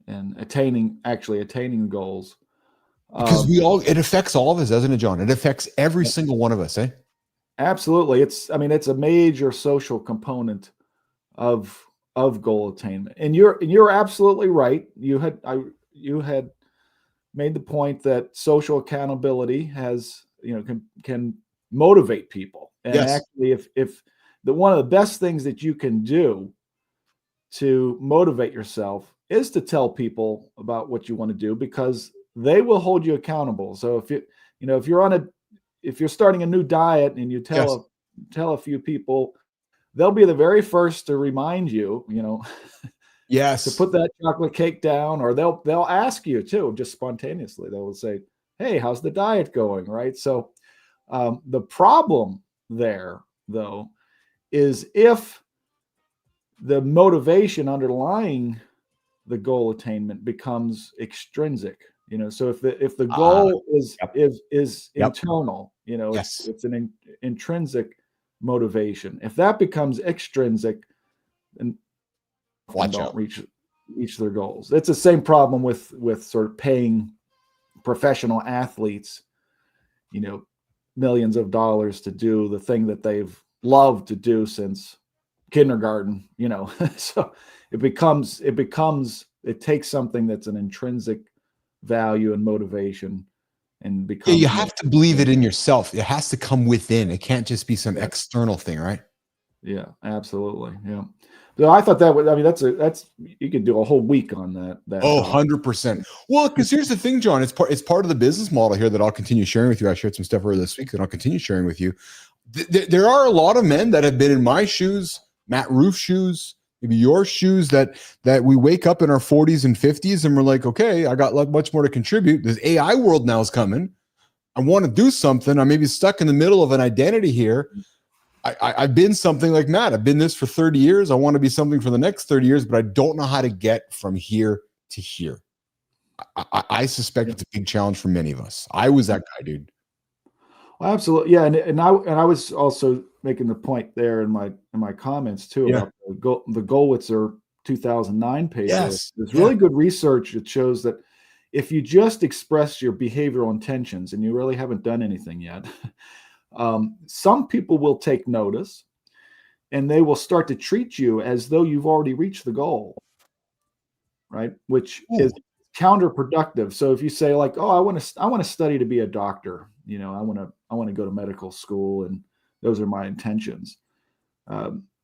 attaining the goals. Because it affects all of us, doesn't it, John? It affects every single one of us, eh? Absolutely. It's a major social component of goal attainment. And you're absolutely right. You had made the point that social accountability has, can motivate people. And actually, if one of the best things that you can do to motivate yourself is to tell people about what you want to do, because they will hold you accountable. So if you're starting a new diet and you tell a few people, they'll be the very first to remind you, yes, to put that chocolate cake down, or they'll ask you too, just spontaneously. They'll say, "Hey, how's the diet going?" Right. So the problem there, though, is if the motivation underlying the goal attainment becomes extrinsic. So if the goal is internal, it's an intrinsic motivation. If that becomes extrinsic, then don't reach their goals. It's the same problem with sort of paying professional athletes, millions of dollars to do the thing that they've loved to do since kindergarten. So it takes something that's an intrinsic value and motivation and become. You have to believe it in yourself. It has to come within. It can't just be some external thing, right? Yeah, absolutely. Yeah. So I thought that's you could do a whole week on that. 100%. Well, because here's the thing, John, it's part of the business model here that I'll continue sharing with you. I shared some stuff earlier this week that I'll continue sharing with you. There are a lot of men that have been in my shoes, Matt Rouff shoes, maybe your shoes, that we wake up in our 40s and 50s and we're like, okay, I got much more to contribute. This AI world now is coming. I want to do something. I'm maybe stuck in the middle of an identity here. I've been something like Matt. I've been this for 30 years. I want to be something for the next 30 years, but I don't know how to get from here to here. I suspect it's a big challenge for many of us. I was that guy, dude. Well, absolutely. Yeah. And I was also making the point there in my comments too, about the Gollwitzer 2009 paper. Yes. There's really good research that shows that if you just express your behavioral intentions and you really haven't done anything yet, some people will take notice and they will start to treat you as though you've already reached the goal, right? Which is counterproductive. So if you say like, "Oh, I want to study to be a doctor," I want to go to medical school, and those are my intentions.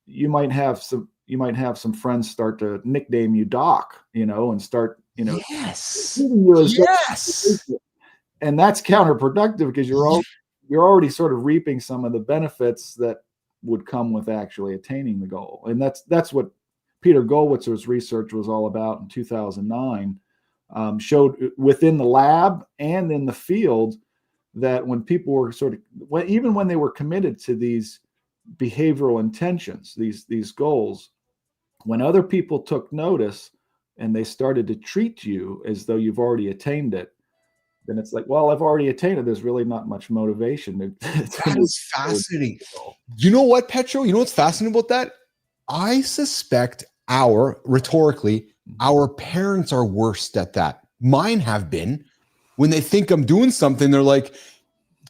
You might have some friends start to nickname you Doc, and start, yes, and that's counterproductive because you're already sort of reaping some of the benefits that would come with actually attaining the goal. And that's what Peter Gollwitzer's research was all about in 2009. Showed within the lab and in the field that when people were even when they were committed to these behavioral intentions, these goals, when other people took notice and they started to treat you as though you've already attained it, then it's like, well, I've already attained it. There's really not much motivation. That is fascinating. You know what, Petro? You know what's fascinating about that? I suspect rhetorically, our parents are worst at that. Mine have been. When they think I'm doing something, they're like,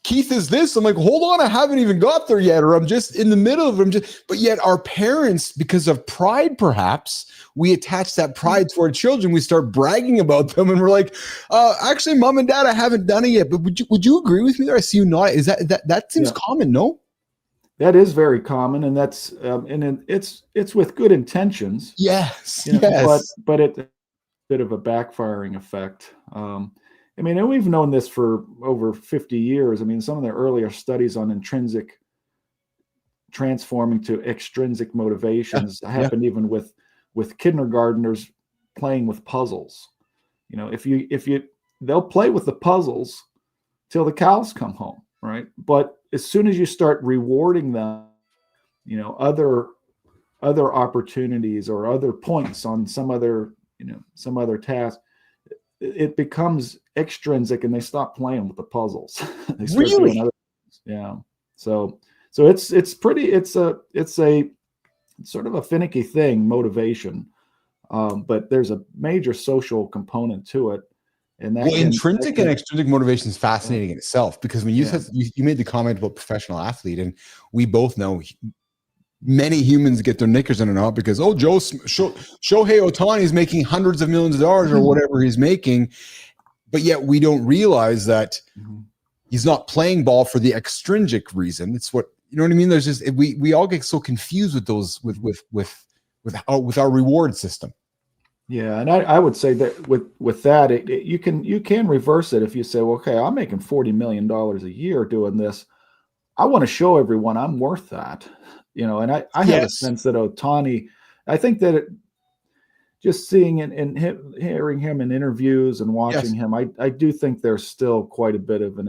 "Keith is this." I'm like, "Hold on, I haven't even got there yet," or "I'm just in the middle of them." But yet our parents, because of pride, perhaps, we attach that pride to our children. We start bragging about them, and we're like, "Actually, Mom and Dad, I haven't done it yet." But would you agree with me there? I see you not. Is that seems common? No, that is very common, and that's and it's with good intentions. Yes, but it's a bit of a backfiring effect. And we've known this for over 50 years. Some of the earlier studies on intrinsic transforming to extrinsic motivations happened even with kindergartners playing with puzzles. If they'll play with the puzzles till the cows come home, right? But as soon as you start rewarding them, other opportunities or other points on some other task, it becomes extrinsic, and they stop playing with the puzzles. They start doing other things. Yeah. So it's a sort of a finicky thing, motivation, but there's a major social component to it. And that intrinsic and extrinsic motivation is fascinating in itself, because when you said you made the comment about professional athlete, and we both know many humans get their knickers in a knot because Shohei Ohtani is making hundreds of millions of dollars or whatever he's making, but yet we don't realize that he's not playing ball for the extrinsic reason. It's what, you know what I mean? There's just we all get so confused with those with our reward system. Yeah, and I would say that with that, you can reverse it if you say, well, okay, I'm making $40 million a year doing this. I want to show everyone I'm worth that, and I have a sense that Ohtani, I think that just seeing and hearing him in interviews and watching him, I do think there's still quite a bit of an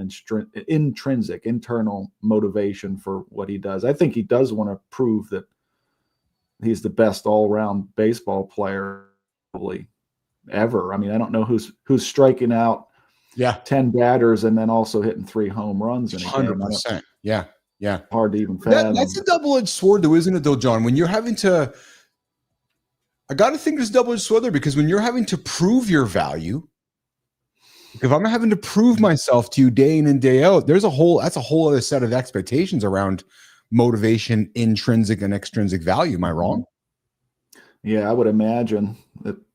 intrinsic, internal motivation for what he does. I think he does want to prove that he's the best all-around baseball player probably ever. I mean, I don't know who's striking out 10 batters and then also hitting 3 home runs in a game. 100%. Yeah. Hard to even fathom. That's a double-edged sword, though, isn't it, though, John? When you're having to, I got to think there's a double-edged sword there, because when you're having to prove your value, if I'm having to prove myself to you day in and day out, that's a whole other set of expectations around motivation, intrinsic and extrinsic value. Am I wrong? Yeah, I would imagine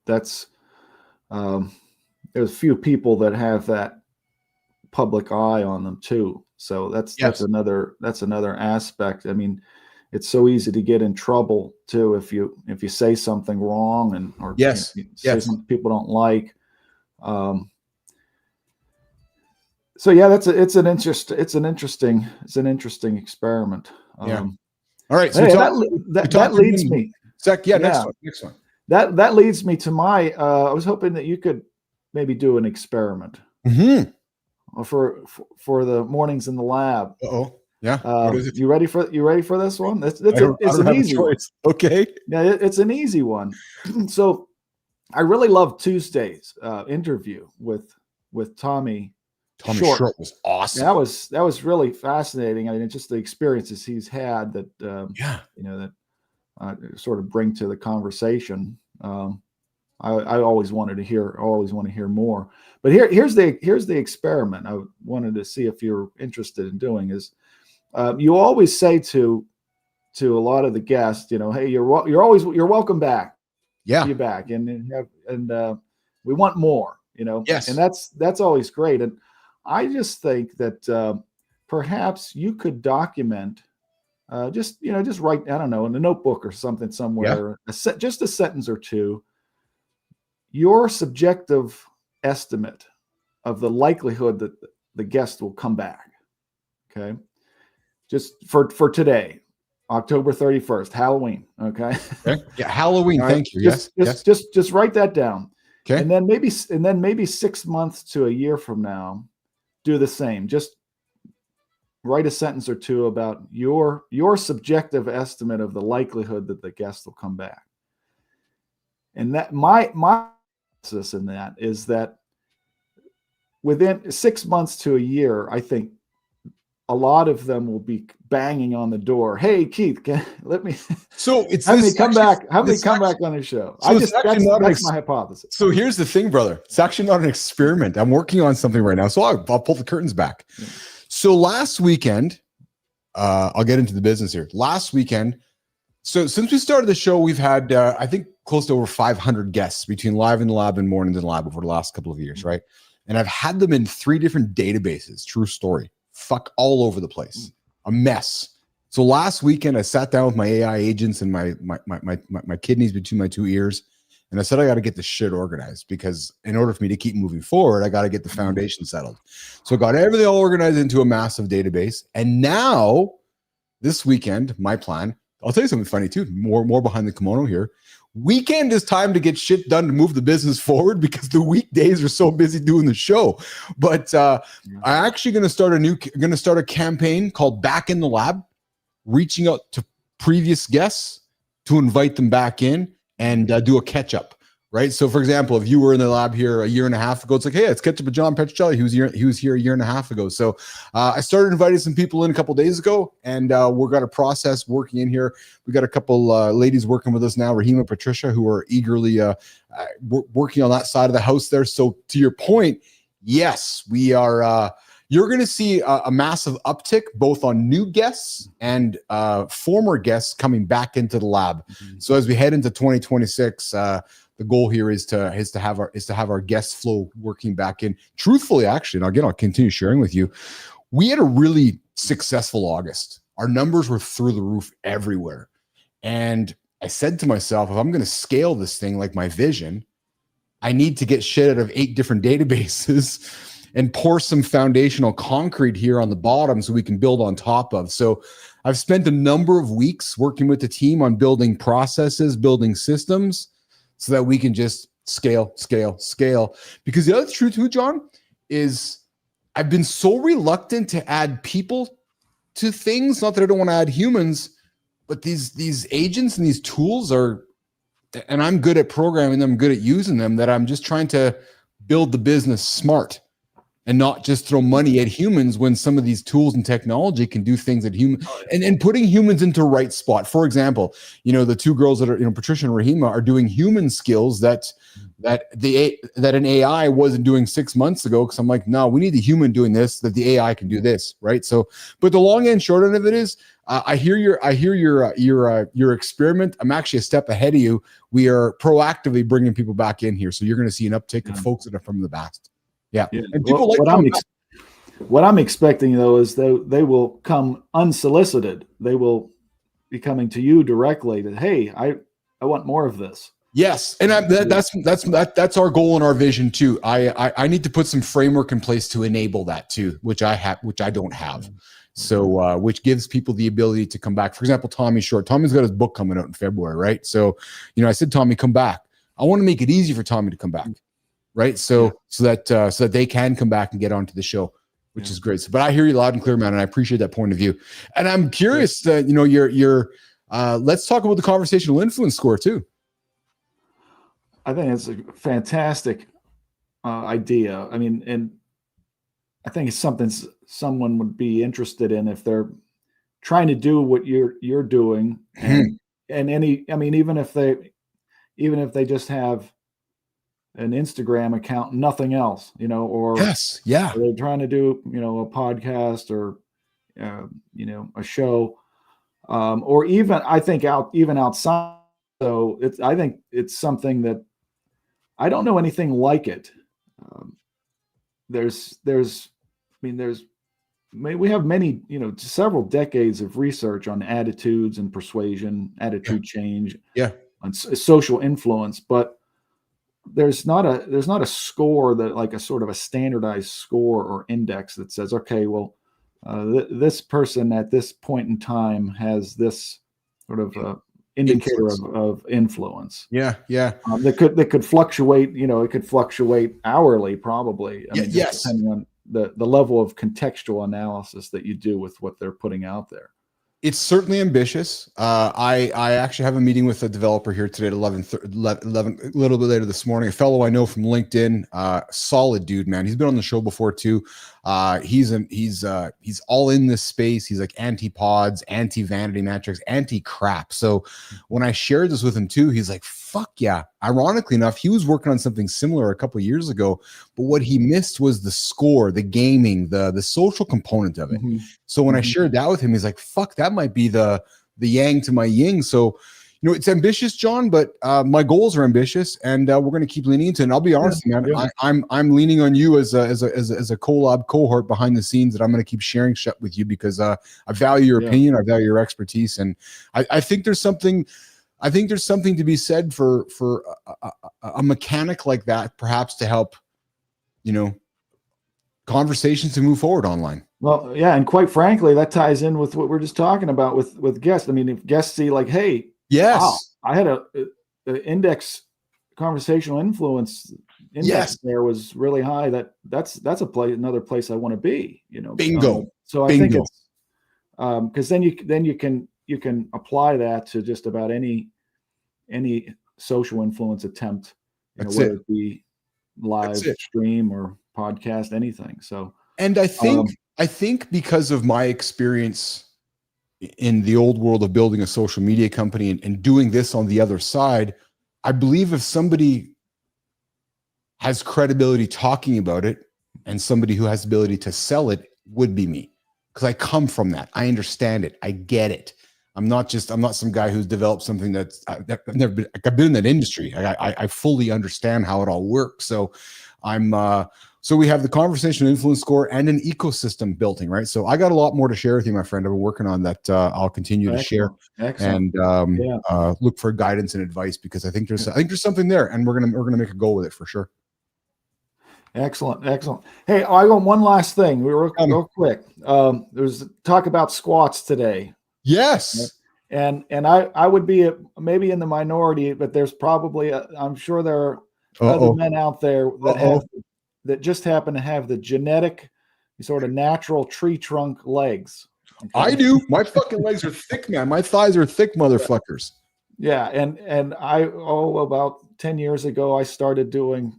that's there's few people that have that public eye on them too. So that's another aspect. I mean, it's so easy to get in trouble too if you say something wrong or say something people don't like. So yeah, it's an interesting experiment. All right, so hey, that leads me. Next one. That leads me to my. I was hoping that you could maybe do an experiment for the mornings in the lab. You ready for this one? It's an easy one. Okay. Yeah, it's an easy one. So I really love Tuesday's interview with Tommy. Short was awesome. That was really fascinating. I mean, it's just the experiences he's had that that sort of bring to the conversation. I always wanted to hear. I always want to hear more. But here's the experiment I wanted to see if you're interested in doing. Is you always say to a lot of the guests, hey, you're welcome back. Yeah, you're back, and we want more. Yes, and that's always great. And I just think that perhaps you could document, just write, I don't know, in a notebook or something somewhere, just a sentence or two, your subjective estimate of the likelihood that the guest will come back. Okay, just for today, October 31st, Halloween. Okay. Yeah, Halloween. Right. Thank you. Just write that down. Okay. And then maybe 6 months to a year from now, do the same. Just write a sentence or two about your subjective estimate of the likelihood that the guest will come back. And that my analysis in that is that within 6 months to a year, I think a lot of them will be banging on the door. Hey, Keith, let me. So it's have me come back. Have me come back on the show. So that's my hypothesis. So here's the thing, brother. It's actually not an experiment. I'm working on something right now, so I'll pull the curtains back. Yeah. So last weekend, I'll get into the business here. Last weekend, so since we started the show, we've had I think close to over 500 guests between Live in the Lab and Mornings in the Lab over the last couple of years, right? And I've had them in 3 different databases. True story. Fuck all over the place. A mess. So last weekend I sat down with my AI agents and my kidneys between my 2 ears, and I said I got to get this shit organized, because in order for me to keep moving forward, I got to get the foundation settled. So I got everything all organized into a massive database. And now this weekend, my plan, I'll tell you something funny too, more behind the kimono here. Weekend is time to get shit done to move the business forward because the weekdays are so busy doing the show. But I'm actually going to start a campaign called Back in the Lab, reaching out to previous guests to invite them back in and do a catch up. Right. So, for example, if you were in the lab here a year and a half ago, it's like, hey, let's catch up with John Petrocelli. He was here a year and a half ago. So I started inviting some people in a couple days ago, and we're got a process working in here. We got a couple ladies working with us now, Raheem and Patricia, who are eagerly working on that side of the house there. So to your point, yes, we are. You're going to see a massive uptick both on new guests and former guests coming back into the lab. So as we head into 2026, the goal here is to have our guest flow working back in. Truthfully, actually, and again, I'll continue sharing with you. We had a really successful August. Our numbers were through the roof everywhere, and I said to myself, if I'm going to scale this thing like my vision, I need to get shit out of 8 different databases and pour some foundational concrete here on the bottom so we can build on top of. So I've spent a number of weeks working with the team on building processes, building systems, so that we can just scale. Because the other truth too, John, is I've been so reluctant to add people to things. Not that I don't want to add humans, but these agents and these tools are, and I'm good at programming them, I'm good at using them, that I'm just trying to build the business smart and not just throw money at humans when some of these tools and technology can do things that and putting humans into right spot. For example, the 2 girls that are, Patricia and Rahima, are doing human skills that an AI wasn't doing 6 months ago. Cause I'm like, no, we need the human doing this, that the AI can do this. Right. So, but the long and short end of it is, I hear your experiment. I'm actually a step ahead of you. We are proactively bringing people back in here. So you're going to see an uptick of folks that are from the past. Yeah. And people what I'm expecting though is they will come unsolicited. They will be coming to you directly that, hey, I want more of this. Yes, and that's our goal and our vision too. I need to put some framework in place to enable that too, which I don't have. So which gives people the ability to come back. For example, Tommy Short. Tommy's got his book coming out in February, right? So I said, Tommy, come back. I want to make it easy for Tommy to come back. Right. So that they can come back and get onto the show, which is great. So, but I hear you loud and clear, man. And I appreciate that point of view. And I'm curious, let's talk about the conversational influence score too. I think it's a fantastic idea. I mean, and I think it's something someone would be interested in if they're trying to do what you're doing. And even if they just have an Instagram account, nothing else, or they're trying to do, a podcast or, a show, or even, I think outside. So I think it's something that I don't know anything like it. We have many, several decades of research on attitudes and persuasion, attitude change, on social influence, but there's not a score that, like, a sort of a standardized score or index that says, okay, well, this person at this point in time has this sort of indicator of influence. That could fluctuate. It could fluctuate hourly, probably. Yes, depending on the level of contextual analysis that you do with what they're putting out there. It's certainly ambitious. I actually have a meeting with a developer here today at 11, a little bit later this morning. A fellow I know from LinkedIn, solid dude, man. He's been on the show before too. He's all in this space. He's like anti-pods, anti-vanity metrics, anti-crap. So when I shared this with him too, he's like, fuck yeah. Ironically enough, he was working on something similar a couple of years ago, but what he missed was the score, the gaming, the social component of it. So when I shared that with him, he's like, fuck, that might be the yang to my yin. So, it's ambitious, John, but my goals are ambitious, and we're going to keep leaning into it. And I'll be honest, man, I'm leaning on you as a collab cohort behind the scenes that I'm going to keep sharing shit with you because I value your opinion, I value your expertise, and I think there's something to be said for a mechanic like that, perhaps to help, conversations to move forward online. Well, yeah, and quite frankly, that ties in with what we're just talking about with guests. I mean, if guests see like, hey, yes, wow, I had the index conversational influence index there was really high. That's another place I want to be, you know. Bingo. So I think it's because then you can apply that to just about any social influence attempt, you know, whether it be live stream or podcast, anything. So, and I think because of my experience in the old world of building a social media company and doing this on the other side, I believe if somebody has credibility talking about it and somebody who has the ability to sell it would be me, because I come from that. I understand it. I get it. I'm not some guy who's developed something I've been in that industry. I fully understand how it all works. So so we have the conversation influence score and an ecosystem building, right? So I got a lot more to share with you, my friend. I've been working on that. I'll continue to share and look for guidance and advice, because I think there's something there, and we're gonna make a go with it for sure. Excellent. Hey, I got one last thing. Real quick. There's talk about squats today. Yes. And I would be maybe in the minority, but there's probably I'm sure there are other men out there that just happen to have the genetic sort of natural tree trunk legs. Okay? I do. My fucking legs are thick, man. My thighs are thick, motherfuckers. Yeah. And about 10 years ago, I started doing,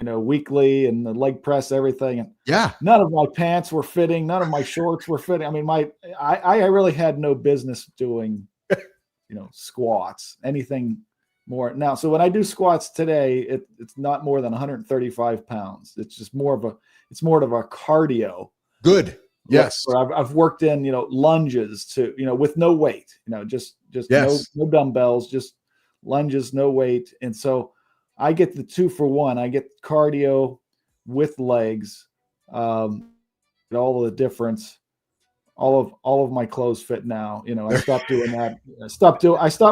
you know, weekly and the leg press, everything. And none of my pants were fitting. None of my shorts were fitting. I mean, I really had no business doing, you know, squats, anything more now. So when I do squats today, it's not more than 135 pounds. It's just more of a cardio. Good. Yes. I've worked in, you know, lunges to, you know, with no weight, you know, just no dumbbells, just lunges, no weight. And so I get the 2-for-1. I get cardio with legs, all of the difference. All of my clothes fit now. You know, I stopped doing that. I stopped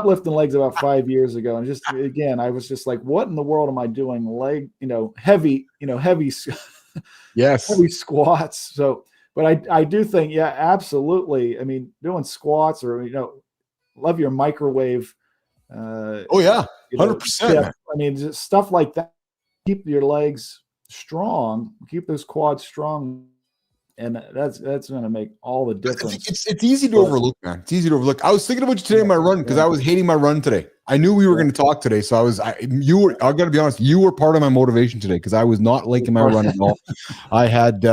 lifting legs about 5 years ago. And just, again, I was just like, what in the world am I doing? Heavy, heavy squats. So, but I do think, absolutely. I mean, doing squats or, you know, love your microwave. 100%. I mean, just stuff like that. Keep your legs strong, keep those quads strong. And that's going to make all the difference. It's easy to overlook, man. It's easy to overlook. I was thinking about you today in my run, because I was hating my run today. I knew we were going to talk today, so I got to be honest. You were part of my motivation today, because I was not liking my run at all. I had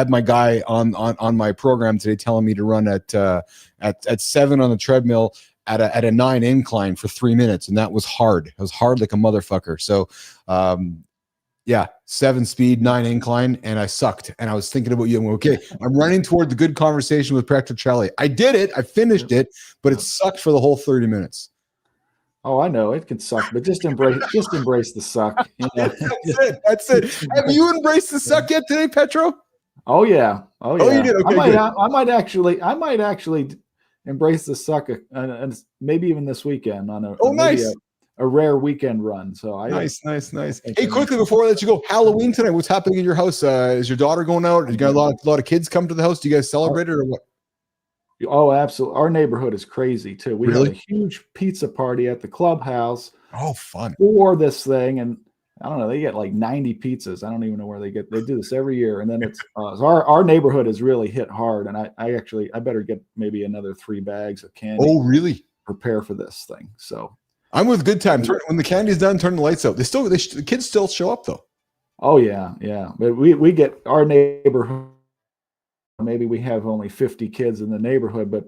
my guy on my program today telling me to run at 7 on the treadmill at a 9 incline for 3 minutes, and that was hard. It was hard like a motherfucker. So, 7 speed, 9 incline, and I sucked. And I was thinking about you. And okay, I'm running toward the good conversation with Petrocelli. I did it. I finished it, but it sucked for the whole 30 minutes. Oh, I know it can suck, but just embrace the suck. You know? That's it. Have you embraced the suck yet today, Petro? Oh yeah. Oh, you did. Okay, I might actually embrace the suck, and maybe even this weekend on a rare weekend run. So nice. Hey, quickly before I let you go, Halloween tonight. What's happening in your house? Is your daughter going out? You got a lot of kids come to the house? Do you guys celebrate it or what? Oh, absolutely. Our neighborhood is crazy too. We have a huge pizza party at the clubhouse. Oh, fun. For this thing, and I don't know, they get like 90 pizzas. I don't even know where they do this every year. And then it's our neighborhood is really hit hard. And I better get maybe another 3 bags of candy. Oh, really? Prepare for this thing. So I'm with good time. When the candy's done, turn the lights out. The kids still show up though. Oh yeah. But we get our neighborhood. Maybe we have only 50 kids in the neighborhood, but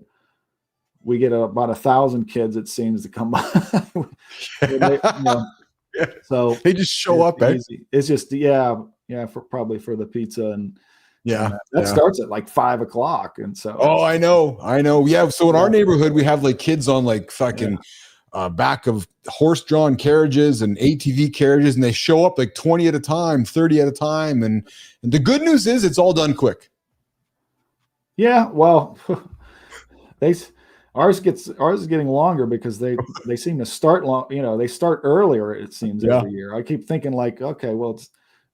we get about 1,000 kids. It seems to come by. So they just show up. It's just probably for the pizza and that starts at like 5 o'clock. And so I know. Yeah. So in our neighborhood, we have like kids on like fucking back of horse-drawn carriages and ATV carriages, and they show up like 20 at a time, 30 at a time. And the good news is it's all done quick. Yeah, well, ours is getting longer because they seem to start long. You know, they start earlier. It seems every year. I keep thinking like, okay, well,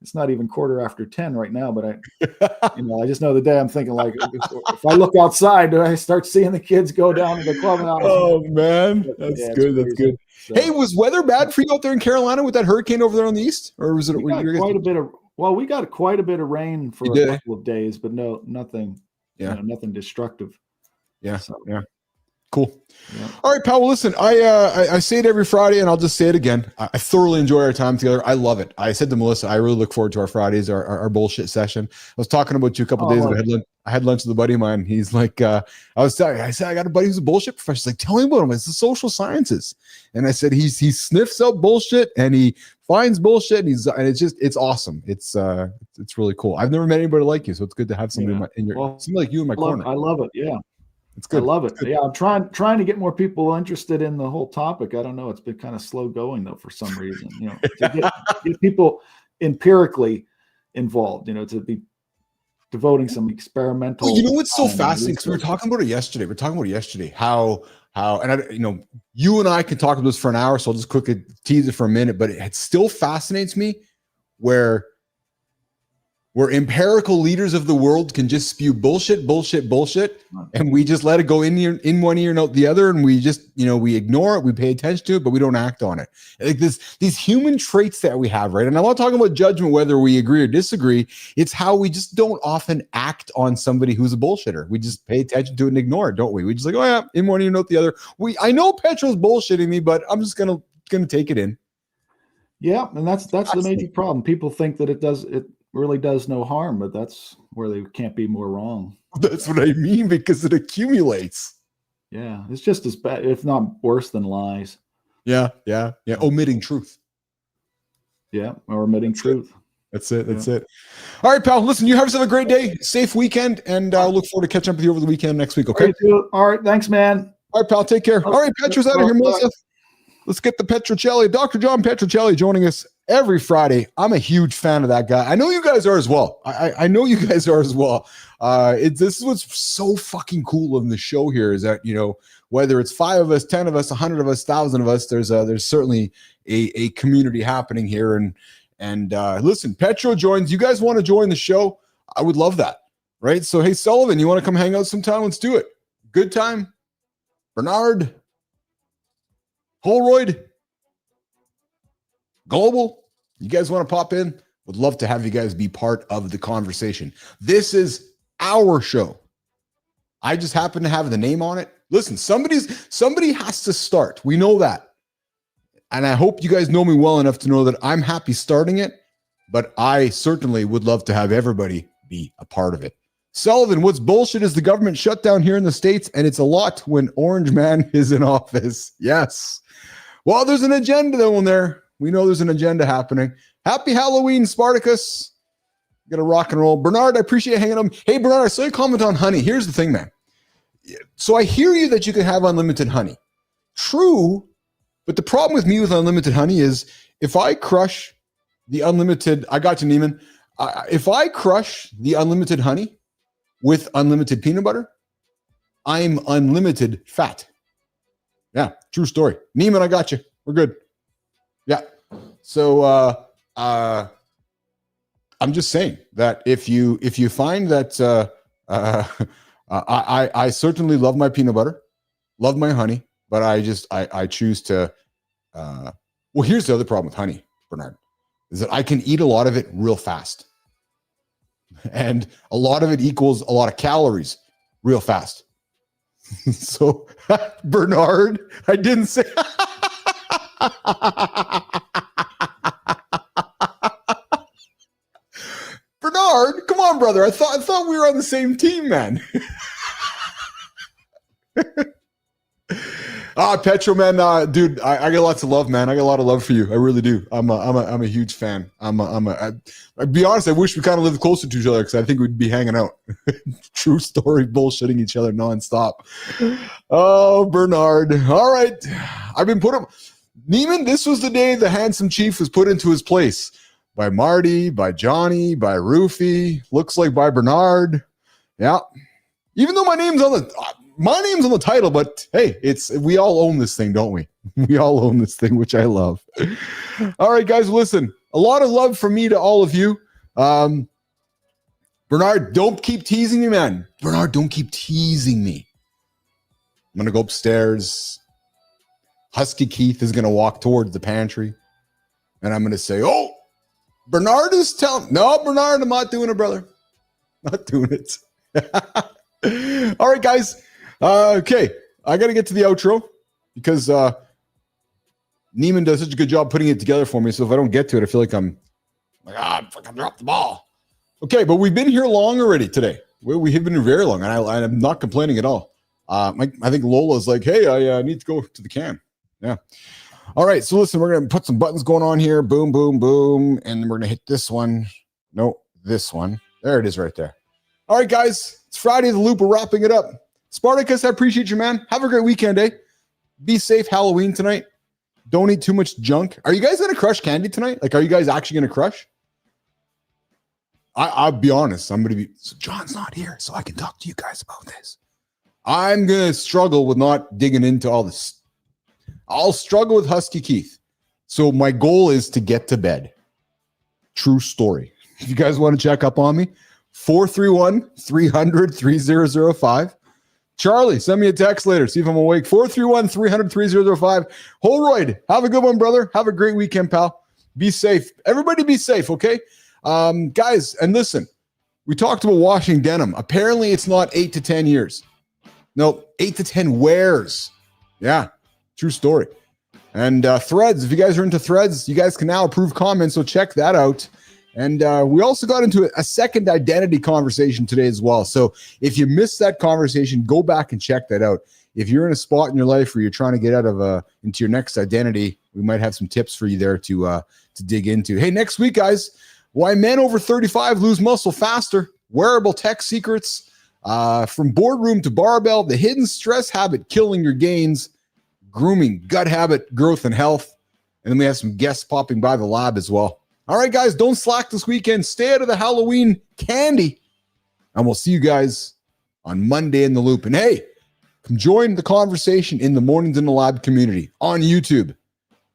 it's not even 10:15 right now, but I just know the day I'm thinking like, if I look outside, do I start seeing the kids go down to the clubhouse? Oh man, that's good. That's good. So, hey, was weather bad for you out there in Carolina with that hurricane over there on the east, or was it? We got quite a bit of rain for a couple of days, but nothing. Yeah, nothing destructive. Yeah, yeah. Cool. Yeah. All right, pal. Well, listen, I say it every Friday, and I'll just say it again. I thoroughly enjoy our time together. I love it. I said to Melissa, I really look forward to our Fridays, our bullshit session. I was talking about you a couple days ago. I had lunch with a buddy of mine. He's like, I said, I got a buddy who's a bullshit professor. He's like, tell me about him. It's the social sciences. And I said, he sniffs out bullshit and he finds bullshit. And it's awesome. It's really cool. I've never met anybody like you, so it's good to have somebody somebody like you in my corner. I love it. Yeah. It's good. I love it. Yeah, I'm trying to get more people interested in the whole topic. I don't know. It's been kind of slow going though for some reason. To get people empirically involved. To be devoting some experimental. Well, what's so fascinating? Because we were talking about it yesterday. How and you and I could talk about this for an hour. So I'll just quickly tease it for a minute. But it still fascinates me where empirical leaders of the world can just spew bullshit, and we just let it go in one ear and out the other, and we just, we ignore it, we pay attention to it, but we don't act on it. Like these human traits that we have, right? And I'm not talking about judgment, whether we agree or disagree. It's how we just don't often act on somebody who's a bullshitter. We just pay attention to it and ignore it, don't we? We just like, oh yeah, in one ear and out the other. I know Petro's bullshitting me, but I'm just gonna take it in. Yeah, and that's the major problem. People think that it really does no harm, but that's where they can't be more wrong. That's what I mean, because it accumulates. Yeah, it's just as bad, if not worse, than lies. Yeah. Omitting truth. Yeah, or omitting truth. That's it. All right, pal. Listen, you have yourself a great day, safe weekend, and I'll look forward to catching up with you over the weekend next week. Okay. All right. Thanks, man. All right, pal. Take care. All right, Petro's out of here, Melissa. Let's get the Petrocelli. Dr. John Petrocelli joining us every Friday. I'm a huge fan of that guy. I know you guys are as well. I know you guys are as well. This is what's so fucking cool in the show here is that, whether it's 5 of us, 10 of us, 100 of us, 1,000 of us, there's certainly a community happening here. And listen, Petro joins. You guys want to join the show? I would love that. Right? So, hey, Sullivan, you want to come hang out sometime? Let's do it. Good time. Bernard. Holroyd, Global, you guys want to pop in? Would love to have you guys be part of the conversation. This is our show. I just happen to have the name on it. Listen, somebody has to start. We know that. And I hope you guys know me well enough to know that I'm happy starting it, but I certainly would love to have everybody be a part of it. Sullivan, what's bullshit is the government shutdown here in the States, and it's a lot when Orange Man is in office. Yes. Well, there's an agenda though in there. We know there's an agenda happening. Happy Halloween, Spartacus. Got to rock and roll. Bernard, I appreciate hanging on. Hey, Bernard, I saw you comment on honey. Here's the thing, man. So I hear you that you can have unlimited honey. True, but the problem with me with unlimited honey is if I crush the unlimited, I got you, Neiman. If I crush the unlimited honey with unlimited peanut butter, I'm unlimited fat. Yeah, true story. Neiman, I got you. We're good. Yeah. So I'm just saying that if you find that I certainly love my peanut butter, love my honey, but I choose to well, here's the other problem with honey, Bernard, is that I can eat a lot of it real fast. And a lot of it equals a lot of calories real fast. So, Bernard, I didn't say. Bernard, come on, brother. I thought we were on the same team, man. Petro, man, dude, I got lots of love, man. I got a lot of love for you. I really do. I'm a huge fan. I'll be honest, I wish we kind of lived closer to each other because I think we'd be hanging out. True story, bullshitting each other nonstop. Oh, Bernard. All right. I've been put up. Neiman, this was the day the handsome chief was put into his place by Marty, by Johnny, by Rouffy. Looks like by Bernard. Yeah. Even though my name's on the title, but hey, we all own this thing, don't we? We all own this thing, which I love. All right, guys, listen. a lot of love from me to all of you. Bernard, don't keep teasing me, man. Bernard, don't keep teasing me. I'm going to go upstairs. Husky Keith is going to walk towards the pantry. And I'm going to say, oh, Bernard is telling. No, Bernard, I'm not doing it, brother. Not doing it. All right, guys. Okay. I got to get to the outro because Neiman does such a good job putting it together for me. So if I don't get to it, I feel like I'm fucking dropped the ball. Okay, but we've been here long already today. We have been here very long, and I'm not complaining at all. I think Lola's like, hey, I need to go to the can. Yeah. All right, so listen, we're going to put some buttons going on here. Boom, boom, boom. And then we're going to hit this one. No, this one. There it is right there. All right, guys, it's Friday the Loop. We're wrapping it up. Spartacus, I appreciate you, man. Have a great weekend, eh? Be safe Halloween tonight. Don't eat too much junk. Are you guys going to crush candy tonight? Like, are you guys actually going to crush? I'll be honest. I'm going to be... So John's not here, so I can talk to you guys about this. I'm going to struggle with not digging into all this. I'll struggle with Husky Keith. So my goal is to get to bed. True story. If you guys want to check up on me, 431-300-3005. Charlie, send me a text later. See if I'm awake. 431-300-3005. Holroyd, have a good one, brother. Have a great weekend, pal. Be safe. Everybody be safe, okay? Guys, and listen, we talked about washing denim. Apparently, it's not 8 to 10 years. No, 8 to 10 wears. Yeah, true story. And threads, if you guys are into threads, you guys can now approve comments, so check that out. And we also got into a second identity conversation today as well. So if you missed that conversation, go back and check that out. If you're in a spot in your life where you're trying to get out of into your next identity, we might have some tips for you there to dig into. Hey, next week, guys, why men over 35 lose muscle faster, wearable tech secrets, from boardroom to barbell, the hidden stress habit killing your gains, grooming, gut habit, growth, and health. And then we have some guests popping by the lab as well. All right, guys, don't slack this weekend. Stay out of the Halloween candy. And we'll see you guys on Monday in the Loop. And hey, come join the conversation in the Mornings in the Lab community on YouTube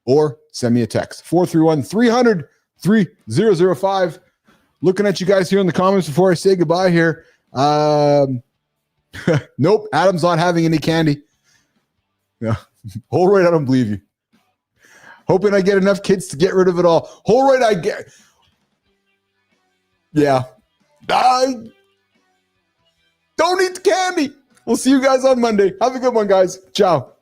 or send me a text. 431-300-3005. Looking at you guys here in the comments before I say goodbye here. Nope, Adam's not having any candy. No, Holroyd, I don't believe you. Hoping I get enough kids to get rid of it all. Holroyd, I get. Yeah. Don't eat the candy. We'll see you guys on Monday. Have a good one, guys. Ciao.